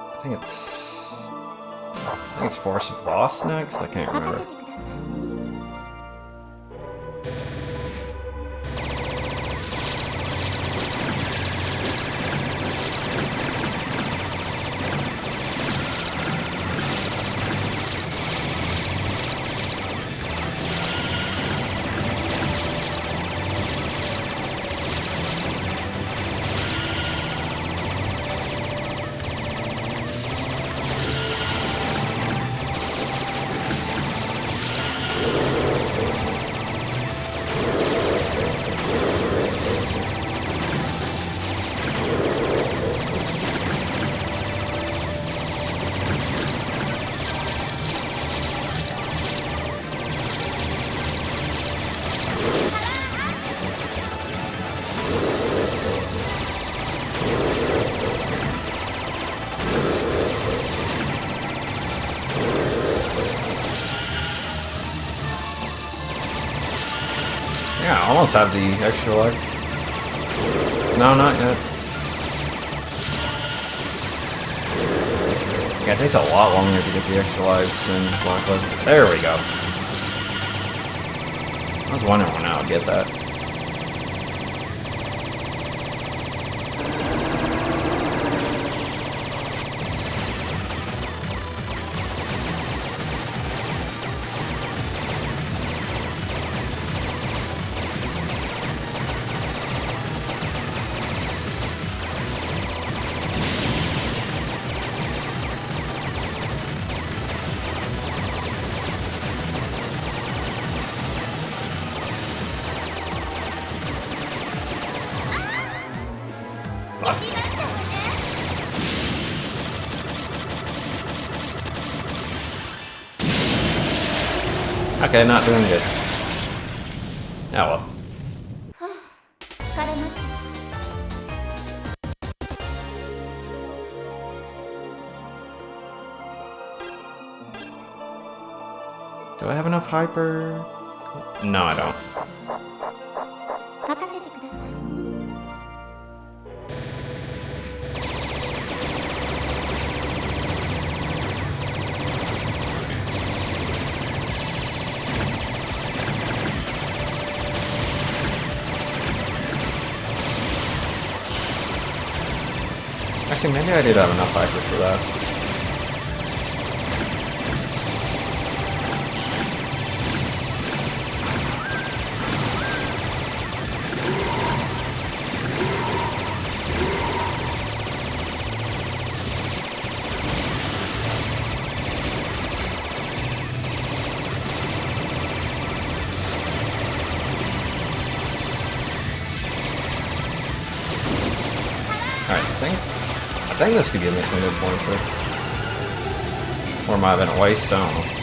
I think it's Force of Boss next? I can't remember. Yeah, I almost have the extra life. No, not yet. Yeah, it takes a lot longer to get the extra lives in Blackwood. There we go. I was wondering when I would get that. Okay, not doing good. Oh well. Do I have enough hyper? No, I don't. Actually, maybe I did have enough hyper for that. Alright, I think this could give me some good points here. Or am I having a waste? I don't know.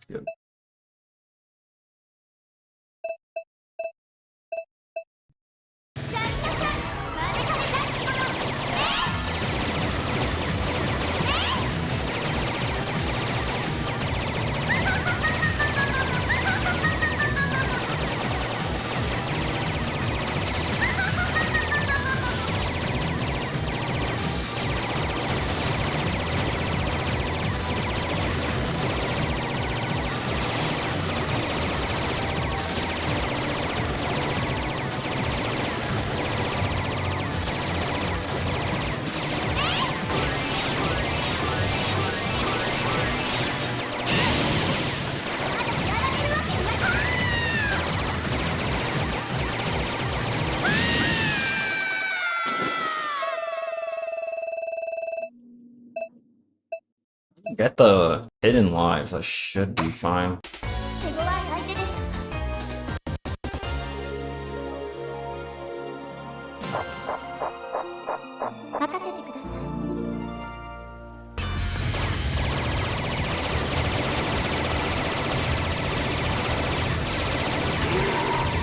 Good. Get the hidden lives, I should be fine.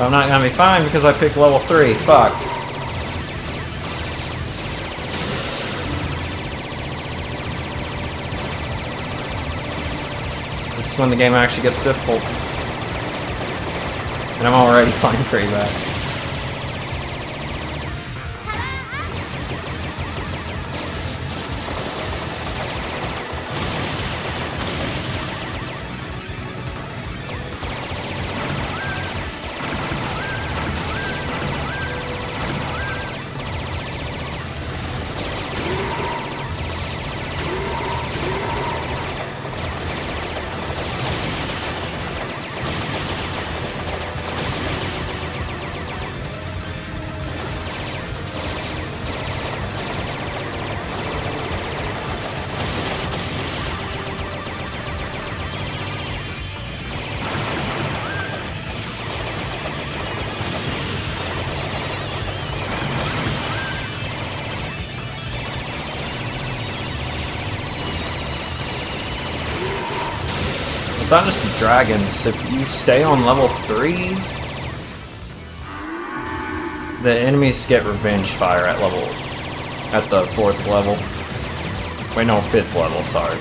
I'm not gonna be fine because I picked level 3. Fuck. This is when the game actually gets difficult. And I'm already playing pretty bad. It's not just the dragons. If you stay on level 3, the enemies get revenge fire at the 4th level. Wait, no, 5th level, sorry.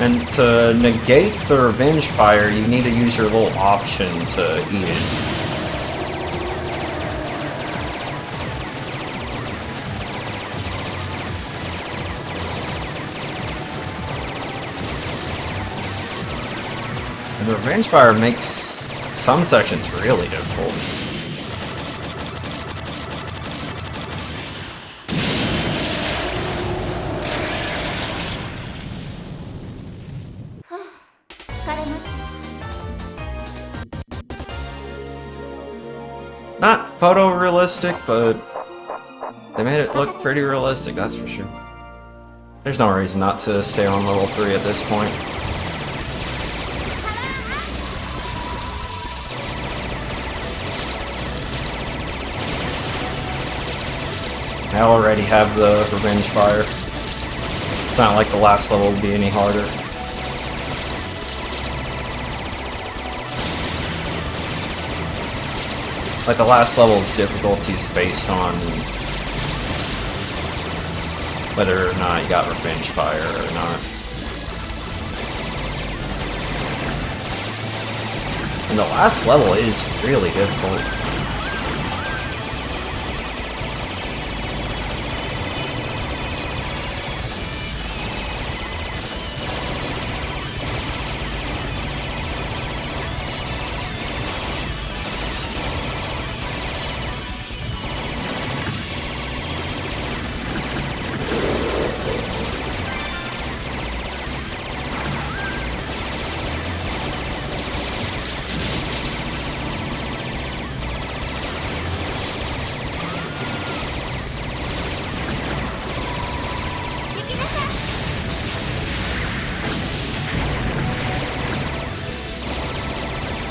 And to negate the revenge fire, you need to use your little option to eat it. And the revenge fire makes some sections really difficult. Not photorealistic, but they made it look pretty realistic, that's for sure. There's no reason not to stay on level 3 at this point. I already have the Revenge Fire. It's not like the last level would be any harder. Like the last level's difficulty is based on whether or not you got Revenge Fire or not. And the last level is really difficult.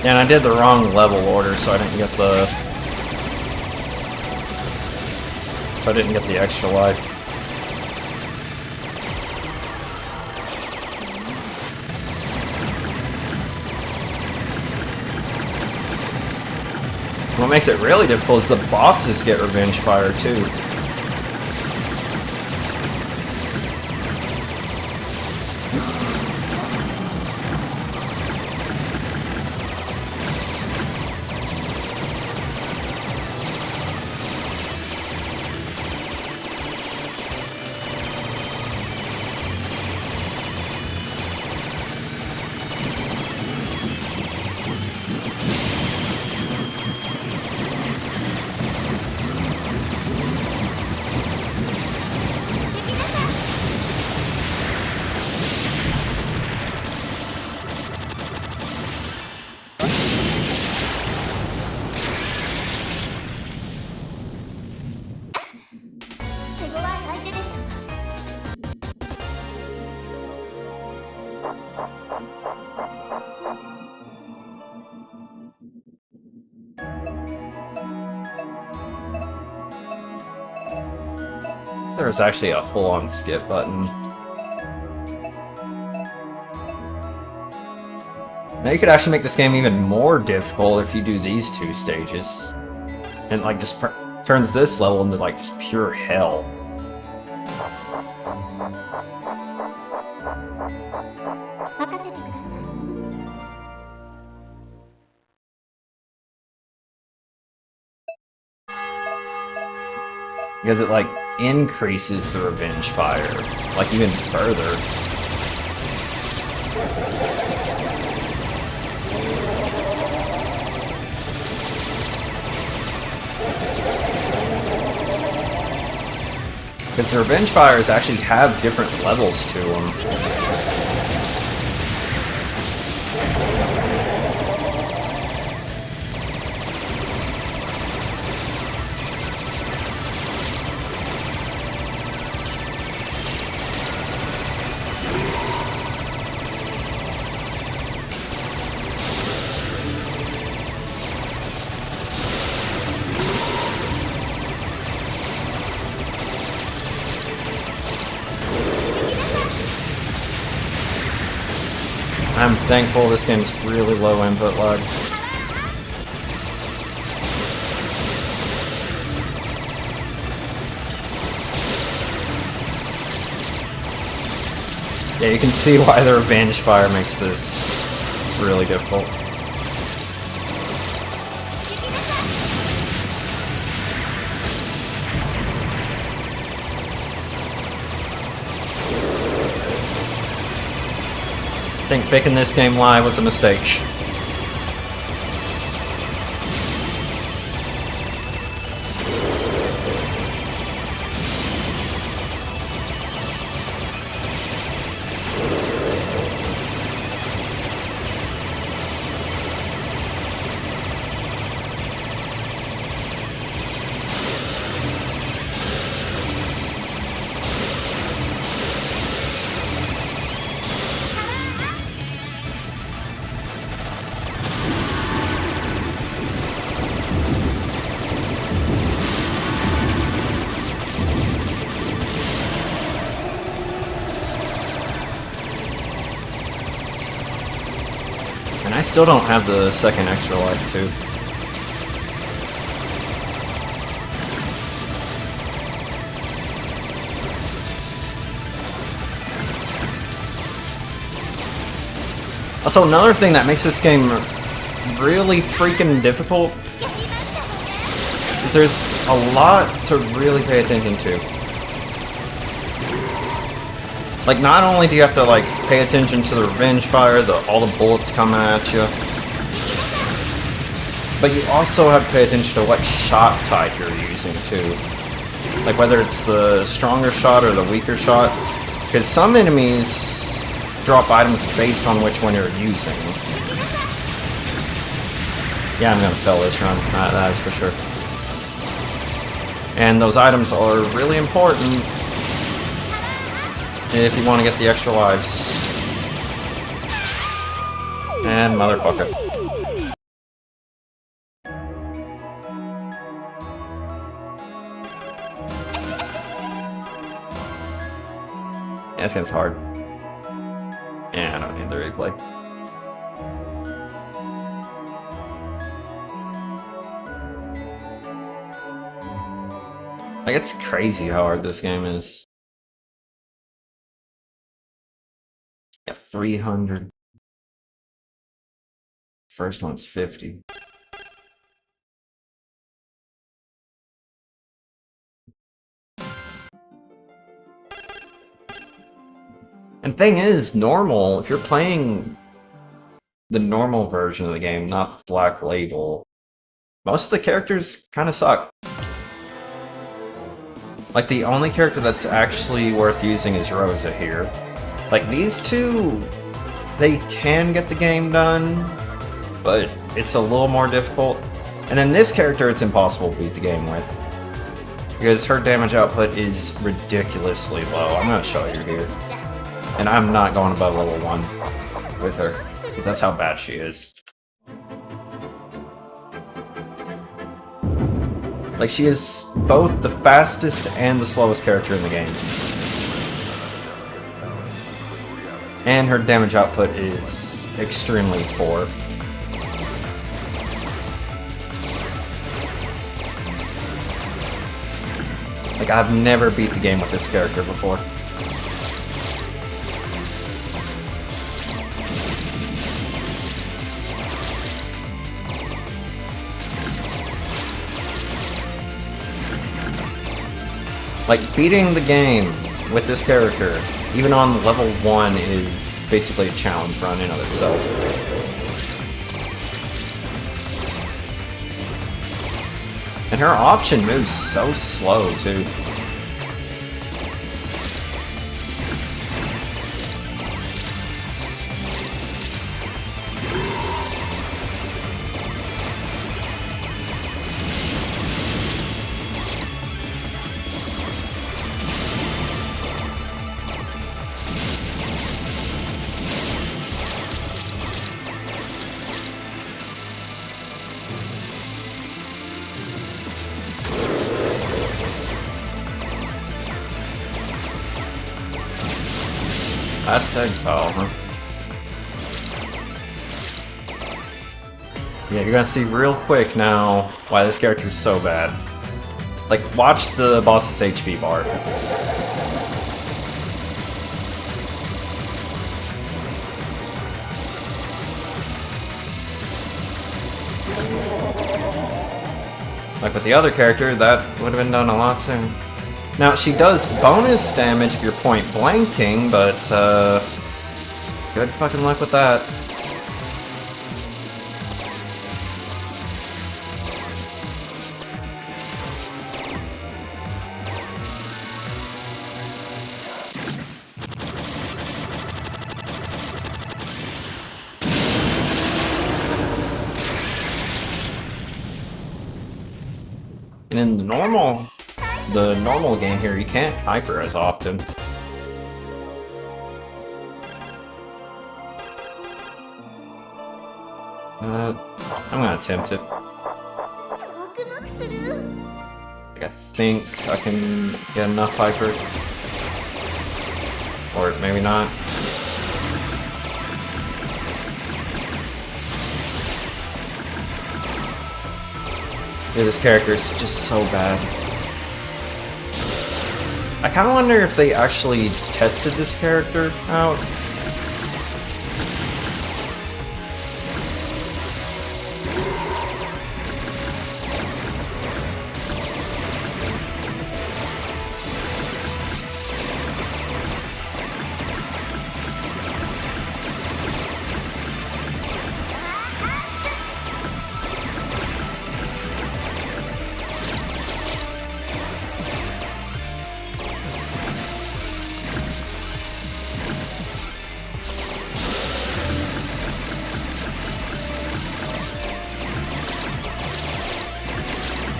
And I did the wrong level order, so I didn't get the extra life. What makes it really difficult is the bosses get Revenge Fire too. There's actually a full-on skip button. Now you could actually make this game even more difficult if you do these two stages. And like just turns this level into like just pure hell. Because it like increases the Revenge Fire, like even further. Because the Revenge Fires actually have different levels to them. I'm thankful this game's really low input lag. Yeah, you can see why the Revenge Fire makes this really difficult. I think picking this game live was a mistake. I still don't have the second extra life, too. Also, another thing that makes this game really freaking difficult is there's a lot to really pay attention to. Like, not only do you have to, like, pay attention to the revenge fire, all the bullets coming at you, but you also have to pay attention to what shot type you're using, too. Like, whether it's the stronger shot or the weaker shot, because some enemies drop items based on which one you're using. Yeah, I'm gonna fail this run, that is for sure. And those items are really important if you want to get the extra lives. And motherfucker. Yeah, this game's hard. Yeah, I don't need the replay. Like, it's crazy how hard this game is. Yeah, 300. First one's 50. And thing is, normal, if you're playing the normal version of the game, not Black Label, most of the characters kind of suck. Like, the only character that's actually worth using is Rosa here. Like, these two, they can get the game done, but it's a little more difficult. And then this character, it's impossible to beat the game with, because her damage output is ridiculously low. I'm going to show you here. And I'm not going above level 1 with her, because that's how bad she is. Like, she is both the fastest and the slowest character in the game. And her damage output is extremely poor. Like, I've never beat the game with this character before. Like, beating the game with this character, even on level 1, is basically a challenge run in of itself. And her option moves so slow, too. Last exile, huh? Yeah, you're gonna see real quick now why this character is so bad. Like, watch the boss's HP bar. Like with the other character, that would have been done a lot sooner. Now, she does bonus damage if you're point blanking, but good fucking luck with that. And in the normal game here, you can't hyper as often. I'm gonna attempt it. Like, I think I can get enough hyper. Or maybe not. Dude, this character is just so bad. I kind of wonder if they actually tested this character out.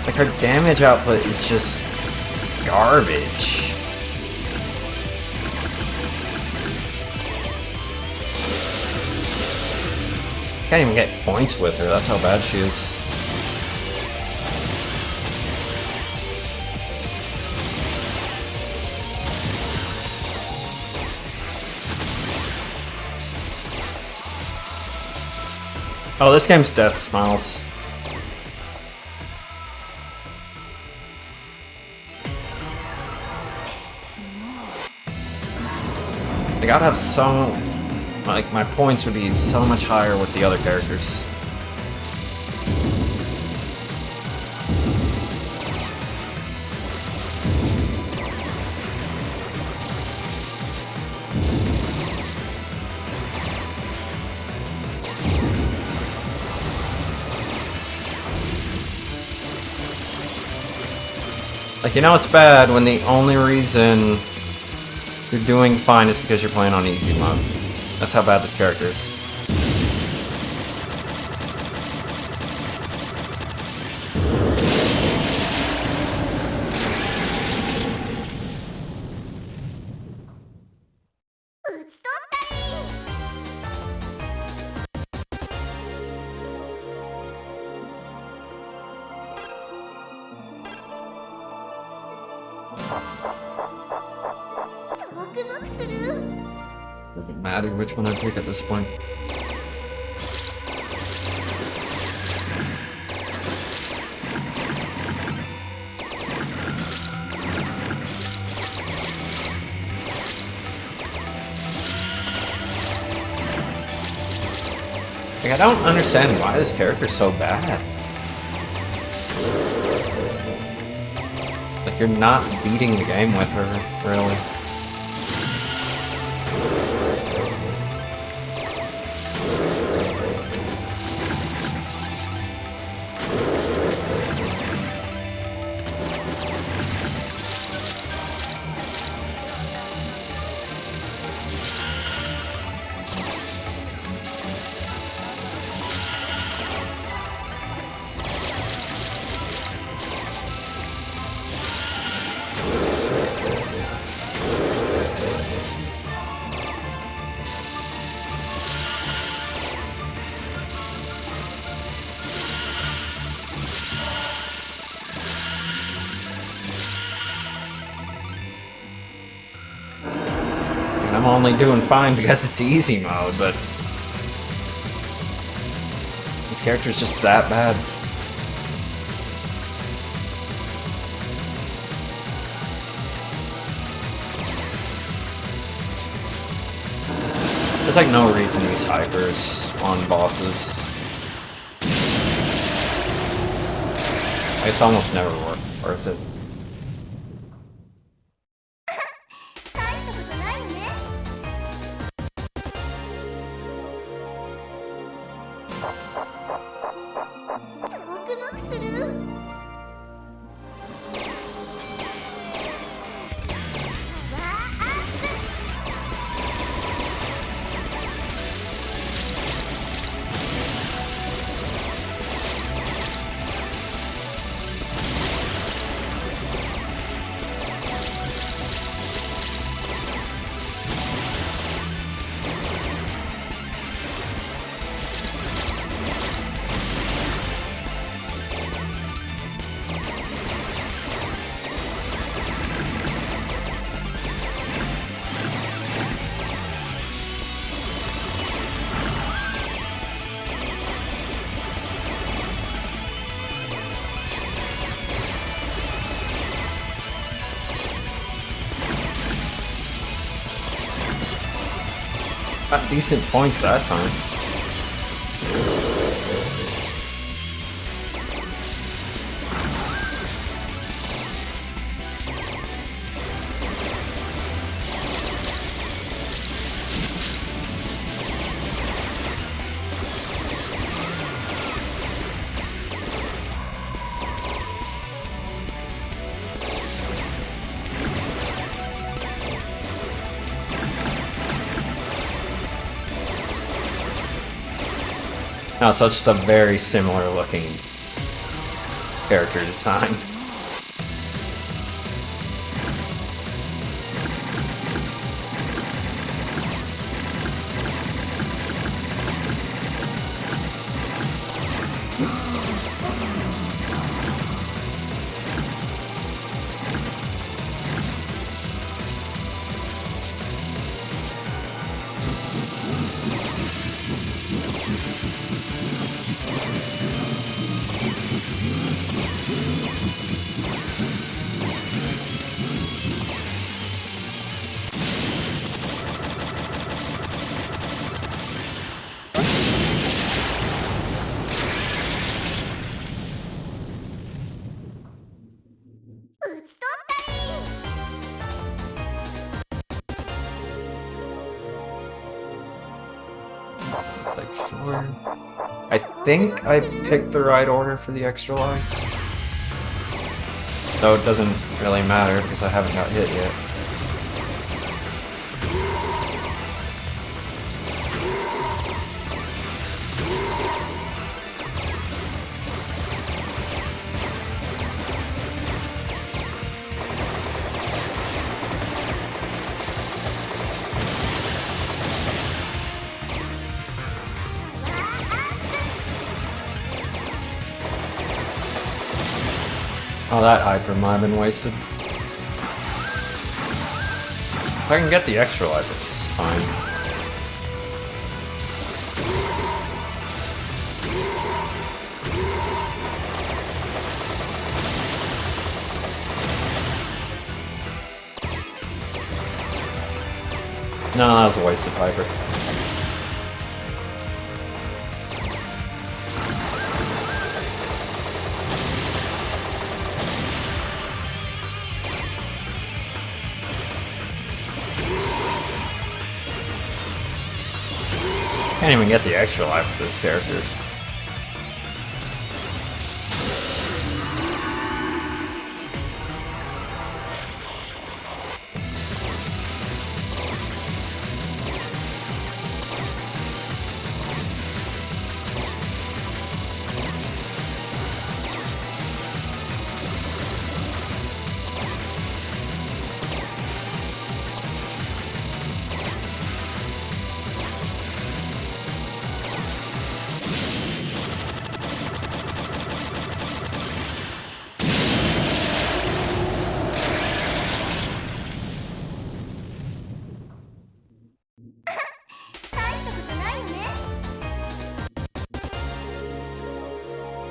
Like, her damage output is just garbage. Can't even get points with her, that's how bad she is. Oh, this game's death smiles. I gotta have so... like, my points would be so much higher with the other characters. Like, you know it's bad when the only reason you're doing fine is because you're playing on easy mode. That's how bad this character is. Doesn't matter which one I pick at this point. Like, I don't understand why this character's so bad. Like, you're not beating the game with her, really. I'm only doing fine because it's easy mode, but this character's just that bad. There's like no reason to use hypers on bosses. It's almost never worth it. Got decent points that time. No, so it's just a very similar looking character design. Like 4. I think I picked the right order for the extra life. Though it doesn't really matter because I haven't got hit yet. Oh, that hyper might have been wasted. If I can get the extra life, it's fine. No, that was a wasted hyper. Can't even get the extra life with this character.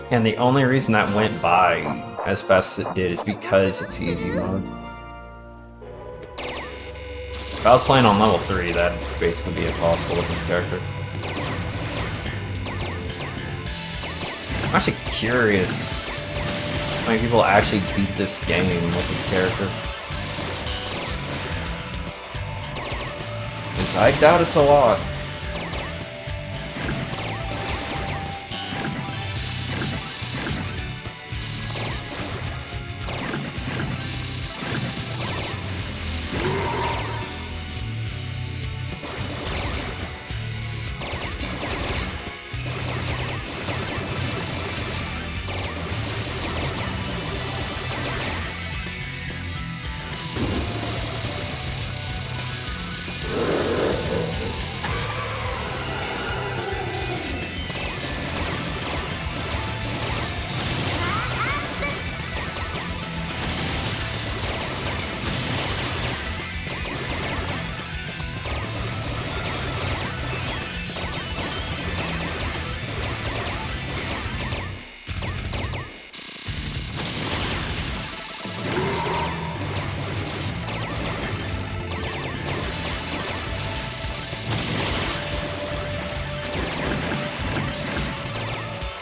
And the only reason that went by as fast as it did is because it's easy mode. If I was playing on level 3, that'd basically be impossible with this character. I'm actually curious how many people actually beat this game with this character. Because I doubt it's a lot.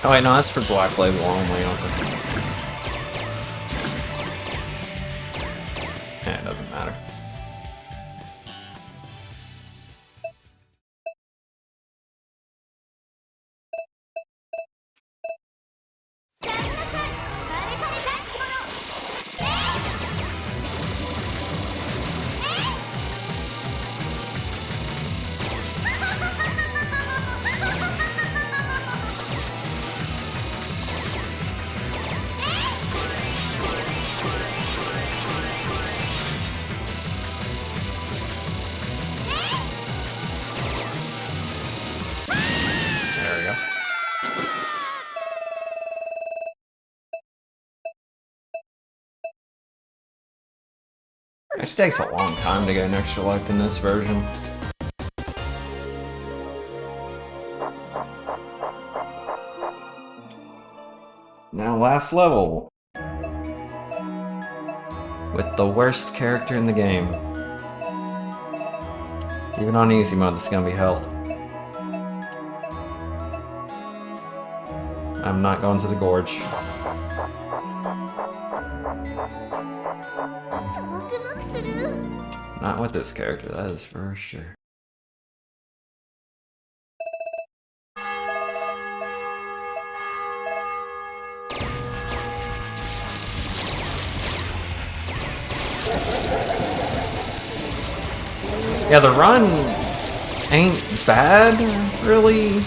Oh wait, no, that's for Black Label only. Okay. Yeah, it doesn't matter. There we go. It takes a long time to get an extra life in this version. Now, last level. With the worst character in the game. Even on easy mode, this is gonna be hell. I'm not going to the gorge. Not with this character, that is for sure. Yeah, the run ain't bad, really.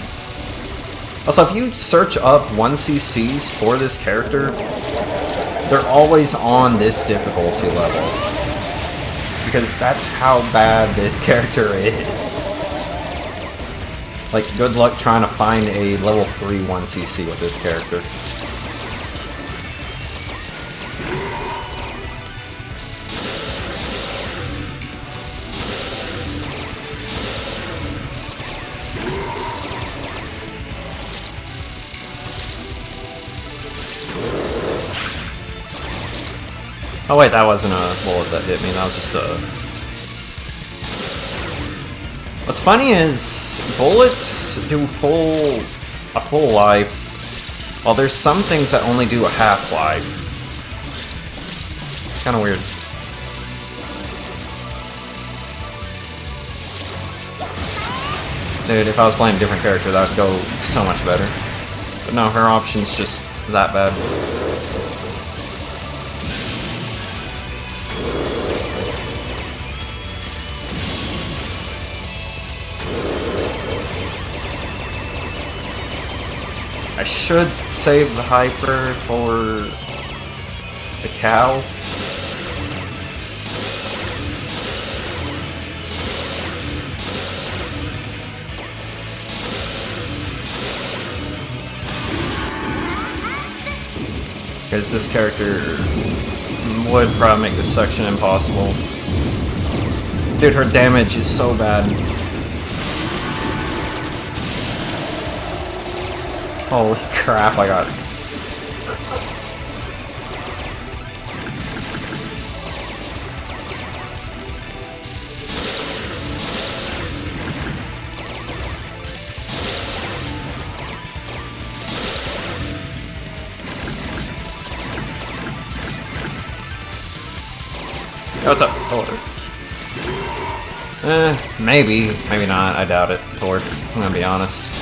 Also, if you search up 1cc's for this character, they're always on this difficulty level. Because that's how bad this character is. Like, good luck trying to find a level 3 1cc with this character. Oh wait, that wasn't a bullet that hit me, that was just a... What's funny is, bullets do a full life, while there's some things that only do a half-life. It's kinda weird. Dude, if I was playing a different character, that would go so much better. But no, her option's just that bad. I should save the hyper for the cow. Because this character would probably make this section impossible. Dude, her damage is so bad. Holy crap, I got... What's up, Thor? Maybe. Maybe not. I doubt it, Thor. I'm gonna be honest.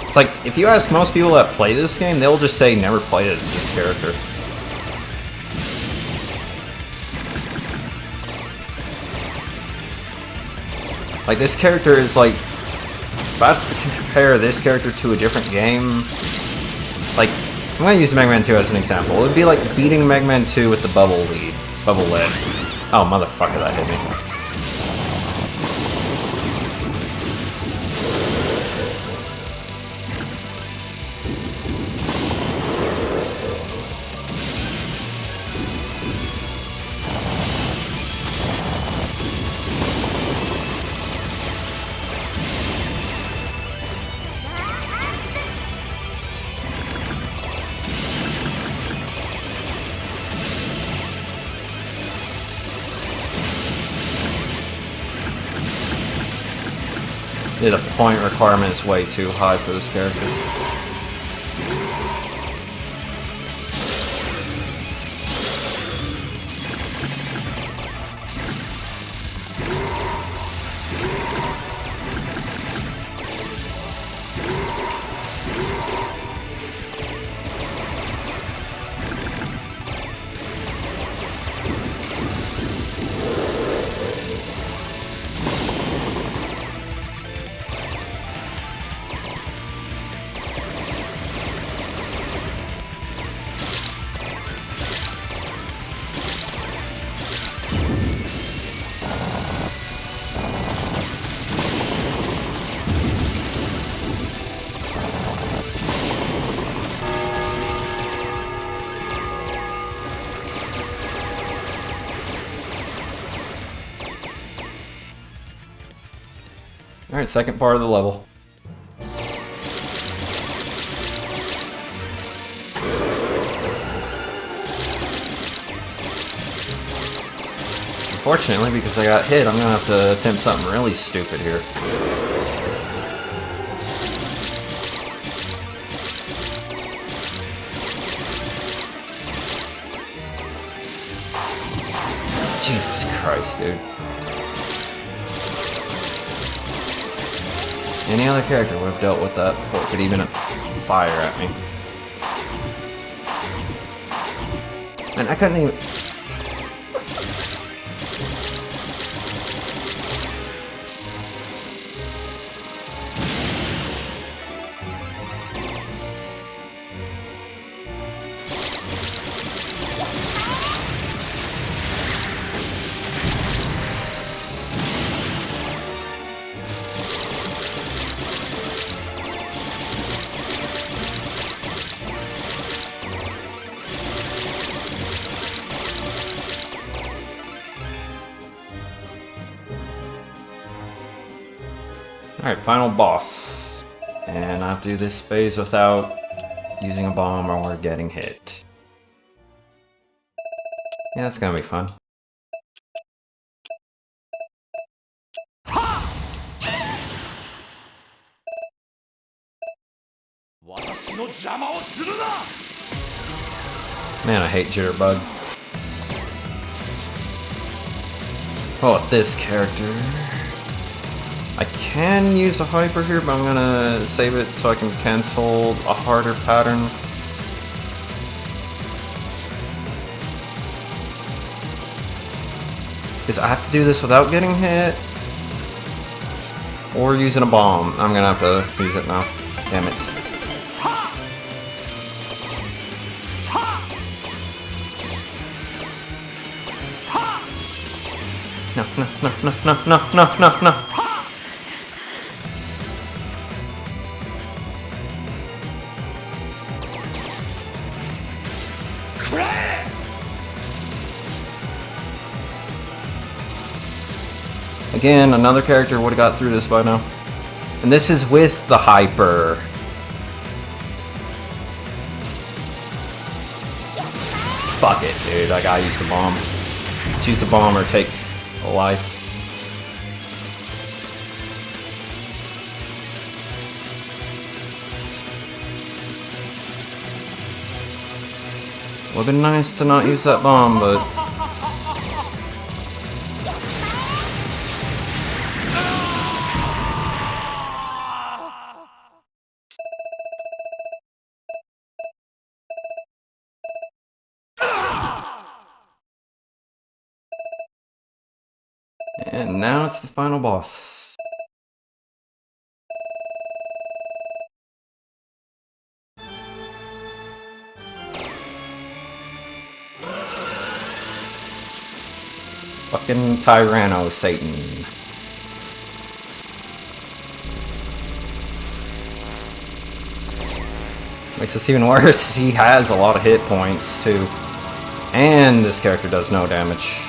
It's like, if you ask most people that play this game, they'll just say never play as this character. Like, this character is like... If I have to compare this character to a different game... Like, I'm gonna use Mega Man 2 as an example. It would be like beating Mega Man 2 with the bubble lead. Bubble lead. Oh, motherfucker, that hit me. The point requirement is way too high for this character. Alright, second part of the level. Unfortunately, because I got hit, I'm gonna have to attempt something really stupid here. Jesus Christ, dude. Any other character would have dealt with that before it could even fire at me. And I couldn't even... Alright, final boss. And I have to do this phase without using a bomb or getting hit. Yeah, that's gonna be fun. Man, I hate Jitterbug. Oh, this character. I can use a hyper here, but I'm gonna save it so I can cancel a harder pattern. Because I have to do this without getting hit. Or using a bomb. I'm gonna have to use it now. Damn it. No, no, no, no, no, no, no, no, no. Again, another character would have got through this by now. And this is with the hyper. Fuck it, dude. I gotta use the bomb. Let's use the bomb or take a life. Would have been nice to not use that bomb, but... And now it's the final boss. Fucking Tyranno Satan. Makes this even worse. He has a lot of hit points too. And this character does no damage.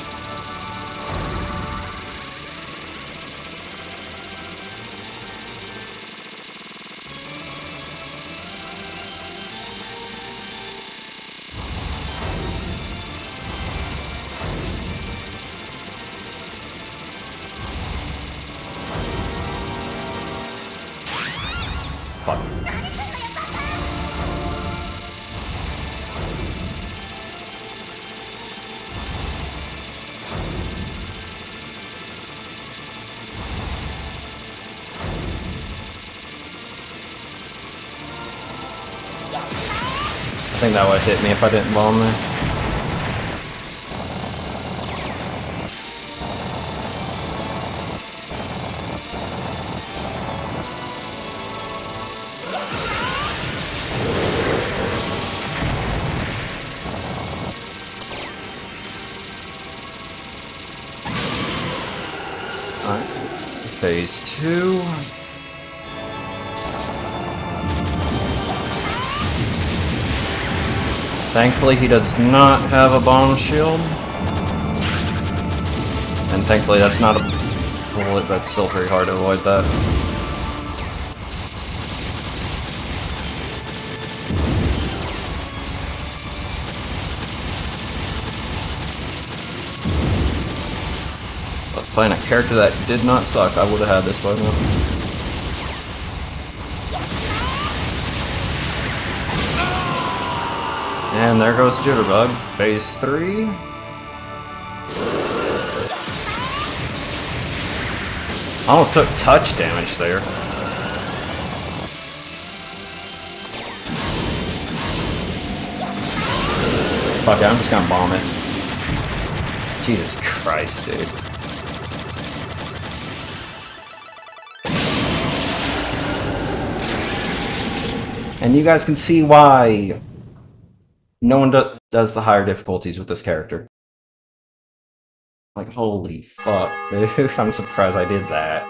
I think that would hit me if I didn't bomb there. Alright, phase 2. Thankfully, he does not have a bomb shield. And thankfully, that's not a bullet. That's still pretty hard to avoid that. I was playing a character that did not suck. I would have had this by now. And there goes Jitterbug. Phase 3. Almost took touch damage there. Fuck it, I'm just gonna bomb it. Jesus Christ, dude. And you guys can see why no one does the higher difficulties with this character. Like, holy fuck, dude. I'm surprised I did that.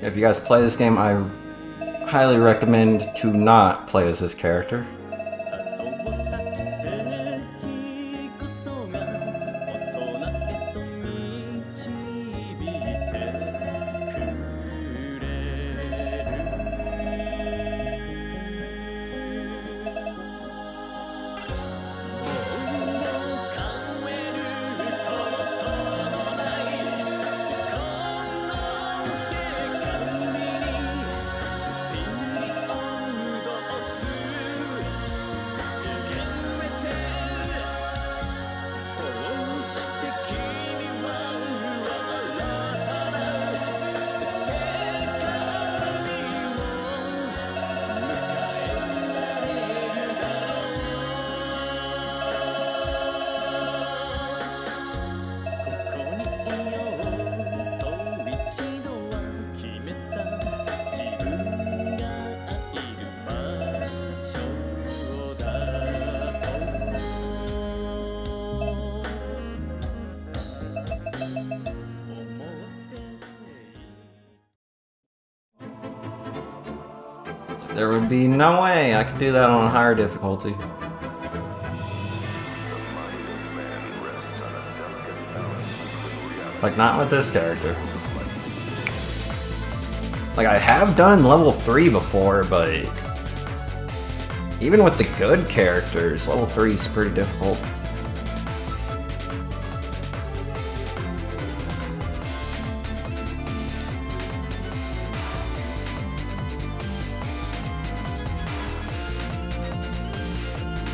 If you guys play this game, I highly recommend to not play as this character. There would be no way I could do that on a higher difficulty. Like, not with this character. Like, I have done level 3 before, but even with the good characters, level 3 is pretty difficult.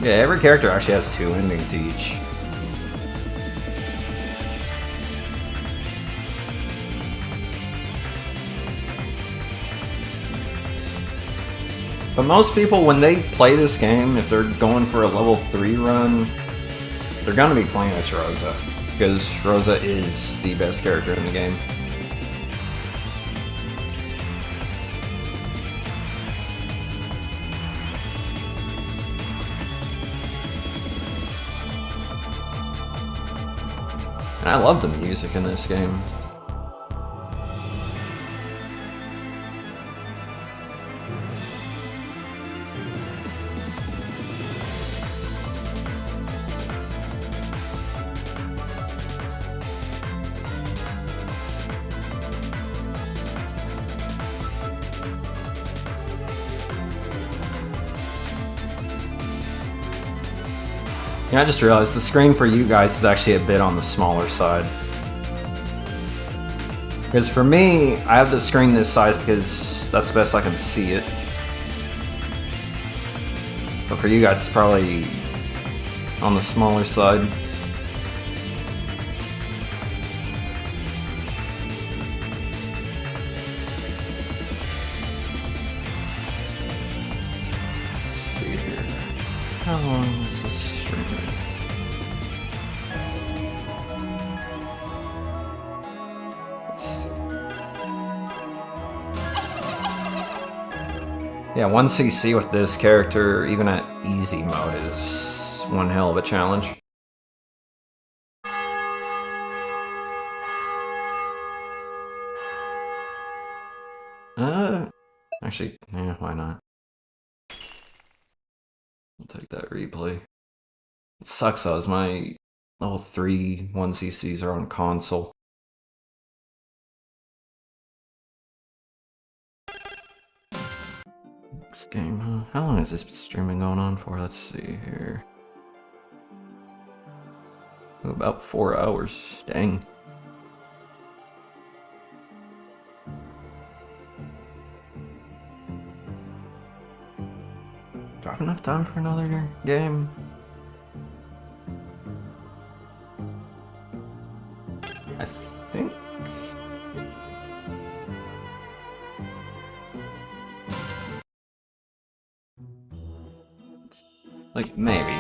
Yeah, every character actually has 2 endings each. But most people, when they play this game, if they're going for a level 3 run, they're gonna be playing as Rosa, because Rosa is the best character in the game. And I love the music in this game. Yeah, I just realized the screen for you guys is actually a bit on the smaller side. Because for me, I have the screen this size because that's the best I can see it. But for you guys, it's probably on the smaller side. Let's see here. How long is this stream? Yeah, 1 CC with this character, even at easy mode, is one hell of a challenge. Actually, yeah, why not? I'll take that replay. It sucks though, as my level 3 1 CCs are on console. Next game, huh? How long has this streaming going on for? Let's see here. About 4 hours. Dang. Do I have enough time for another game? I think. Like, maybe.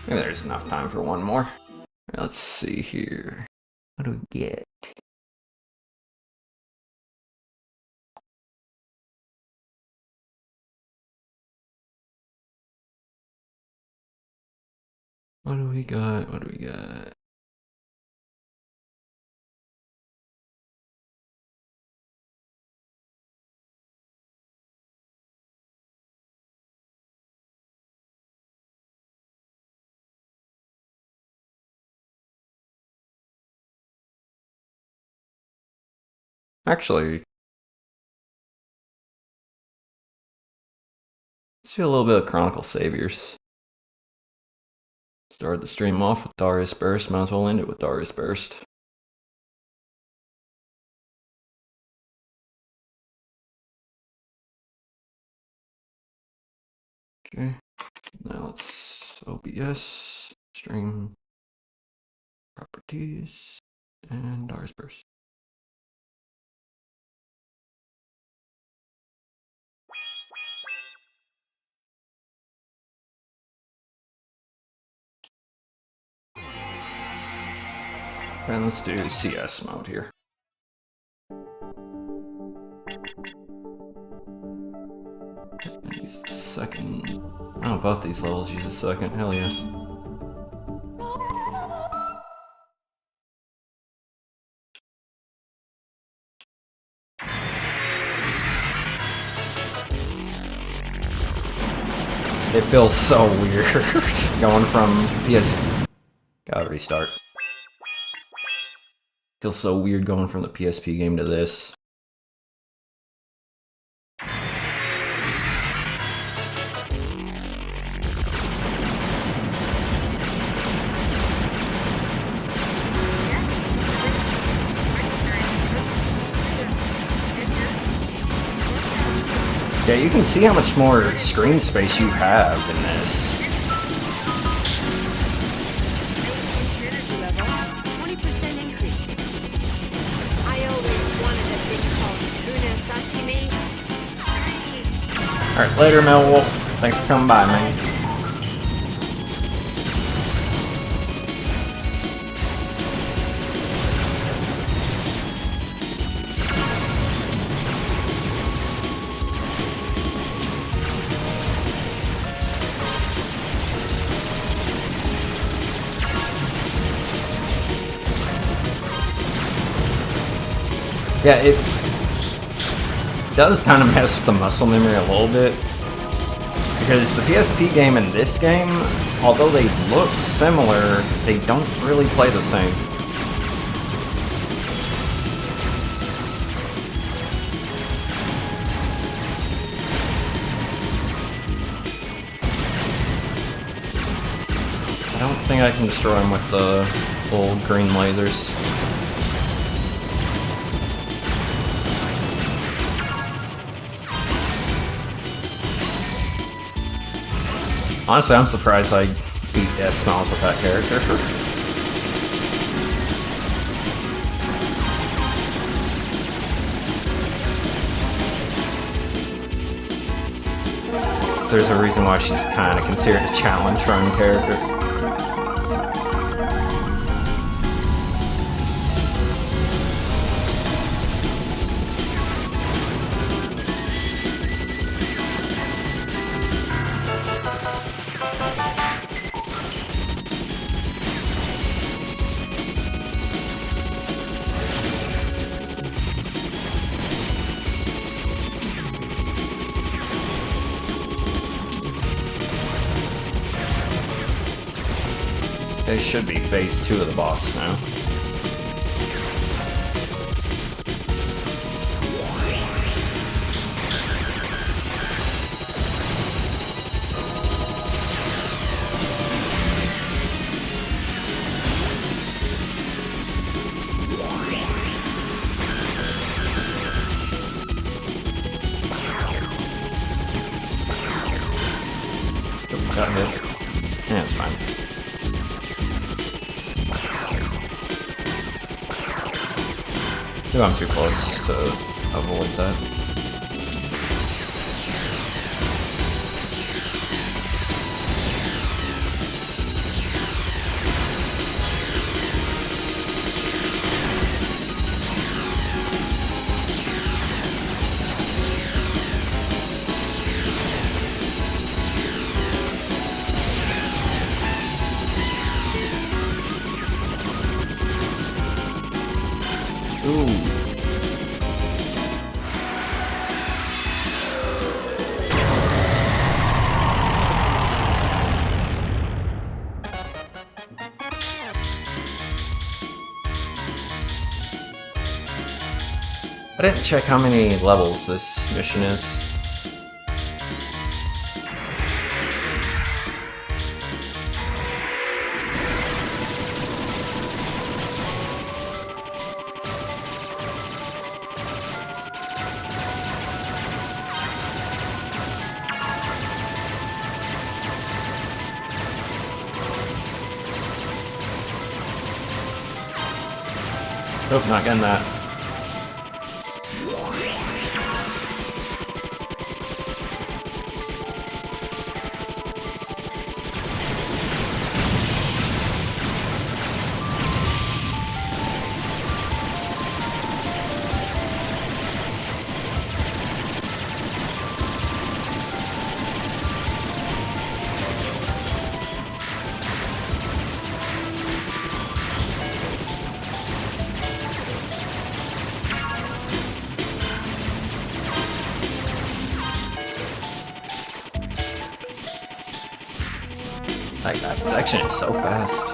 Maybe there's enough time for one more. Let's see here. What do we get? What do we got? What do we got? Actually, let's do a little bit of Chronicle Saviors. Start the stream off with Dariusburst, might as well end it with Dariusburst. Okay, now let's OBS, stream, properties, and Dariusburst. And let's do CS mode here. Use the second. Oh, both these levels use a second. Hell yeah. It feels so weird going from PSP. Gotta restart. Feels so weird going from the PSP game to this. Yeah, you can see how much more screen space you have in this. Alright, later, Melwolf. Thanks for coming by, man. Yeah, it does kind of mess with the muscle memory a little bit, because the PSP game and this game, although they look similar, they don't really play the same. think I can destroy him with the little green lasers. Honestly, I'm surprised I beat S-Smiles with that character. There's a reason why she's kind of considered a challenge run character. They should be phase 2 of the boss now. Oh, got hit. Yeah, it's fine. Maybe I'm too close to avoid that. Ooh. I didn't check how many levels this mission is. Nope, not getting that. Like, that section is so fast.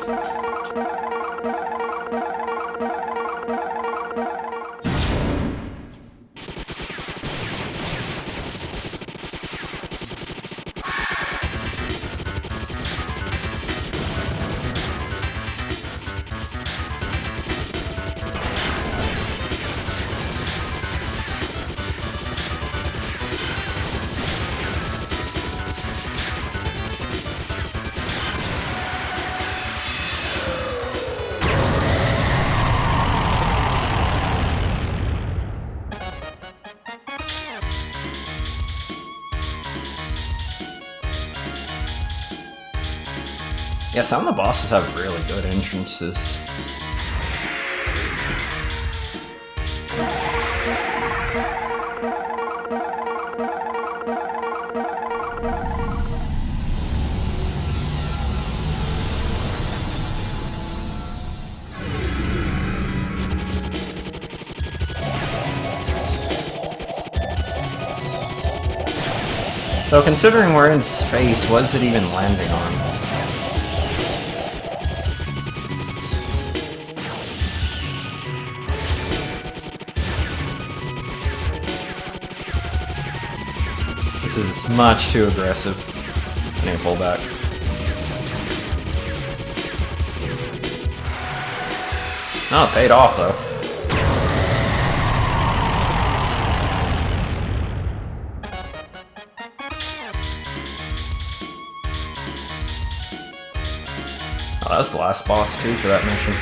Yeah, some of the bosses have really good entrances. So considering we're in space, what is it even landing on? This is much too aggressive. I need to pull back. Oh, it paid off though. Oh, that's the last boss too for that mission.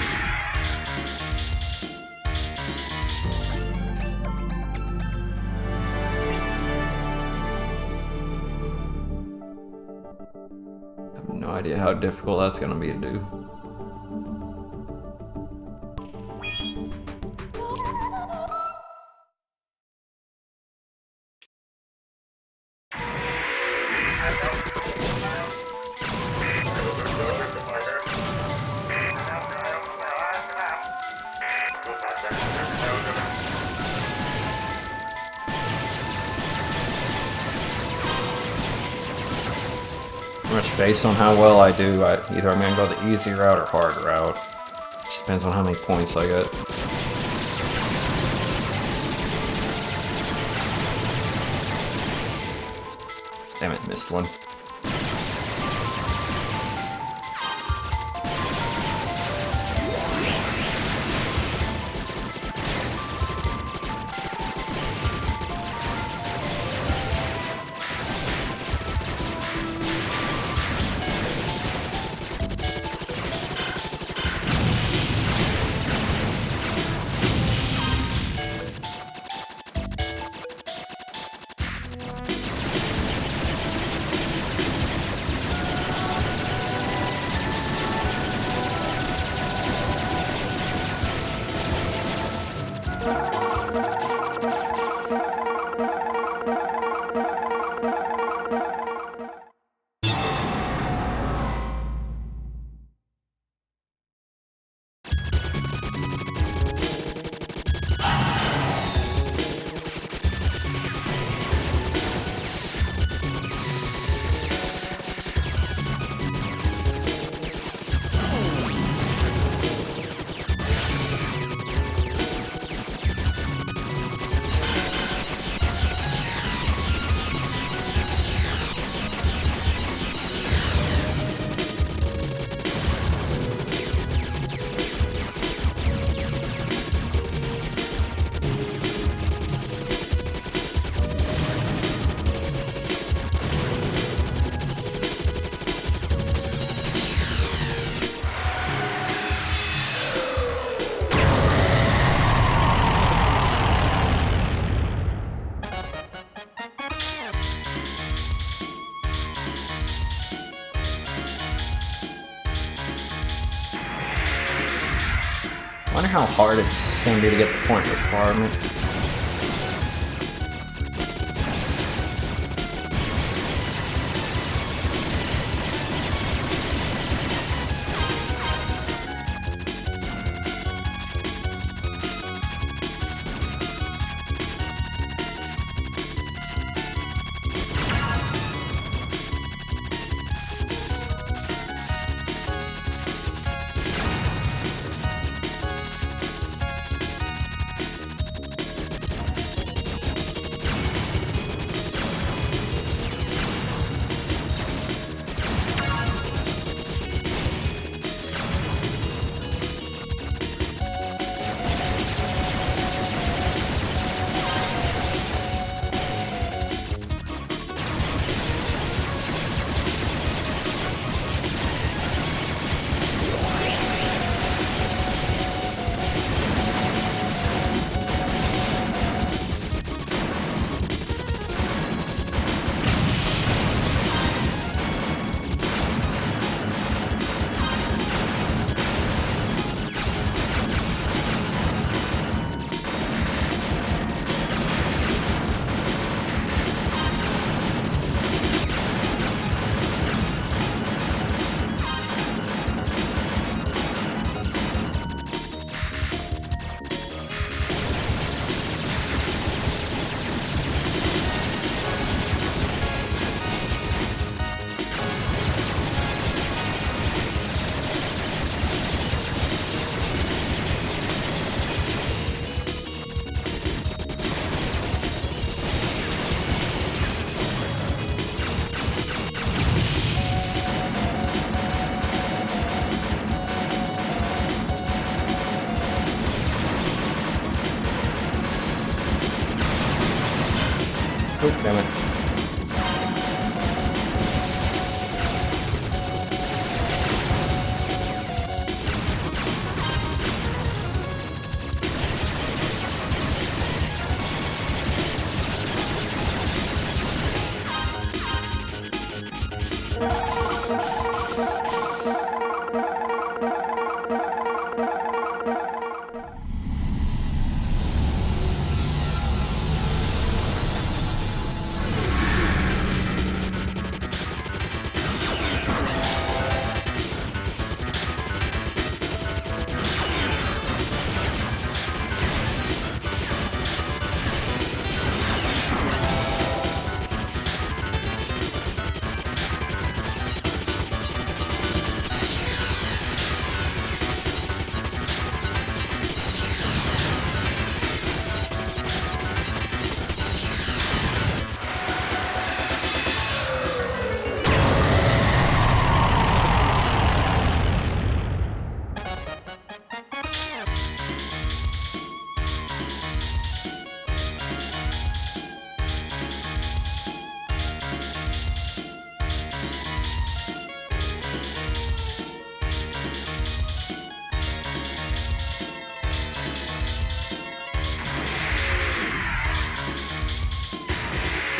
I have no idea how difficult that's gonna be to do. Pretty much based on how well I do, either I'm gonna go the easy route or hard route. Just depends on how many points I get. Damn it, missed one. I wonder how hard it's going to be to get the point requirement. Oh, damn it.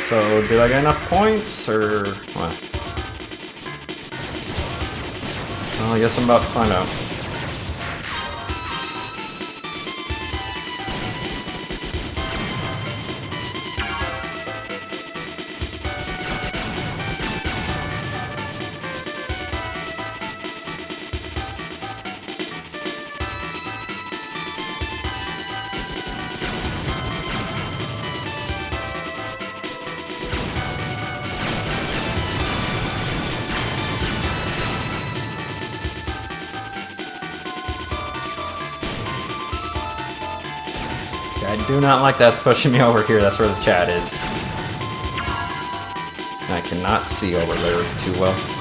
So, did I get enough points, or what? Well, I guess I'm about to find out. I do not like that's pushing me over here. That's where the chat is. I cannot see over there too well.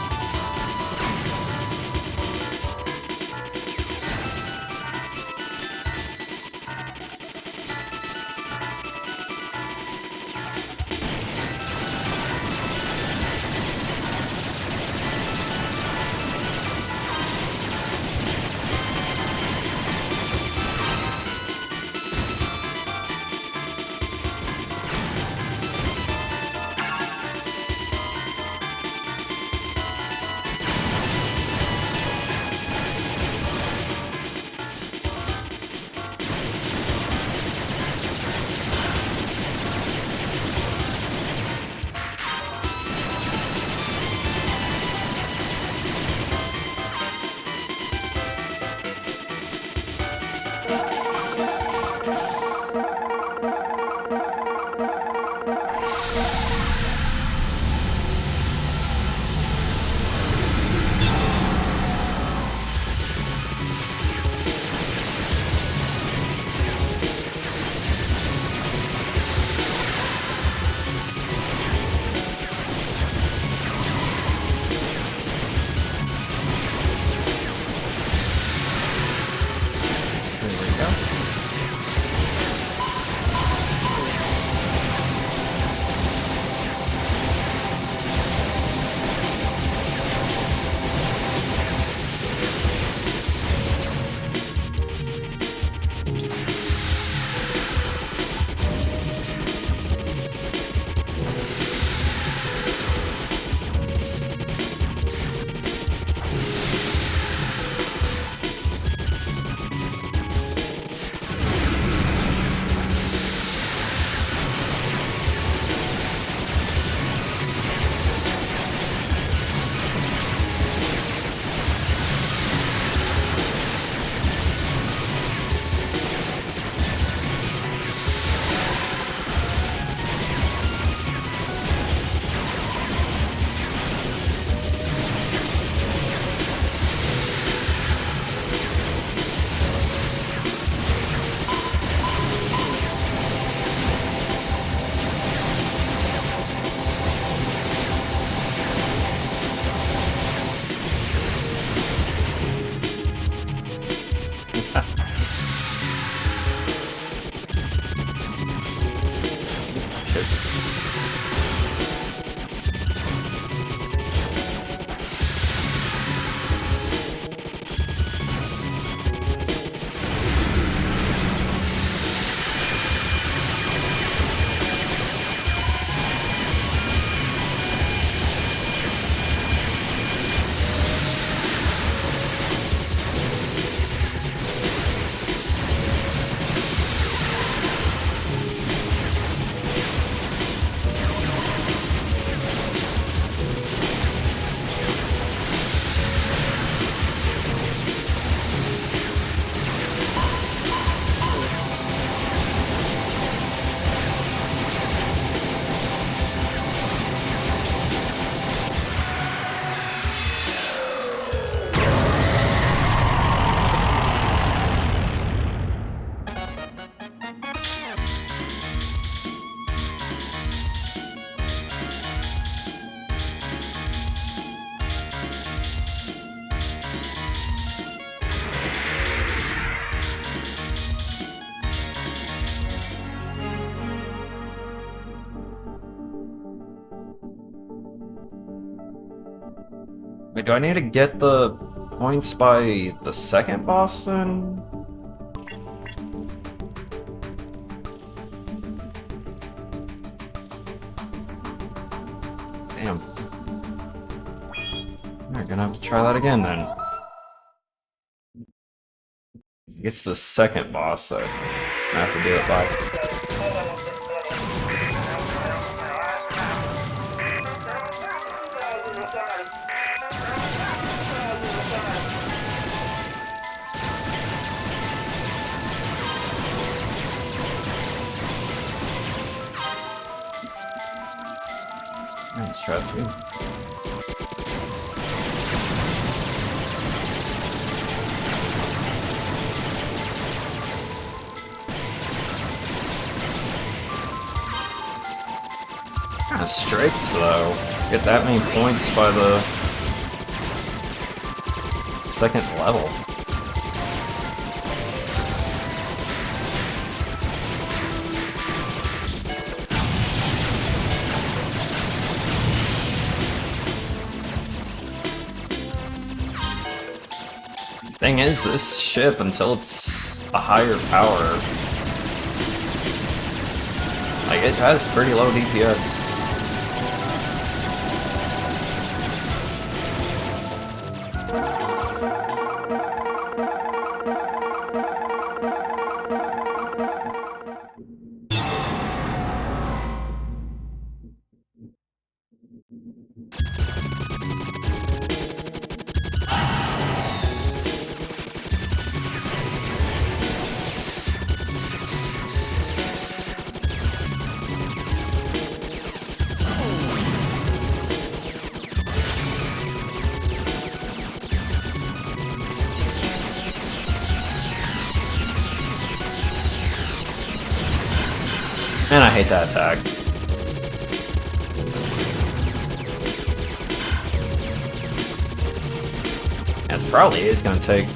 Wait, do I need to get the points by the second boss then? Damn. Alright, gonna have to try that again then. It's the second boss that I have to do it by. Let's try this again. Kinda strict though. Get that many points by the second level. Thing is, this ship, until it's a higher power, like, it has pretty low DPS. Man, I hate that attack. And it probably is gonna take a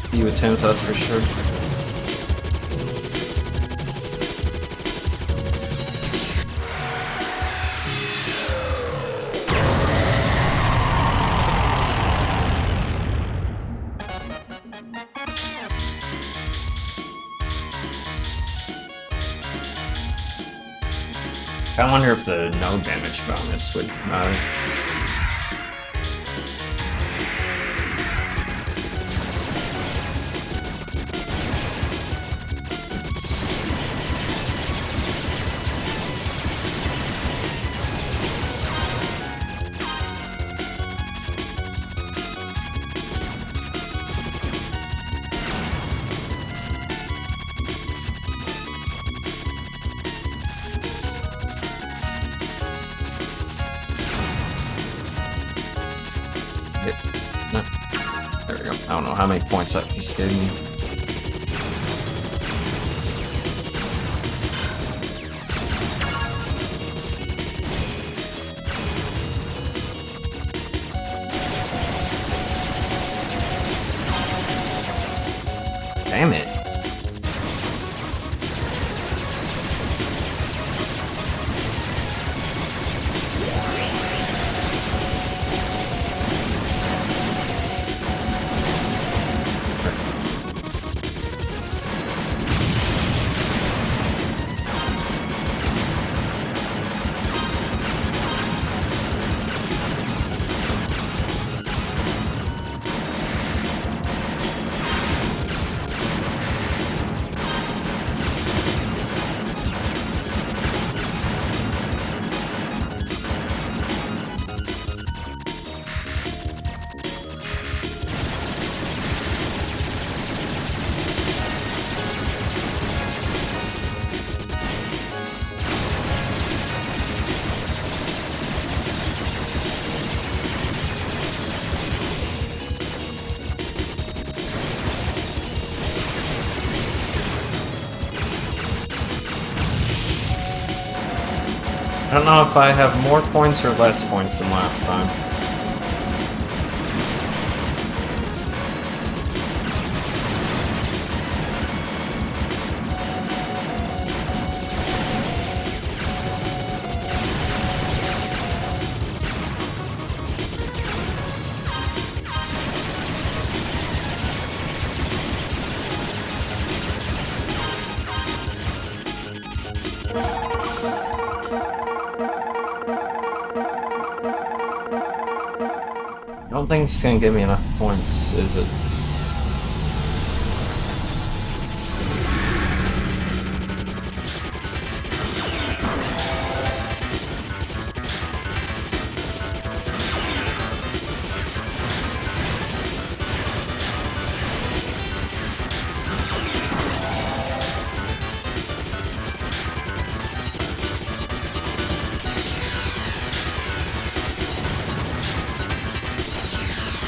few attempts, that's for sure. I wonder if the no damage bonus would matter. No. There we go. I don't know how many points that just gave me. Damn it. I don't know if I have more points or less points than last time. don't think it's gonna give me enough points, is it?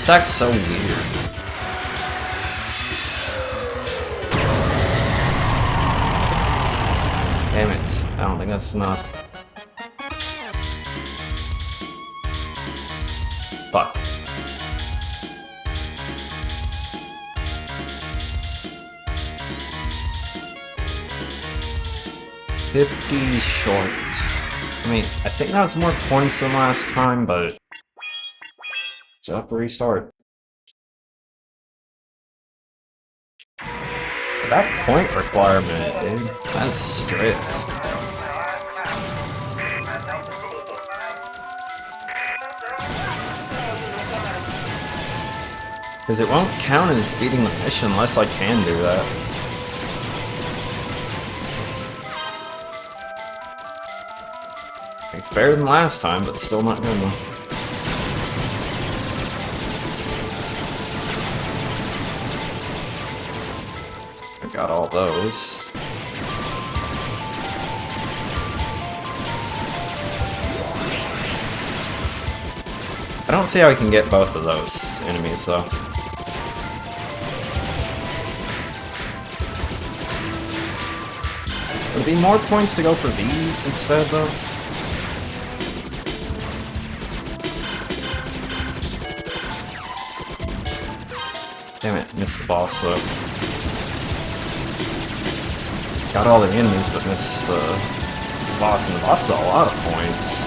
That's so weird. Damn it. I don't think that's enough. Fuck. $50 short. I mean, I think that was more points than last time, but so have to restart. That point requirement, dude, that's strict. Because it won't count as beating the mission unless I can do that. It's better than last time, but still not good enough. I got all those. I don't see how I can get both of those enemies, though. Would it be more points to go for these instead, though? Damn it, missed the boss, though. Got all the enemies, but missed the boss, and the boss is a lot of points.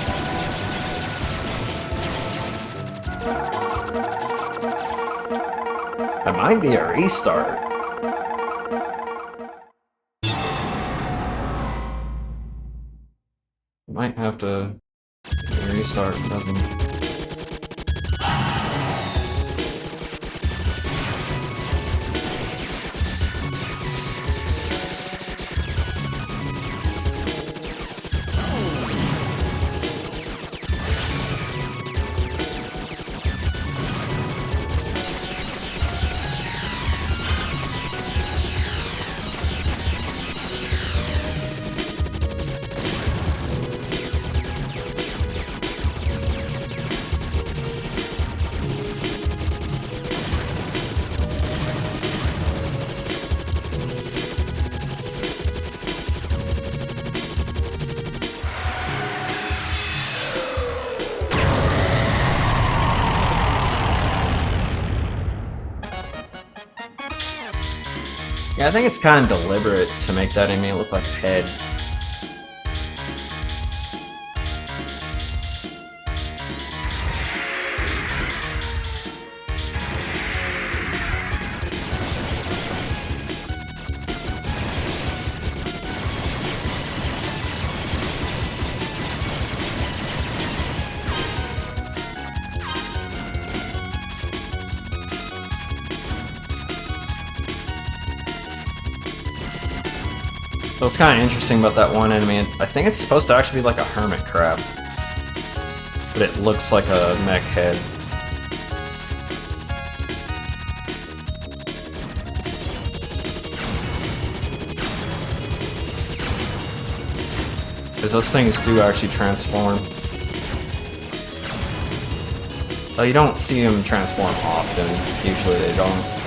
It might be a restart. Might have to restart, doesn't. Yeah, I think it's kind of deliberate to make that enemy look like a head. So what's kind of interesting about that one enemy, I think it's supposed to actually be like a hermit crab. But it looks like a mech head. Because those things do actually transform. Though you don't see them transform often, usually they don't.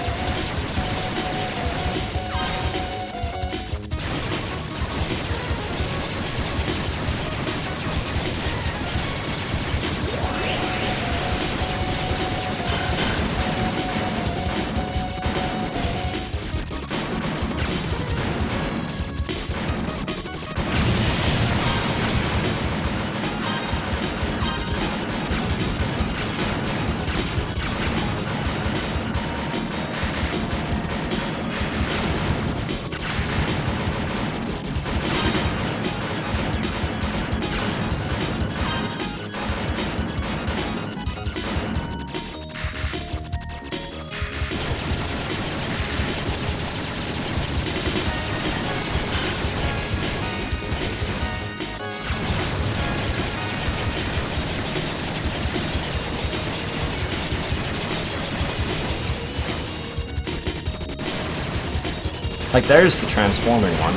Like, there's the transforming one.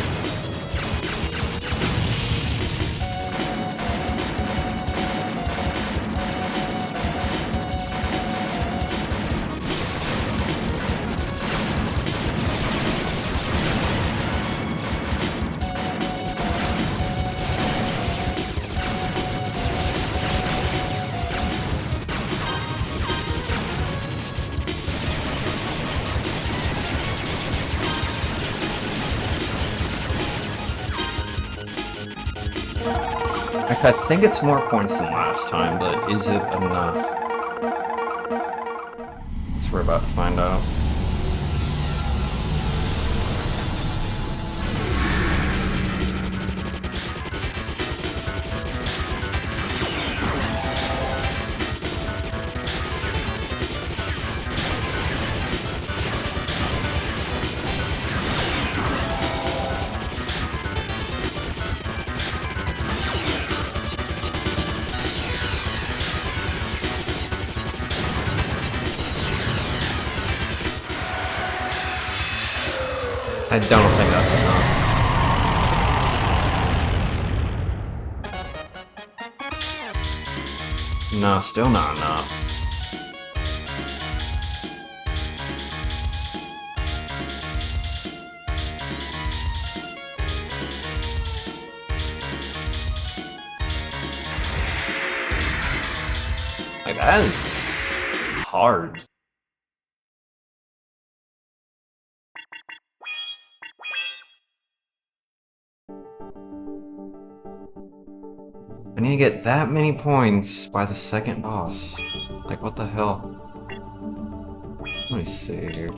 I think it's more points than last time, but is it enough? Guess we're about to find out. I don't think that's enough. No, still not enough. Like, that is hard. I need to get that many points by the second boss. Like, what the hell? Let me see here.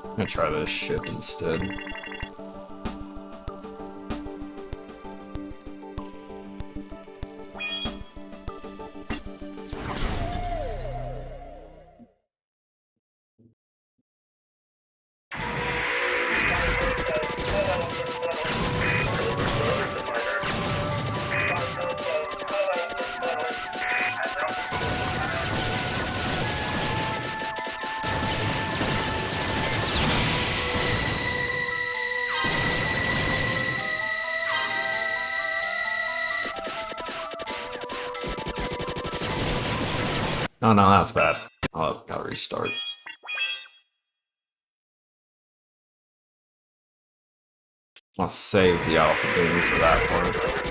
I'm gonna try this ship instead. Oh no, that's bad. I'll gotta restart. I'll save the alpha beam for that part.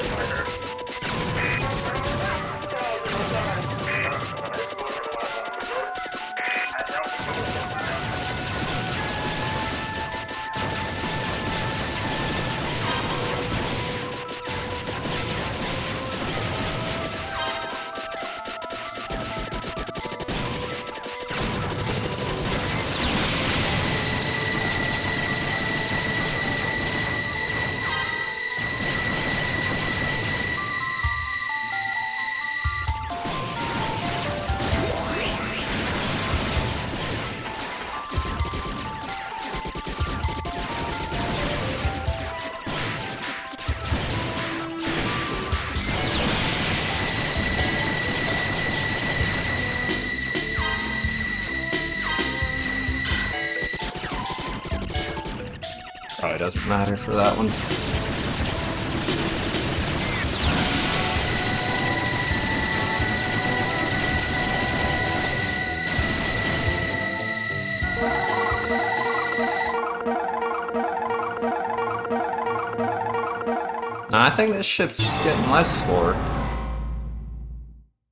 Probably doesn't matter for that one. Nah, I think this ship's getting less score.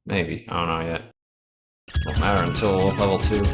Maybe, I don't know yet. Won't matter until level 2.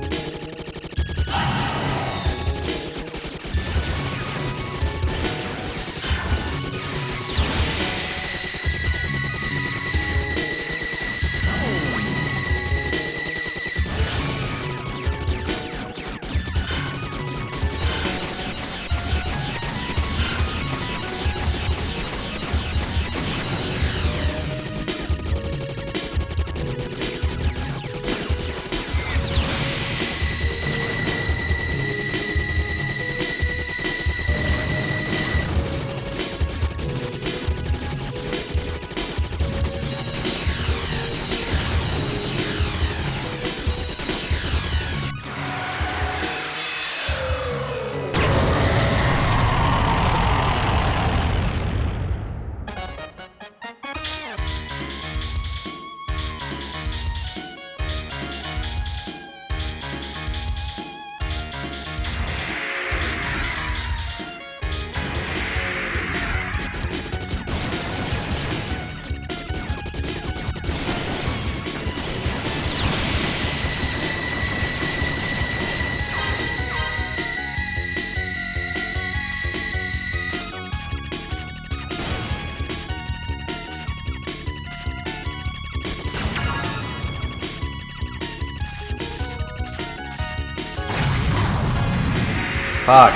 Fuck.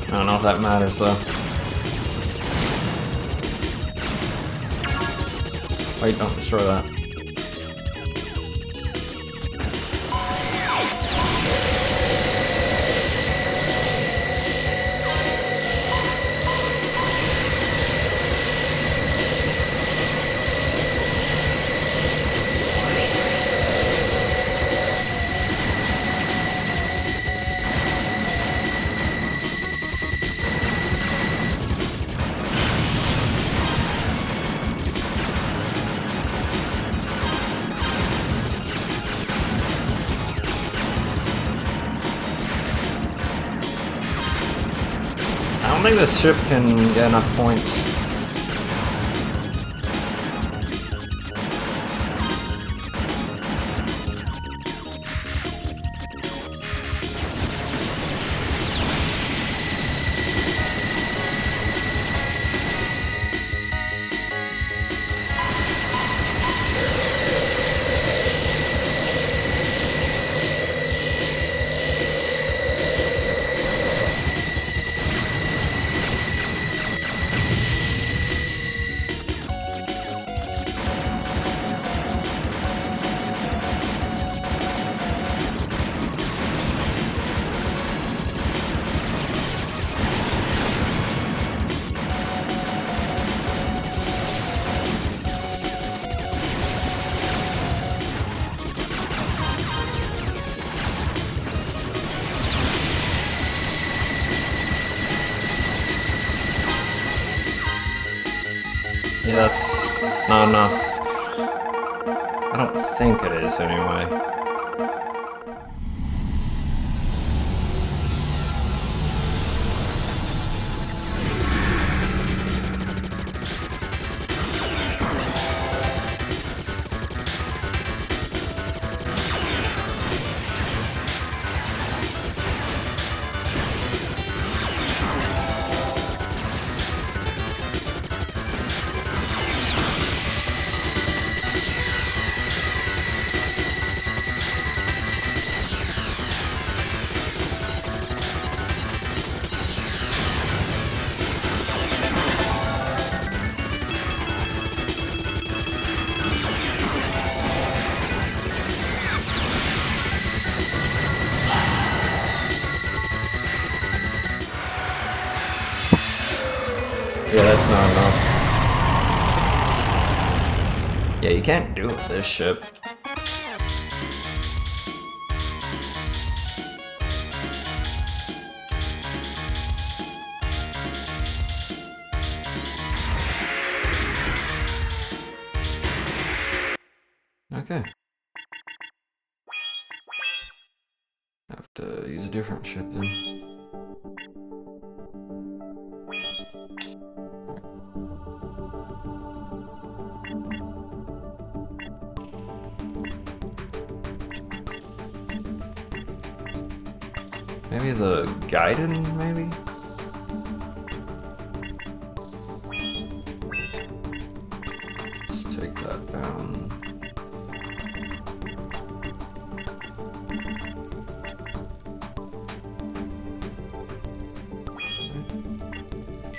I don't know if that matters though. Wait, don't destroy that. I don't think this ship can get enough points. Yeah, that's not enough. I don't think it is, anyway. Yeah, that's not enough. Yeah, you can't do it with this ship. Okay. Have to use a different ship then. Maybe the Gaiden, maybe? Let's take that down.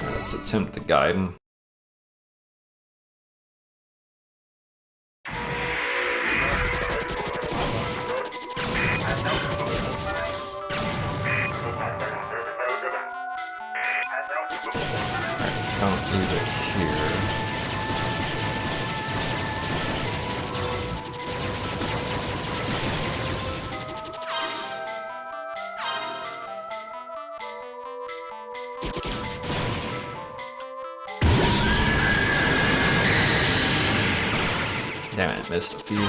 Let's attempt the Gaiden. Don't use it here. Damn it, missed a few.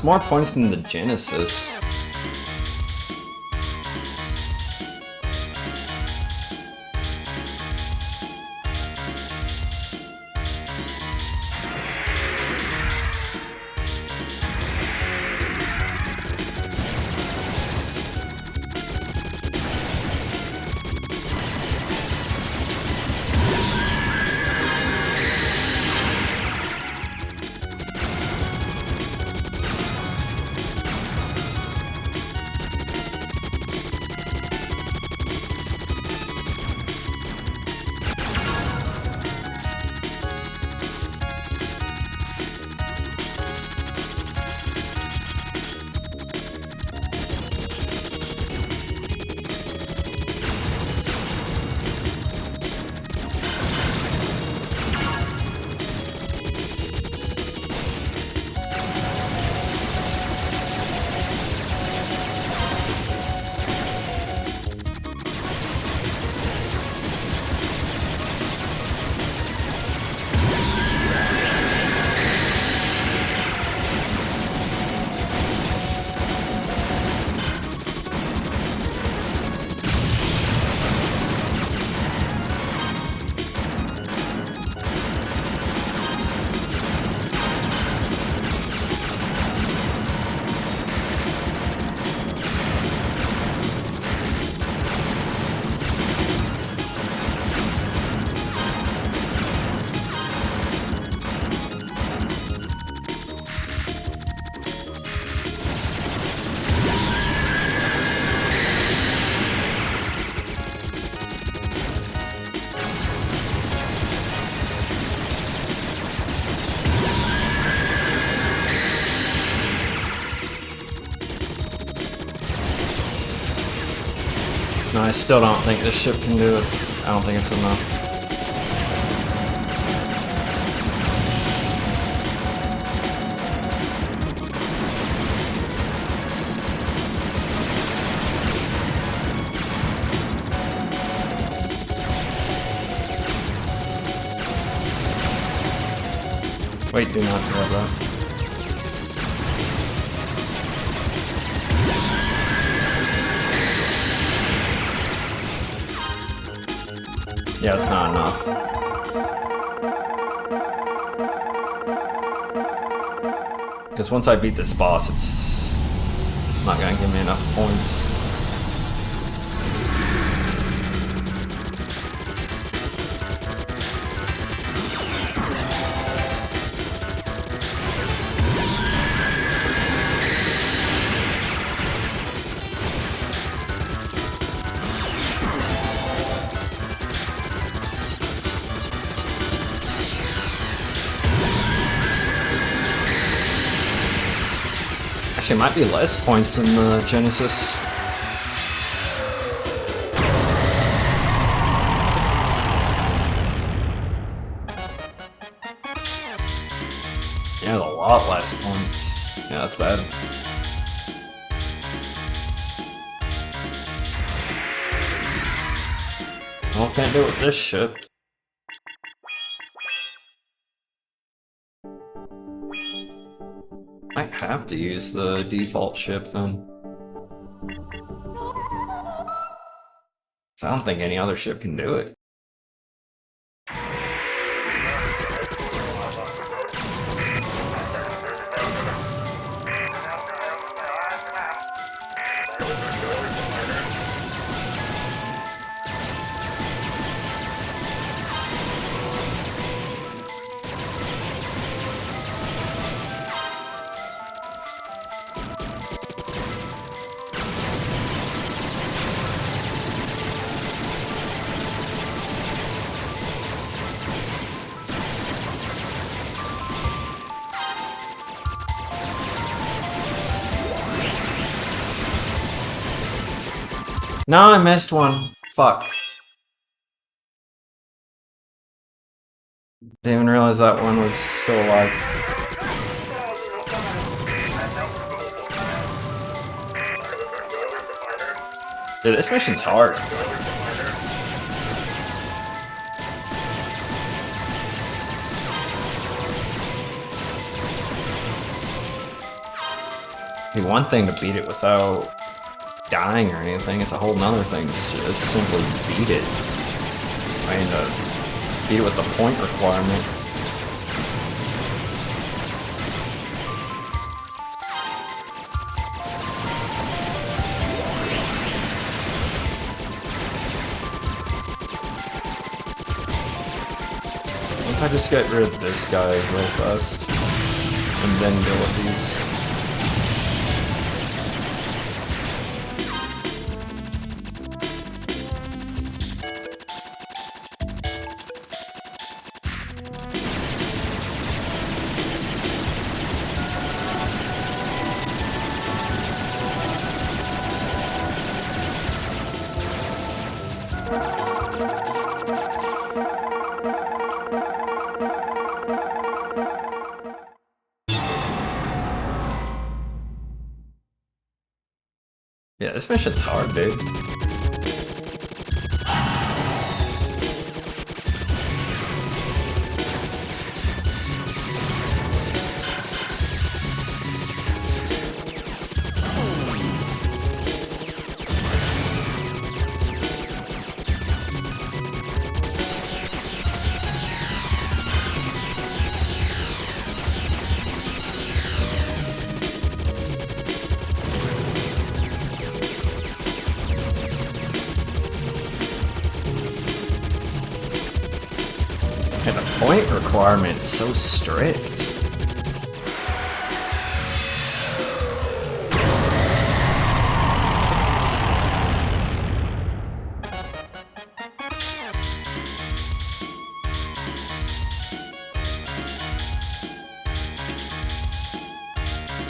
It's more points than the Genesis. No, I still don't think this ship can do it. I don't think it's enough. Wait, do not grab that. Yeah, it's not enough. Because once I beat this boss, it's not gonna give me enough points. Actually, it might be less points than the Genesis. Yeah, a lot less points. Yeah, that's bad. Well, can't do it with this ship. Might have to use the default ship then. I don't think any other ship can do it. No, I missed one. Fuck. Didn't even realize that one was still alive. Dude, this mission's hard. It'd be one thing to beat it without dying or anything, it's a whole nother thing to just simply beat it. I mean, beat it with the point requirement. What if I just get rid of this guy real fast and then deal with these? Yeah, this mission's hard, dude. And the point requirement's so strict.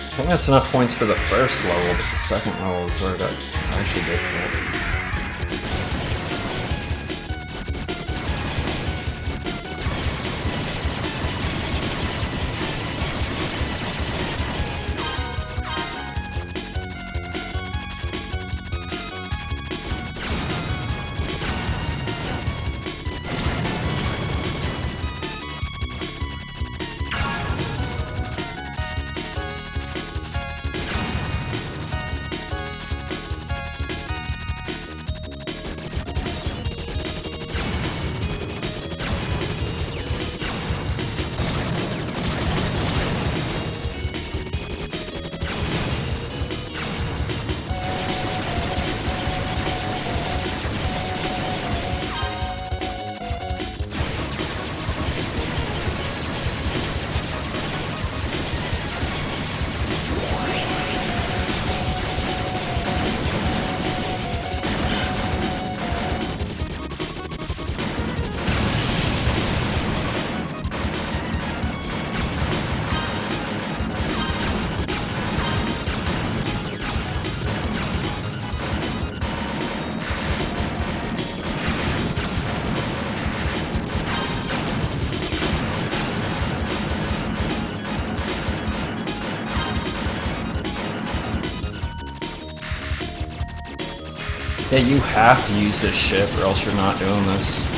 I think that's enough points for the first level, but the second level is where it's actually difficult. Yeah, you have to use this ship or else you're not doing this.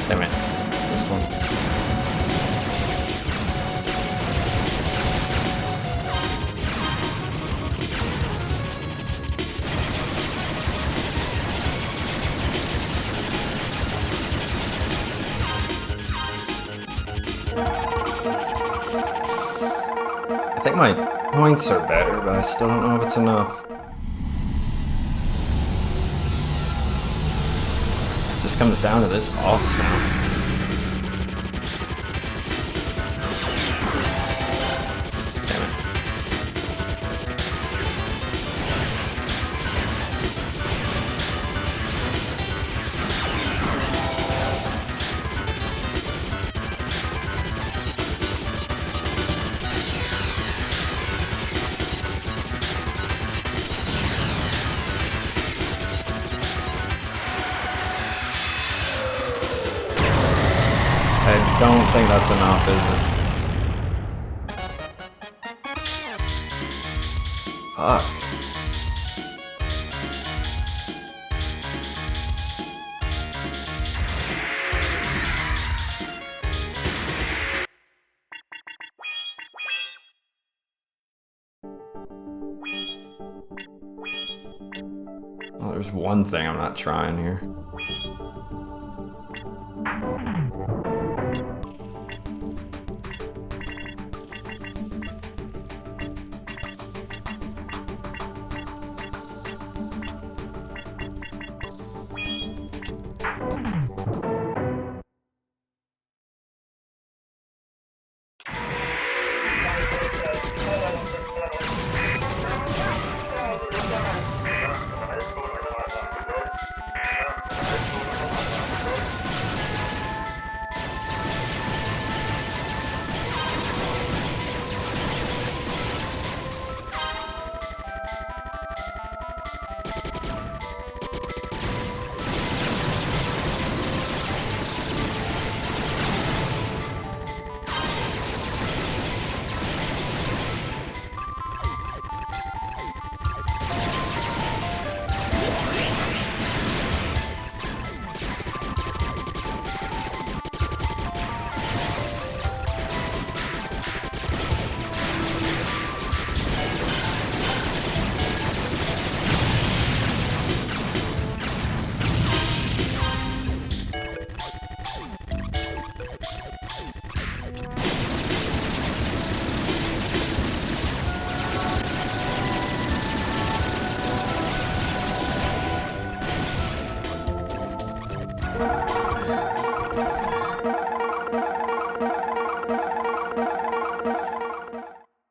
Damn it. This one. I think my points are better, but I still don't know if it's enough. It just comes down to this boss now. Damn it. don't think that's enough, is it? Fuck. Well, there's one thing I'm not trying here.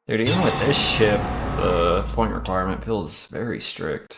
Dude, even with this ship, the point requirement feels very strict.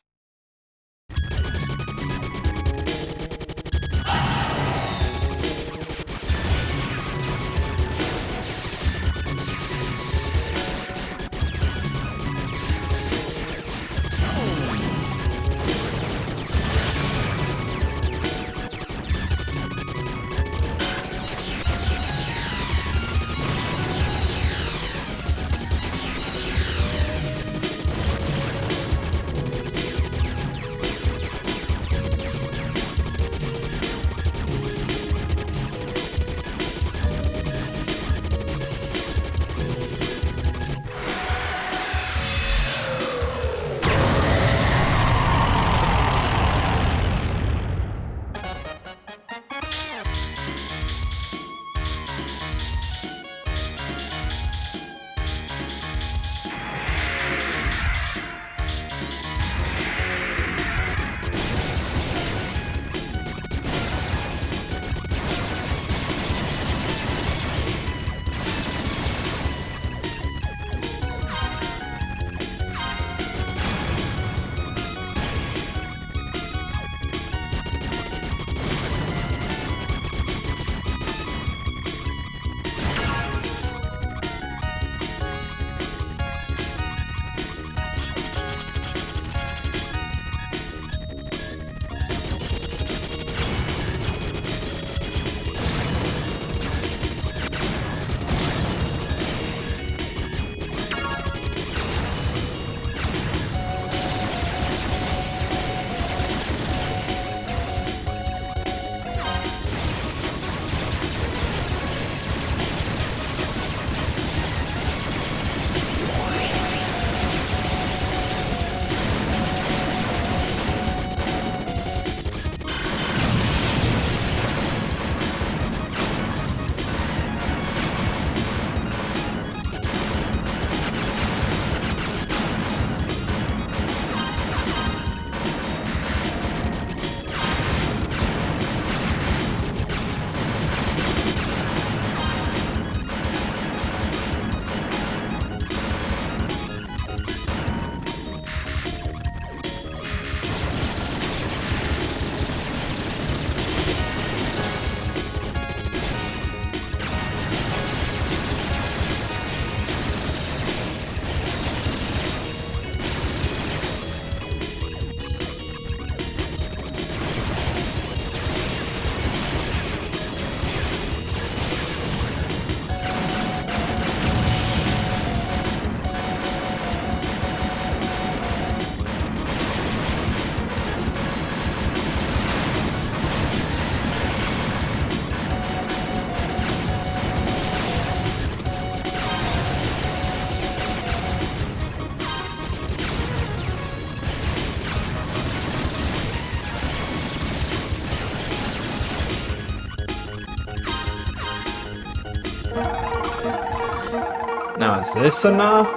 Now, is this enough?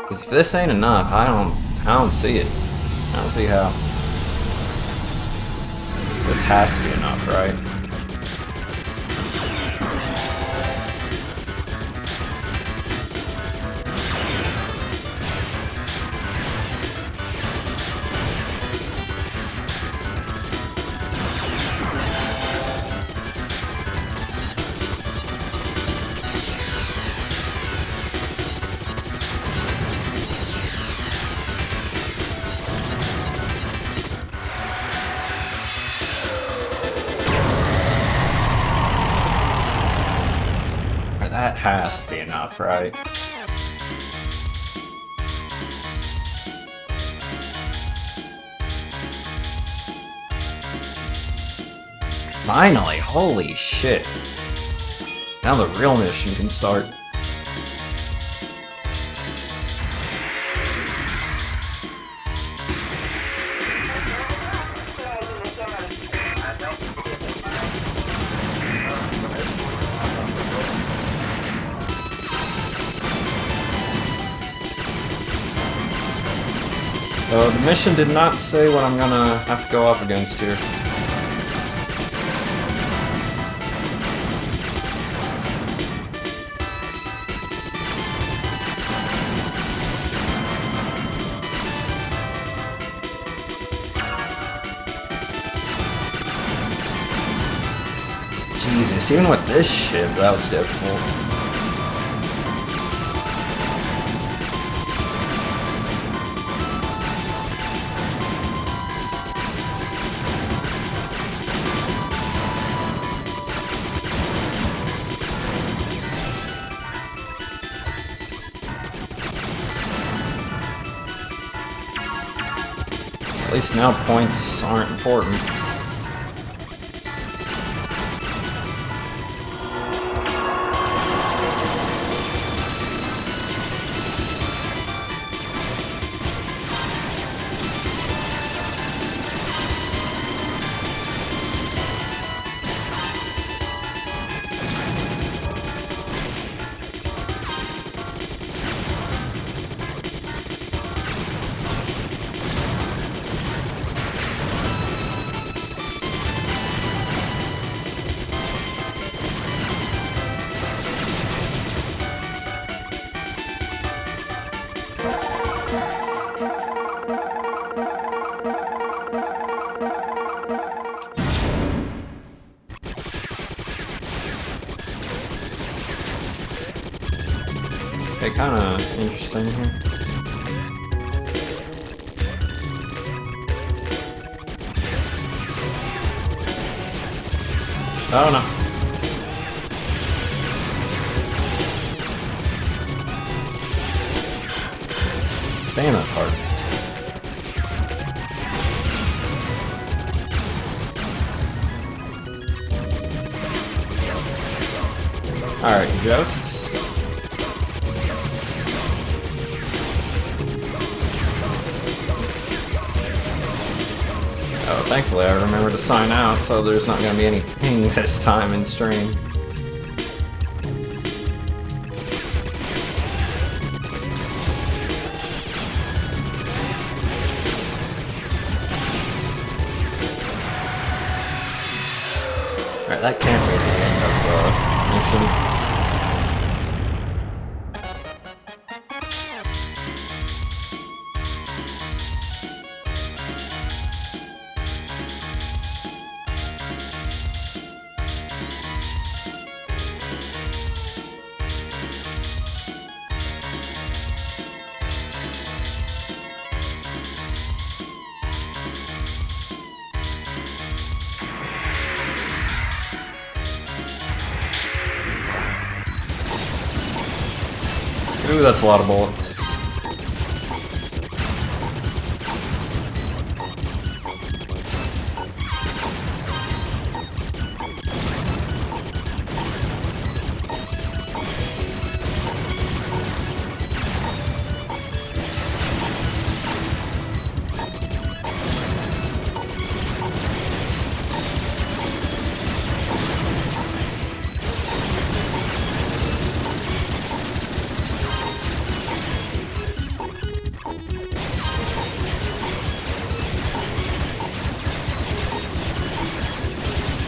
Because if this ain't enough, I don't see it. I don't see how. This has to be enough, right? That has to be enough, right? Finally, holy shit. Now the real mission can start. The mission did not say what I'm gonna have to go up against here. Jesus, even with this shit, that was difficult. At least now points aren't important. Okay, kinda interesting here. I don't know. Damn, that's hard. Alright, Ghosts. Oh, thankfully I remember to sign out, so there's not going to be any ping this time in stream. Alright, that can't be the end of the mission. Ooh, that's a lot of bullets.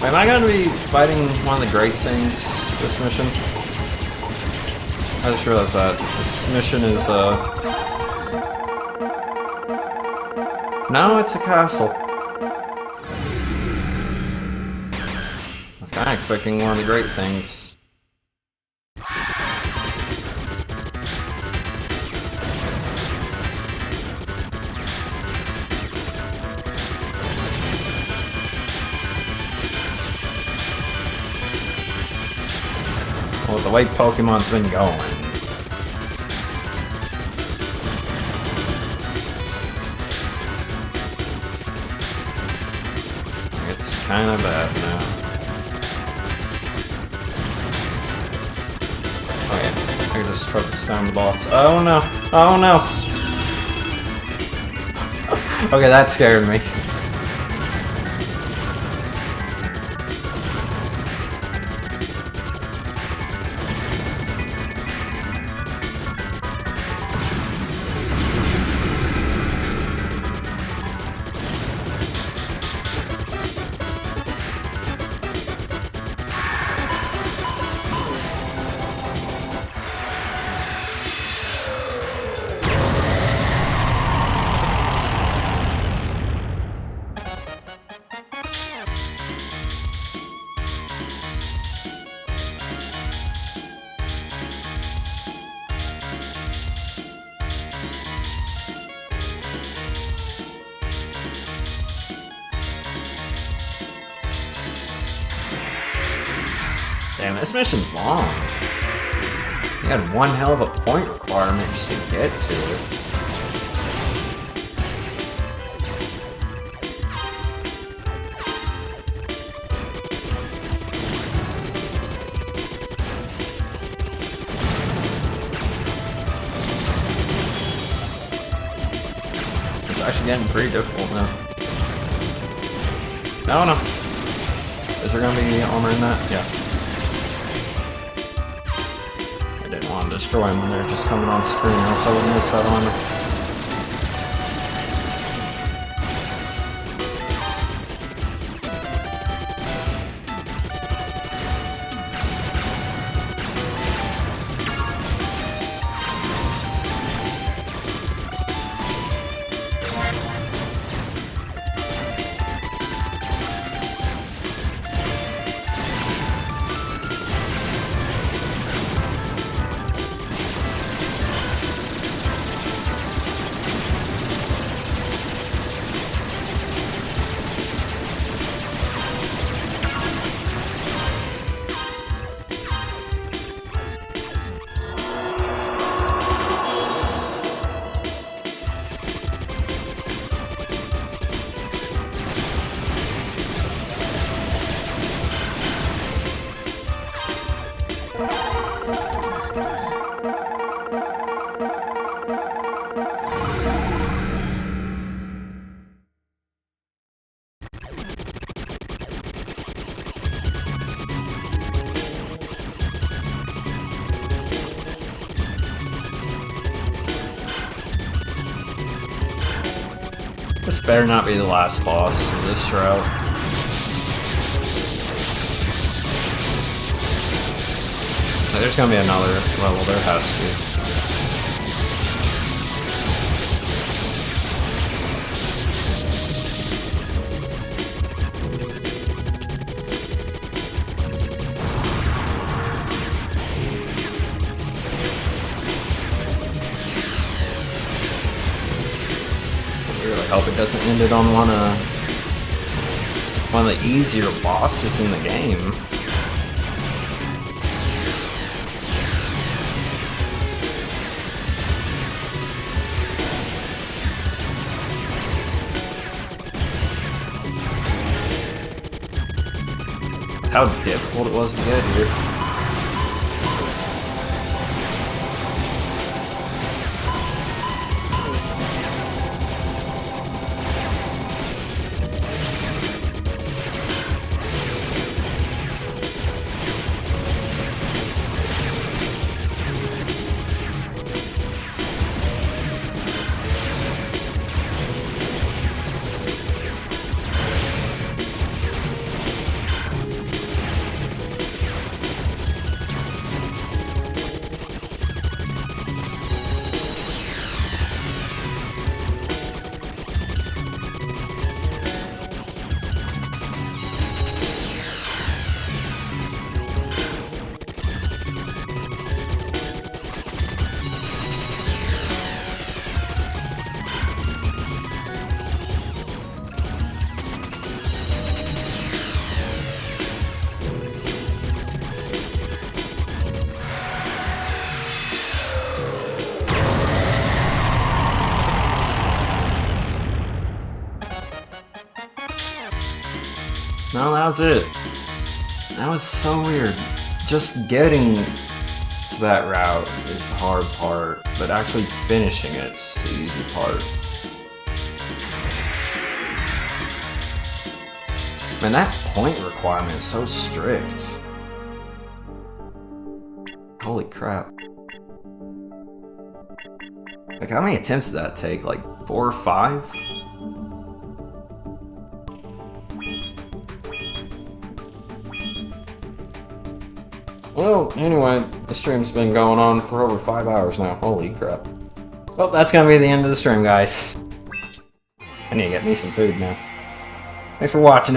Am I going to be fighting one of the great things this mission? I just realized that. This mission is, no, it's a castle. I was kind of expecting one of the great things. Well, the way Pokemon's been going. It's kind of bad now. Okay, I can just focus down the boss. Oh no! Oh no! Okay, that scared me. Damn, this mission's long. You had one hell of a point requirement just to get to it. It's actually getting pretty difficult now. No, no. Is there gonna be armor in that? Yeah. I didn't want to destroy them when they're just coming on screen, else I would miss that armor. This better not be the last boss of this route. There's gonna be another level, there has to be. I hope it doesn't end it on one of the easier bosses in the game. How difficult it was to get here. No, that was it. That was so weird. Just getting to that route is the hard part, but actually finishing it's the easy part. Man, that point requirement is so strict. Holy crap. Like, how many attempts did that take? Like, 4 or 5? Well, anyway, the stream's been going on for over 5 hours now. Holy crap. Well, that's gonna be the end of the stream, guys. I need to get me some food now. Thanks for watching,